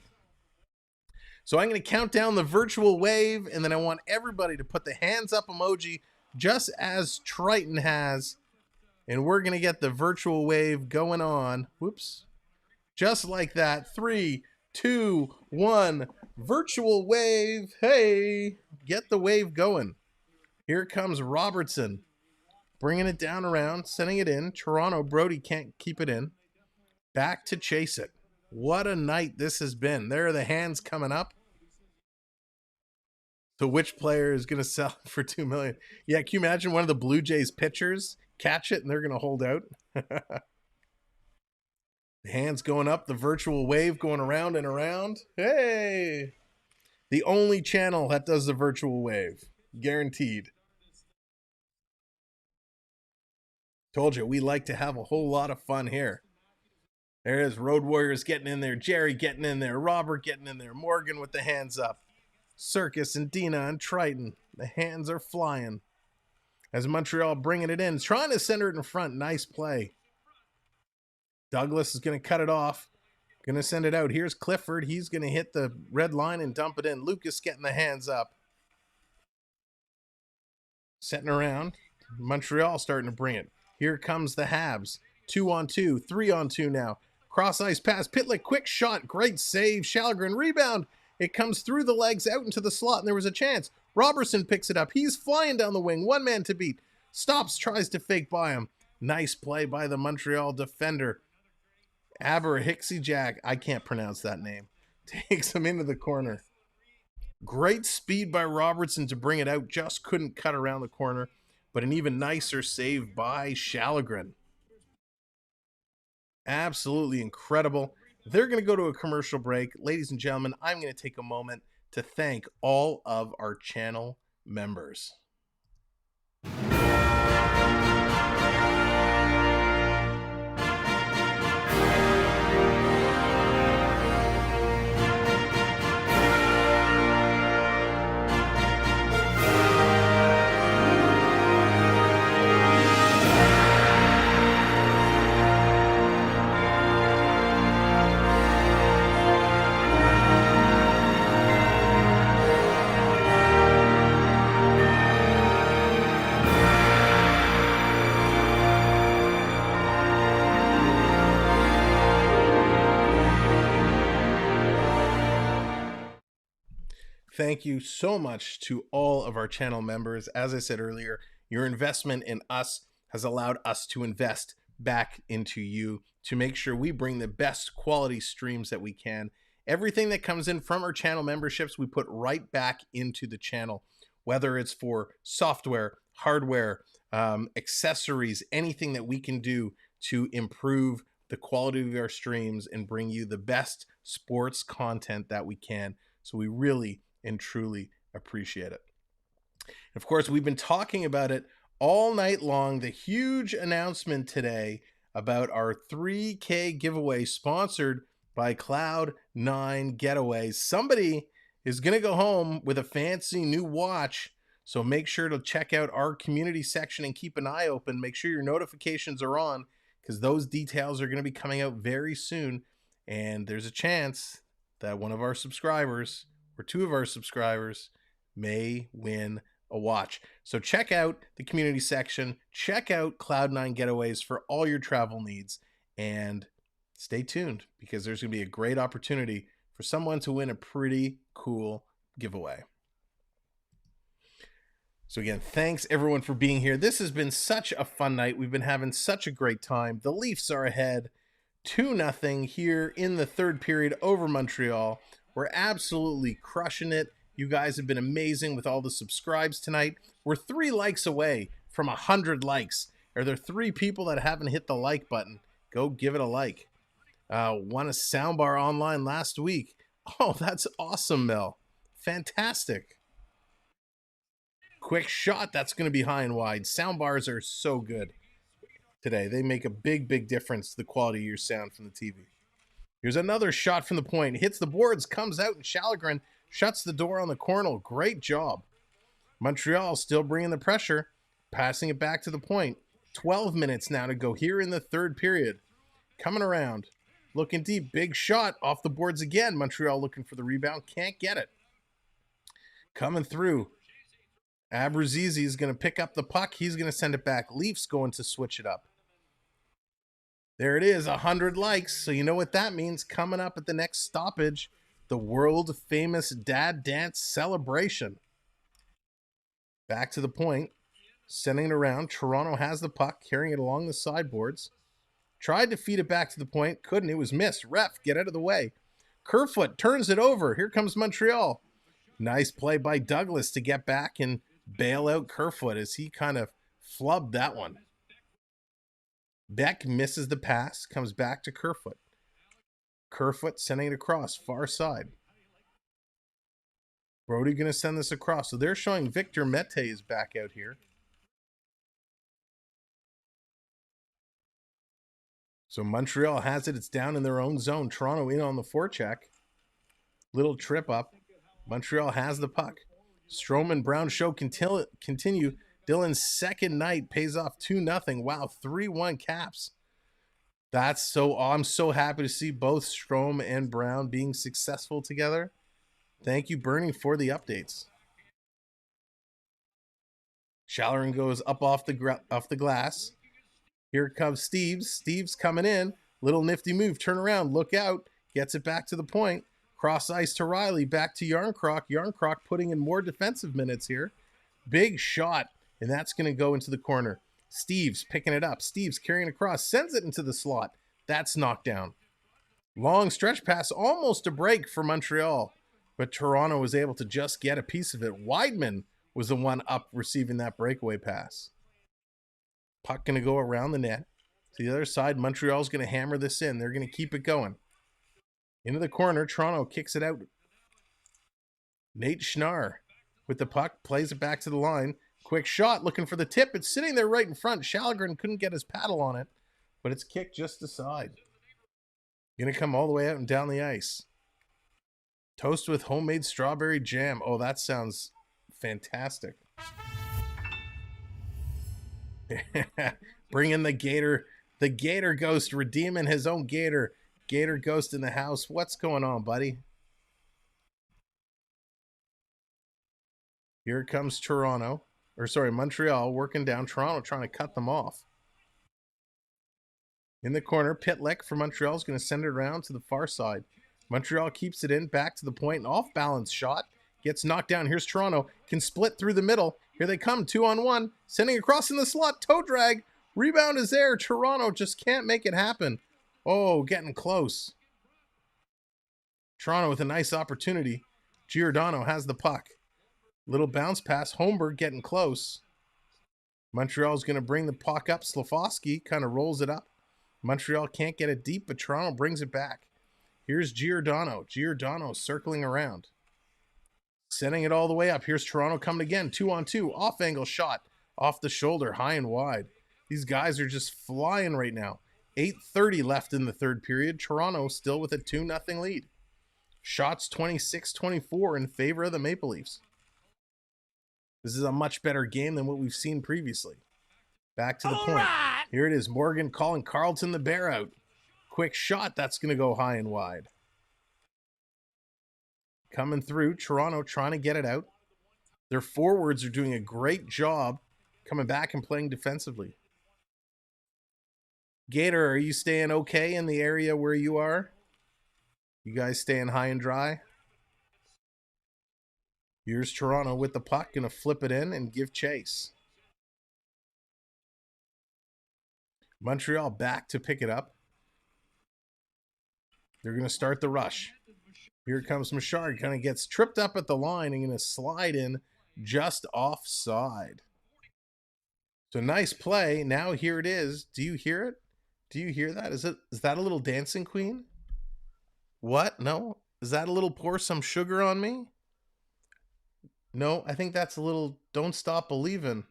So I'm going to count down the virtual wave, and then I want everybody to put the hands up emoji just as Triton has. And we're going to get the virtual wave going on. Whoops. Just like that. 3, 2, 1. Virtual wave. Hey, get the wave going. Here comes Robertson. Bringing it down around, sending it in. Toronto, Brody can't keep it in. Back to chase it. What a night this has been. There are the hands coming up. So which player is going to sell for $2 million? Yeah, can you imagine one of the Blue Jays pitchers catch it and they're going to hold out? The hands going up, the virtual wave going around and around. Hey! The only channel that does the virtual wave. Guaranteed. Told you, we like to have a whole lot of fun here. There it is. Road Warriors getting in there. Jerry getting in there. Robert getting in there. Morgan with the hands up. Circus and Dina and Triton. The hands are flying. As Montreal bringing it in. Trying to center it in front. Nice play. Douglas is going to cut it off. Going to send it out. Here's Clifford. He's going to hit the red line and dump it in. Lucas getting the hands up. Setting around. Montreal starting to bring it. Here comes the Habs. 2-on-2. 3-on-2 now. Cross ice pass. Pitlick, quick shot. Great save. Shalgren, rebound. It comes through the legs out into the slot, and there was a chance. Robertson picks it up. He's flying down the wing. One man to beat. Stops, tries to fake by him. Nice play by the Montreal defender. Aber Hicksy Jack. I can't pronounce that name. Takes him into the corner. Great speed by Robertson to bring it out. Just couldn't cut around the corner. But an even nicer save by Shallegren. Absolutely incredible. They're going to go to a commercial break. Ladies and gentlemen, I'm going to take a moment to thank all of our channel members. Thank you so much to all of our channel members. As I said earlier, your investment in us has allowed us to invest back into you to make sure we bring the best quality streams that we can. Everything that comes in from our channel memberships, we put right back into the channel, whether it's for software, hardware, accessories, anything that we can do to improve the quality of our streams and bring you the best sports content that we can. So we really and truly appreciate it. Of course, we've been talking about it all night long. The huge announcement today about our 3K giveaway sponsored by Cloud9 Getaways. Somebody is going to go home with a fancy new watch, so make sure to check out our community section and keep an eye open. Make sure your notifications are on, because those details are going to be coming out very soon, and there's a chance that one of our subscribers or two of our subscribers may win a watch. So check out the community section, check out Cloud9 Getaways for all your travel needs, and stay tuned, because there's going to be a great opportunity for someone to win a pretty cool giveaway. So again, thanks everyone for being here. This has been such a fun night. We've been having such a great time. The Leafs are ahead 2-0 here in the third period over Montreal. We're absolutely crushing it. You guys have been amazing with all the subscribes tonight. We're 3 likes away from 100 likes. Are there 3 people that haven't hit the like button? Go give it a like. Won a soundbar online last week. Oh, that's awesome, Mel. Fantastic. Quick shot. That's going to be high and wide. Soundbars are so good today. They make a big, big difference to the quality of your sound from the TV. Here's another shot from the point. Hits the boards, comes out, and Shallegren shuts the door on the corner. Great job. Montreal still bringing the pressure, passing it back to the point. 12 minutes now to go here in the third period. Coming around, looking deep. Big shot off the boards again. Montreal looking for the rebound. Can't get it. Coming through. Abruzzese is going to pick up the puck. He's going to send it back. Leafs going to switch it up. There it is, 100 likes. So you know what that means. Coming up at the next stoppage, the world-famous dad dance celebration. Back to the point, sending it around. Toronto has the puck, carrying it along the sideboards. Tried to feed it back to the point, couldn't. It was missed. Ref, get out of the way. Kerfoot turns it over. Here comes Montreal. Nice play by Douglas to get back and bail out Kerfoot as he kind of flubbed that one. Beck misses the pass, comes back to Kerfoot. Kerfoot sending it across, far side. Brody going to send this across. So they're showing Victor Mete is back out here. So Montreal has it. It's down in their own zone. Toronto in on the forecheck. Little trip up. Montreal has the puck. Strome and Brown show continue. Dylan's second night pays off 2-0. Wow, 3-1 Caps. I'm so happy to see both Strome and Brown being successful together. Thank you, Bernie, for the updates. Shallegren goes up off the glass. Here comes Steves. Steves coming in. Little nifty move. Turn around. Look out. Gets it back to the point. Cross ice to Riley. Back to Yarncroc. Yarncroc putting in more defensive minutes here. Big shot. And that's going to go into the corner. Steves picking it up. Steves carrying across. Sends it into the slot. That's knocked down. Long stretch pass. Almost a break for Montreal. but Toronto was able to just get a piece of it. Weidman was the one up receiving that breakaway pass. Puck going to go around the net. To the other side, Montreal's going to hammer this in. They're going to keep it going. Into the corner, Toronto kicks it out. Nate Schnarr with the puck, plays it back to the line. Quick shot, looking for the tip. It's sitting there right in front. Shalgren couldn't get his paddle on it, but it's kicked just aside. Going to come all the way out and down the ice. Toast with homemade strawberry jam. Oh, that sounds fantastic. Bring in the Gator. The Gator Ghost redeeming his own Gator. Gator Ghost in the house. What's going on, buddy? Here comes Toronto. Or sorry, Montreal working down. Toronto trying to cut them off. In the corner, Pitlick for Montreal is going to send it around to the far side. Montreal keeps it in, back to the point. An off-balance shot. Gets knocked down. Here's Toronto. Can split through the middle. Here they come, 2-on-1. Sending across in the slot. Toe drag. Rebound is there. Toronto just can't make it happen. Oh, getting close. Toronto with a nice opportunity. Giordano has the puck. Little bounce pass. Holmberg getting close. Montreal's going to bring the puck up. Slafosky kind of rolls it up. Montreal can't get it deep, but Toronto brings it back. Here's Giordano. Giordano circling around. Sending it all the way up. Here's Toronto coming again. 2-on-2. Off-angle shot. Off the shoulder. High and wide. These guys are just flying right now. 8:30 left in the third period. Toronto still with a 2-0 lead. Shots 26-24 in favor of the Maple Leafs. This is a much better game than what we've seen previously. Back to the point. Right. Here it is. Morgan calling Carlton the bear out. Quick shot. That's going to go high and wide. Coming through. Toronto trying to get it out. Their forwards are doing a great job coming back and playing defensively. Gator, are you staying okay in the area where you are? You guys staying high and dry? Here's Toronto with the puck. Going to flip it in and give chase. Montreal back to pick it up. They're going to start the rush. Here comes Machard. Kind of gets tripped up at the line and going to slide in just offside. So nice play. Now here it is. Do you hear it? Do you hear that? Is that a little dancing queen? What? No? Is that a little pour some sugar on me? No, I think that's a little don't stop believing.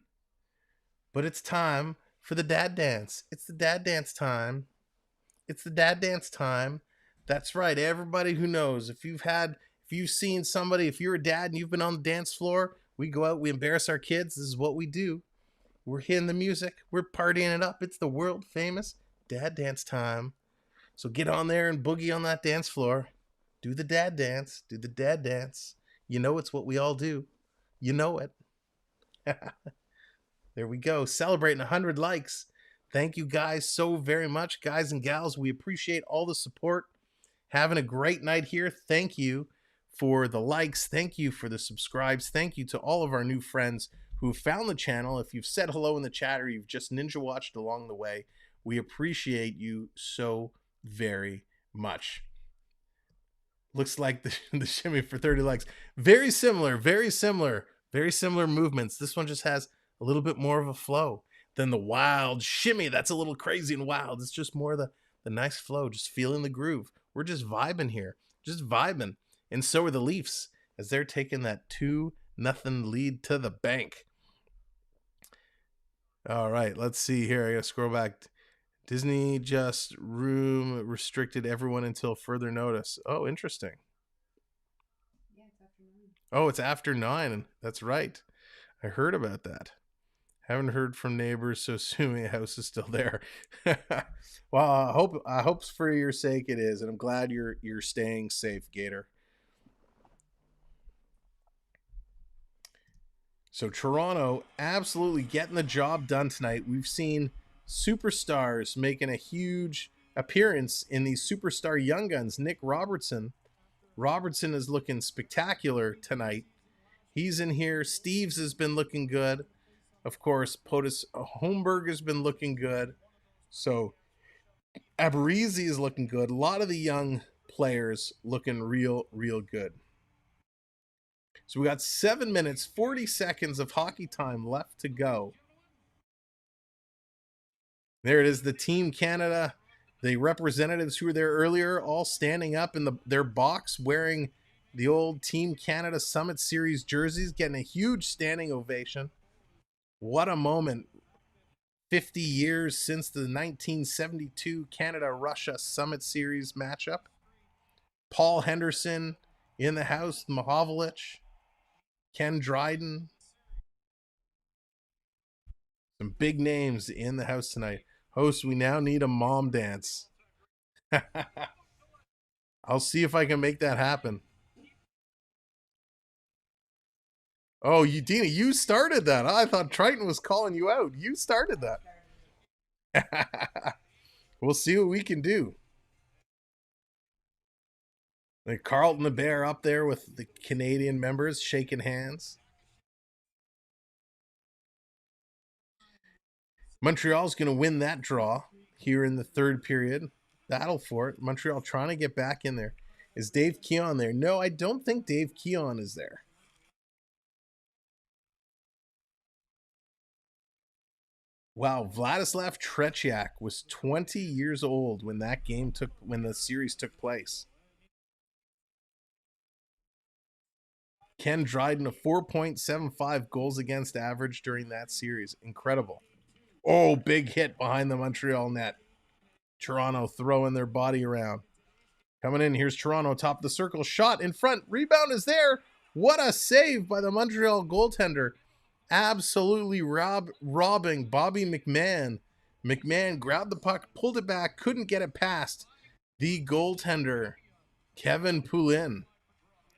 But it's time for the dad dance. It's the dad dance time. It's the dad dance time. That's right. Everybody who knows, if you've seen somebody, if you're a dad and you've been on the dance floor, we go out, we embarrass our kids. This is what we do. We're hitting the music. We're partying it up. It's the world famous dad dance time. So get on there and boogie on that dance floor. Do the dad dance. Do the dad dance. You know it's what we all do. You know it. There we go. Celebrating 100 likes. Thank you guys so very much, guys and gals. We appreciate all the support. Having a great night here. Thank you for the likes. Thank you for the subscribes. Thank you to all of our new friends who have found the channel. If you've said hello in the chat or you've just ninja watched along the way, we appreciate you so very much. Looks like the shimmy for 30 likes. Very similar movements. This one just has a little bit more of a flow than the wild shimmy. That's a little crazy and wild. It's just more the nice flow, just feeling the groove. We're just vibing here, just vibing. And so are the Leafs as they're taking that 2-0 lead to the bank. All right, let's see here. I got to scroll back. Disney just room restricted everyone until further notice. Oh, interesting. Yeah, it's after 9. Oh, it's after 9. That's right. I heard about that. Haven't heard from neighbors, so assuming the house is still there. Well, I hope for your sake it is, and I'm glad you're staying safe, Gator. So Toronto absolutely getting the job done tonight. We've seen superstars making a huge appearance in these superstar young guns. Nick Robertson is looking spectacular tonight. He's in here. Steves has been looking good. Of course, POTUS Holmberg has been looking good. So Abarizi is looking good. A lot of the young players looking real good. So we got 7 minutes, 40 seconds of hockey time left to go. There it is, the Team Canada, the representatives who were there earlier, all standing up in their box wearing the old Team Canada Summit Series jerseys, getting a huge standing ovation. What a moment. 50 years since the 1972 Canada-Russia Summit Series matchup. Paul Henderson in the house, Mahovlich, Ken Dryden. Some big names in the house tonight. Host, we now need a mom dance. I'll see if I can make that happen. Oh, Dina, you started that. I thought Triton was calling you out. You started that. We'll see what we can do. Like Carlton the Bear up there with the Canadian members shaking hands. Montreal's going to win that draw here in the third period. Battle for it. Montreal trying to get back in there. Is Dave Keon there? No, I don't think Dave Keon is there. Wow, Vladislav Tretiak was 20 years old when the series took place. Ken Dryden, a 4.75 goals against average during that series. Incredible. Oh, big hit behind the Montreal net. Toronto throwing their body around. Coming in, here's Toronto, top of the circle. Shot in front. Rebound is there. What a save by the Montreal goaltender. Absolutely robbing Bobby McMahon. McMahon grabbed the puck, pulled it back, couldn't get it past the goaltender, Kevin Poulin,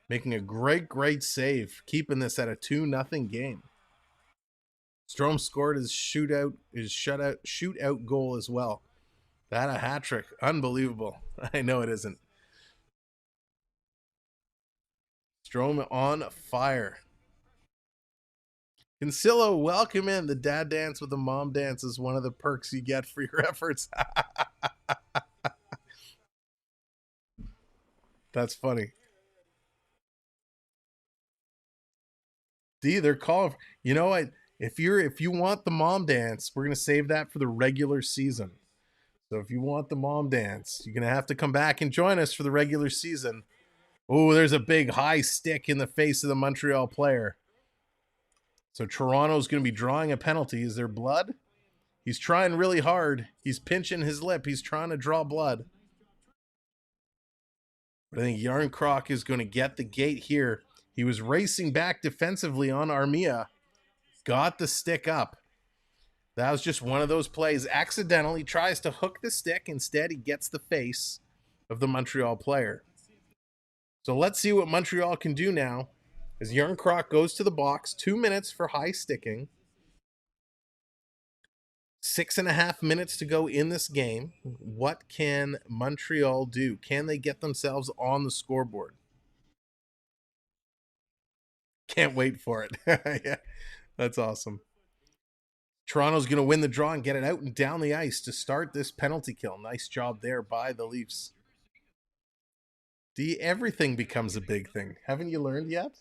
making a great save, keeping this at a 2-0 game. Strome scored his shootout goal as well. That a hat trick. Unbelievable. I know it isn't. Strome on fire. Consillo, welcome in. The dad dance with the mom dance is one of the perks you get for your efforts. That's funny. D, they're calling. You know what? If you want the mom dance, we're gonna save that for the regular season. So if you want the mom dance, you're gonna have to come back and join us for the regular season. Oh, there's a big high stick in the face of the Montreal player. So Toronto's going to be drawing a penalty. Is there blood? He's trying really hard. He's pinching his lip. He's trying to draw blood. But I think Yarncroc is going to get the gate here. He was racing back defensively on Armia. Got the stick up. That was just one of those plays. Accidentally tries to hook the stick. Instead, he gets the face of the Montreal player. So let's see what Montreal can do now. As Yarncroc goes to the box, 2 minutes for high sticking. 6.5 minutes to go in this game. What can Montreal do? Can they get themselves on the scoreboard? Can't wait for it. Yeah, that's awesome. Toronto's going to win the draw and get it out and down the ice to start this penalty kill. Nice job there by the Leafs. Everything becomes a big thing. Haven't you learned yet?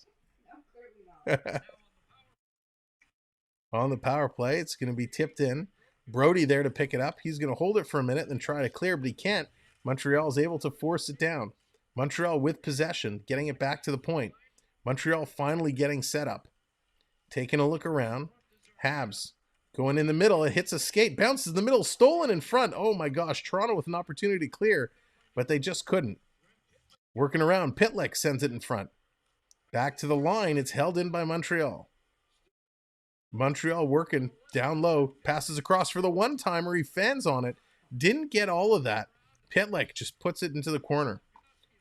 On the power play, it's going to be tipped in. Brody there to pick it up. He's going to hold it for a minute and try to clear, but he can't. Montreal is able to force it down. Montreal with possession, getting it back to the point. Montreal finally getting set up. Taking a look around. Habs going in the middle. It hits a skate, bounces in the middle, stolen in front. Oh my gosh, Toronto with an opportunity to clear, but they just couldn't. Working around, Pitlick sends it in front. Back to the line, it's held in by Montreal. Montreal working down low, passes across for the one-timer. He fans on it. Didn't get all of that. Pitlick just puts it into the corner.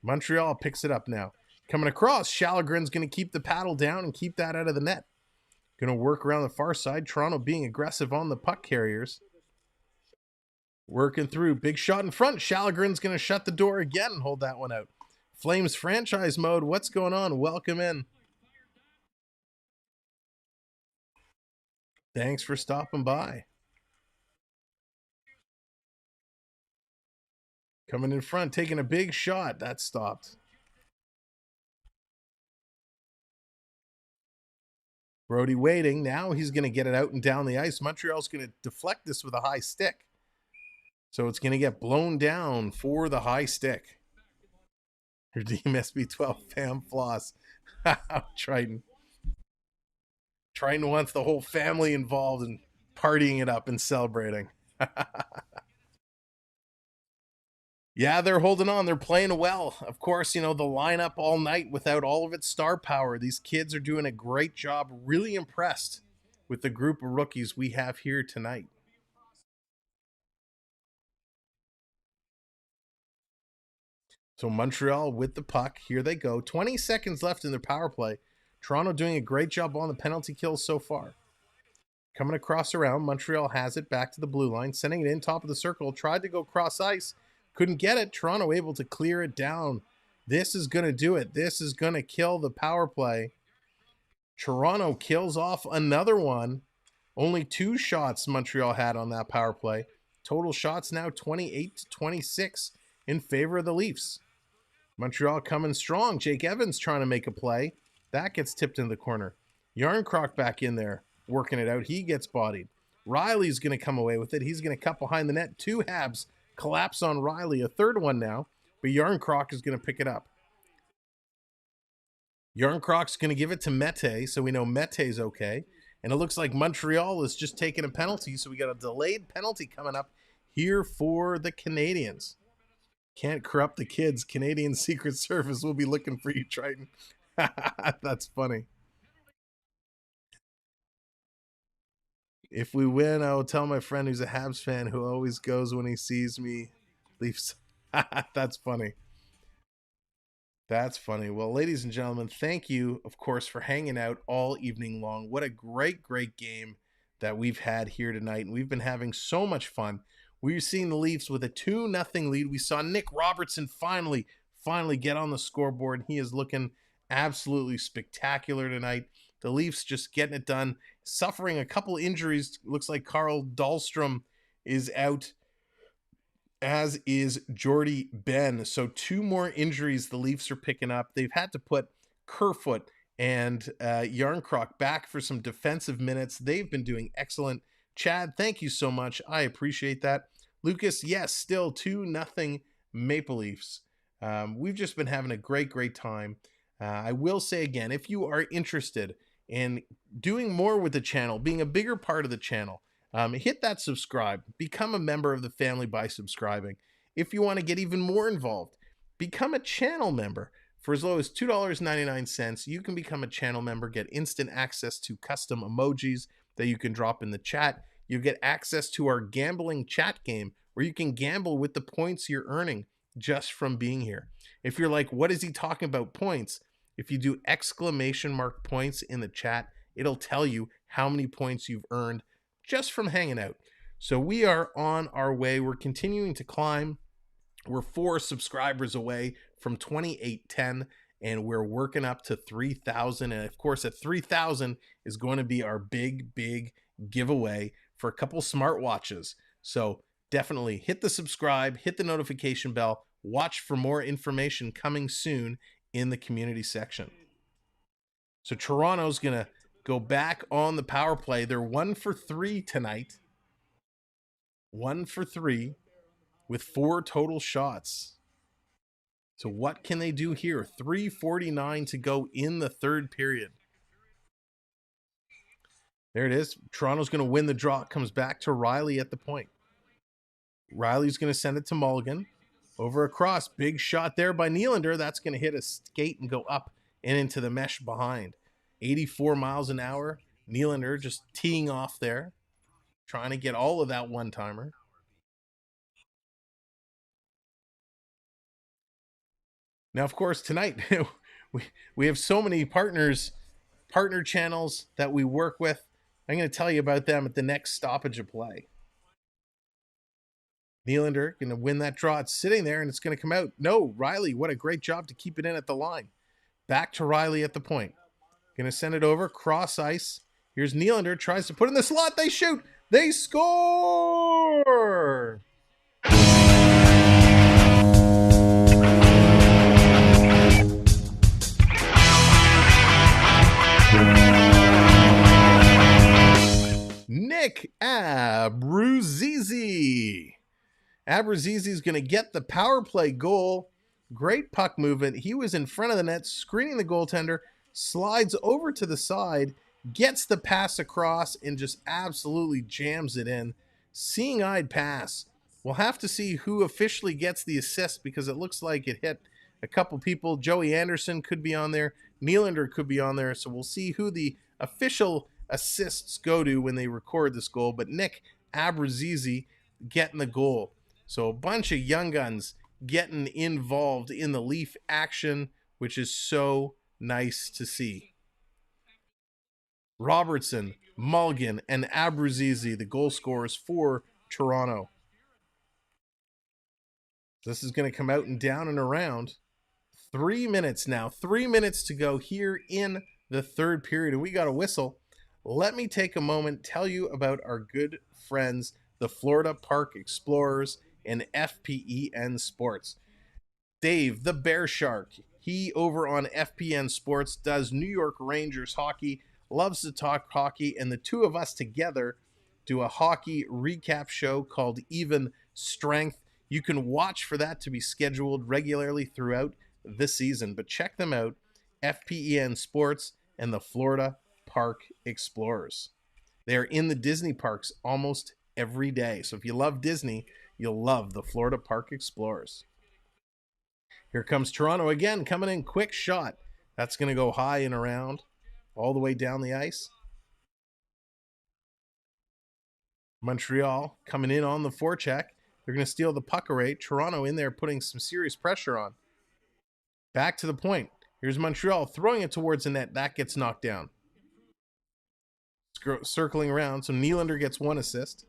Montreal picks it up now. Coming across, Shalagrin's going to keep the paddle down and keep that out of the net. Going to work around the far side. Toronto being aggressive on the puck carriers. Working through. Big shot in front. Shalagrin's going to shut the door again and hold that one out. Flames franchise mode. What's going on? Welcome in. Thanks for stopping by. Coming in front, taking a big shot. That stopped. Brody waiting. Now he's going to get it out and down the ice. Montreal's going to deflect this with a high stick. So it's going to get blown down for the high stick. Your DMSB12 fam floss. Triton. Triton wants the whole family involved in partying it up and celebrating. Yeah, they're holding on. They're playing well. Of course, you know, the lineup all night without all of its star power. These kids are doing a great job. Really impressed with the group of rookies we have here tonight. So Montreal with the puck. Here they go. 20 seconds left in their power play. Toronto doing a great job on the penalty kills so far. Coming across around. Montreal has it back to the blue line. Sending it in top of the circle. Tried to go cross ice. Couldn't get it. Toronto able to clear it down. This is going to do it. This is going to kill the power play. Toronto kills off another one. Only 2 shots Montreal had on that power play. Total shots now 28-26 in favor of the Leafs. Montreal coming strong. Jake Evans trying to make a play. That gets tipped in the corner. Yarncroc back in there working it out. He gets bodied. Riley's going to come away with it. He's going to cut behind the net. 2 Habs collapse on Riley. A third one now, but Yarncroc is going to pick it up. Yarncroc's going to give it to Mete, so we know Mete's okay. And it looks like Montreal is just taking a penalty, so we got a delayed penalty coming up here for the Canadiens. Can't corrupt the kids. Canadian Secret Service will be looking for you, Triton. That's funny. If we win, I will tell my friend who's a Habs fan who always goes when he sees me. Leafs. That's funny. That's funny. Well, ladies and gentlemen, thank you, of course, for hanging out all evening long. What a great, great game that we've had here tonight. And we've been having so much fun. We're seeing the Leafs with a 2-0 lead. We saw Nick Robertson finally get on the scoreboard. He is looking absolutely spectacular tonight. The Leafs just getting it done. Suffering a couple injuries. Looks like Carl Dahlstrom is out, as is Jordy Ben. So 2 more injuries the Leafs are picking up. They've had to put Kerfoot and Yarncroc back for some defensive minutes. They've been doing excellent. Chad, thank you so much. I appreciate that. Lucas, yes, still 2-0 Maple Leafs. We've just been having a great, great time. I will say again, if you are interested in doing more with the channel, being a bigger part of the channel, hit that subscribe. Become a member of the family by subscribing. If you want to get even more involved, become a channel member. For as low as $2.99, you can become a channel member, get instant access to custom emojis that you can drop in the chat. You get access to our gambling chat game where you can gamble with the points you're earning just from being here. If you're like, what is he talking about points? If you do ! points in the chat, it'll tell you how many points you've earned just from hanging out. So we are on our way. We're continuing to climb. We're 4 subscribers away from 2810, and we're working up to 3,000. And of course, at 3,000 is going to be our big, big giveaway for a couple smartwatches. So definitely hit the subscribe, hit the notification bell, watch for more information coming soon in the community section. So Toronto's going to go back on the power play. They're 1 for 3 tonight. 1 for 3 with 4 total shots. So what can they do here? 3:49 to go in the third period. There it is. Toronto's going to win the draw. It comes back to Riley at the point. Riley's going to send it to Mulligan. Over across. Big shot there by Nylander. That's going to hit a skate and go up and into the mesh behind. 84 miles an hour. Nylander just teeing off there. Trying to get all of that one-timer. Now, of course, tonight we have so many partner channels that we work with. I'm going to tell you about them at the next stoppage of play. Nylander going to win that draw. It's sitting there and it's going to come out. No, Riley, what a great job to keep it in at the line. Back to Riley at the point. Going to send it over, cross ice. Here's Nylander, tries to put in the slot. They shoot. They score! Abruzzese. Abruzzese is going to get the power play goal. Great puck movement. He was in front of the net, screening the goaltender, slides over to the side, gets the pass across, and just absolutely jams it in. Seeing-eyed pass. We'll have to see who officially gets the assist because it looks like it hit a couple people. Joey Anderson could be on there. Nylander could be on there. So we'll see who the official assists go to when they record this goal. But Nick Abruzzese getting the goal. So a bunch of young guns getting involved in the Leaf action, which is so nice to see. Robertson, Mulligan, and Abruzzese, the goal scorers for Toronto. This is going to come out and down and around. 3 minutes now. 3 minutes to go here in the third period, and we got a whistle. Let me take a moment, tell you about our good friends, the Florida Park Explorers and FPEN Sports. Dave, the Bear Shark, he over on FPN Sports does New York Rangers hockey, loves to talk hockey, and the two of us together do a hockey recap show called Even Strength. You can watch for that to be scheduled regularly throughout the season, but check them out, FPEN Sports and the Florida Park Explorers. They are in the Disney parks almost every day. So if you love Disney, you'll love the Florida Park Explorers. Here comes Toronto again, coming in, quick shot. That's going to go high and around, all the way down the ice. Montreal coming in on the forecheck. They're going to steal the puck away. Toronto in there putting some serious pressure on. Back to the point. Here's Montreal throwing it towards the net. That gets knocked down. Circling around, so Nylander gets one assist.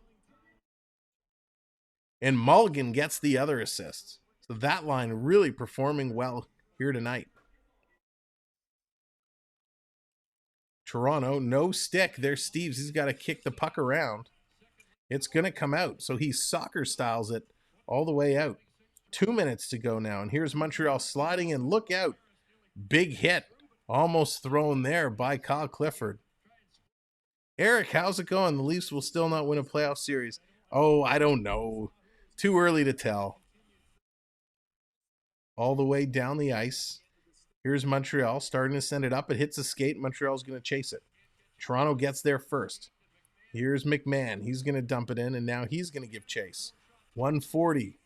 And Mulligan gets the other assist. So that line really performing well here tonight. Toronto, no stick. There's Steves. He's got to kick the puck around. It's going to come out. So he soccer styles it all the way out. 2 minutes to go now. And here's Montreal sliding in. Look out. Big hit. Almost thrown there by Kyle Clifford. Eric, how's it going? The Leafs will still not win a playoff series. Oh, I don't know. Too early to tell. All the way down the ice. Here's Montreal starting to send it up. It hits a skate. Montreal's going to chase it. Toronto gets there first. Here's McMahon. He's going to dump it in, and now he's going to give chase. 140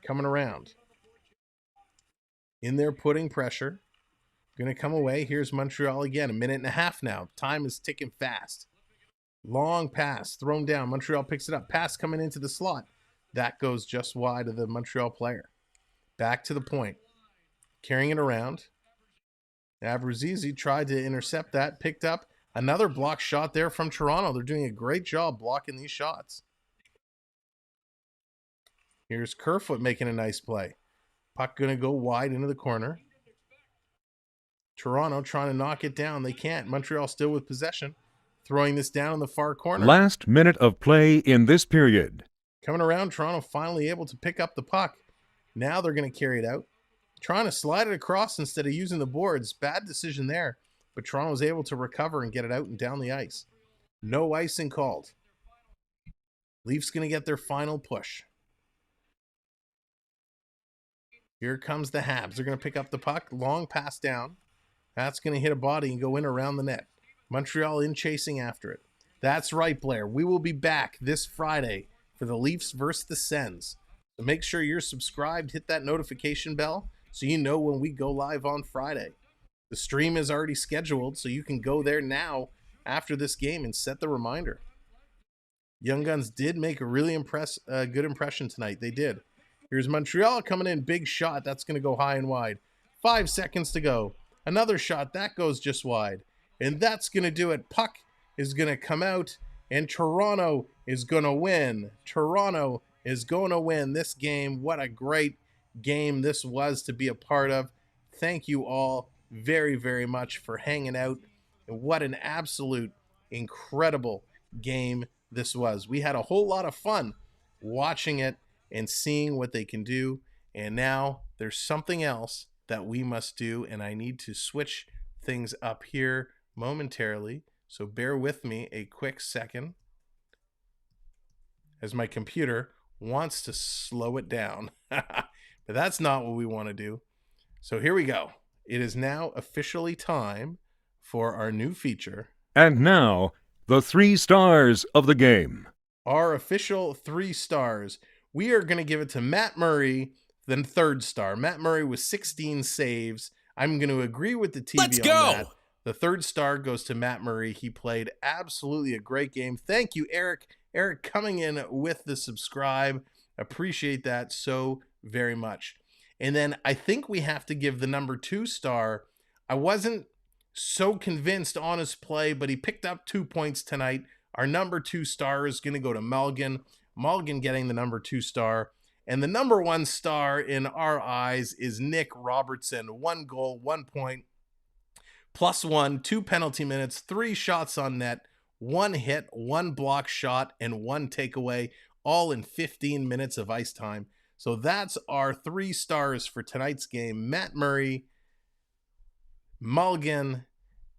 coming around. In there putting pressure. Going to come away. Here's Montreal again. A minute and a half now. Time is ticking fast. Long pass thrown down. Montreal picks it up. Pass coming into the slot. That goes just wide of the Montreal player. Back to the point. Carrying it around. Abruzzese tried to intercept that. Picked up another block shot there from Toronto. They're doing a great job blocking these shots. Here's Kerfoot making a nice play. Puck going to go wide into the corner. Toronto trying to knock it down. They can't. Montreal still with possession. Throwing this down in the far corner. Last minute of play in this period. Coming around, Toronto finally able to pick up the puck. Now they're going to carry it out. Trying to slide it across instead of using the boards. Bad decision there. But Toronto was able to recover and get it out and down the ice. No icing called. Leafs going to get their final push. Here comes the Habs. They're going to pick up the puck. Long pass down. That's going to hit a body and go in around the net. Montreal in chasing after it. That's right, Blair. We will be back this Friday for the Leafs versus the Sens. So make sure you're subscribed. Hit that notification bell so you know when we go live on Friday. The stream is already scheduled, so you can go there now after this game and set the reminder. Young Guns did make a really good impression tonight. They did. Here's Montreal coming in. Big shot. That's going to go high and wide. 5 seconds to go. Another shot. That goes just wide. And that's going to do it. Puck is going to come out, and Toronto is going to win. Toronto is going to win this game. What a great game this was to be a part of. Thank you all very, very much for hanging out. And what an absolute incredible game this was. We had a whole lot of fun watching it and seeing what they can do. And now there's something else that we must do, and I need to switch things up here momentarily. So bear with me a quick second. as my computer wants to slow it down. But that's not what we want to do. So here we go. It is now officially time for our new feature. And now, the 3 stars of the game. Our official 3 stars. We are going to give it to Matt Murray, then 3rd star. Matt Murray with 16 saves. I'm going to agree with the TV on that. The 3rd star goes to Matt Murray. He played absolutely a great game. Thank you, Eric. Eric coming in with the subscribe. Appreciate that so very much. And then I think we have to give the number 2 star. I wasn't so convinced on his play, but he picked up 2 points tonight. Our number 2 star is going to go to Mulligan. Mulligan getting the number 2 star. And the number 1 star in our eyes is Nick Robertson. 1 goal, 1 point, +1, 2 penalty minutes, 3 shots on net, 1 hit, 1 block shot, and 1 takeaway, all in 15 minutes of ice time. So that's our 3 stars for tonight's game. Matt Murray, Mulligan,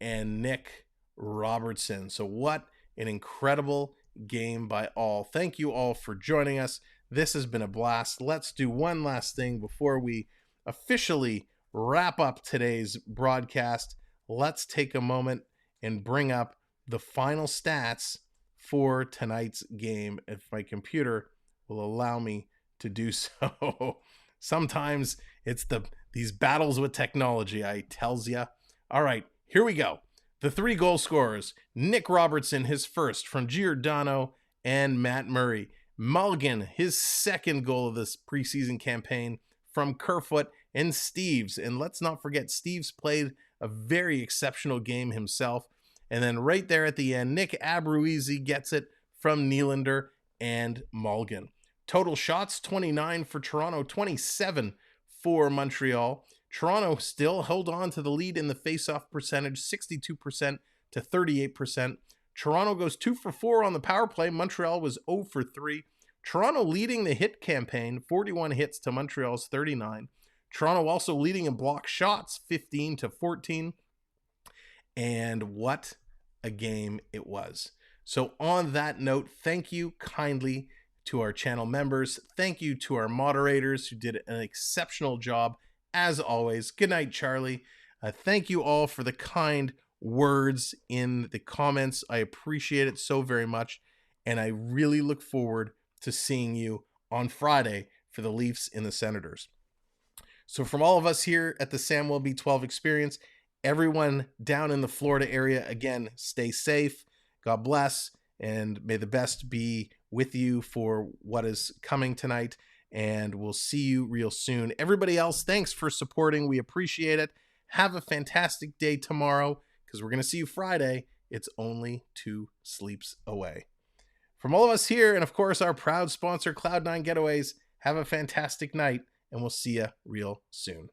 and Nick Robertson. So what an incredible game by all. Thank you all for joining us. This has been a blast. Let's do one last thing before we officially wrap up today's broadcast. Let's take a moment and bring up the final stats for tonight's game, if my computer will allow me to do so. Sometimes it's these battles with technology, I tells ya. All right, here we go. The 3 goal scorers: Nick Robertson, his first from Giordano and Matt Murray. Mulligan, his 2nd goal of this preseason campaign from Kerfoot and Steves. And let's not forget, Steves played a very exceptional game himself. And then right there at the end, Nick Abruizi gets it from Nylander and Mulligan. Total shots, 29 for Toronto, 27 for Montreal. Toronto still held on to the lead in the faceoff percentage, 62% to 38%. Toronto goes 2 for 4 on the power play. Montreal was 0 for 3. Toronto leading the hit campaign, 41 hits to Montreal's 39. Toronto also leading in block shots, 15 to 14. And what a game it was. So on that note, thank you kindly to our channel members. Thank you to our moderators who did an exceptional job as always. Good night, Charlie. Thank you all for the kind words in the comments. I appreciate it so very much. And I really look forward to seeing you on Friday for the Leafs and the Senators. So from all of us here at the Samwelb12 Experience, everyone down in the Florida area, again, stay safe. God bless. And may the best be with you for what is coming tonight. And we'll see you real soon. Everybody else, thanks for supporting. We appreciate it. Have a fantastic day tomorrow, because we're going to see you Friday. It's only 2 sleeps away. From all of us here, and of course our proud sponsor, Cloud9 Getaways, have a fantastic night, and we'll see you real soon.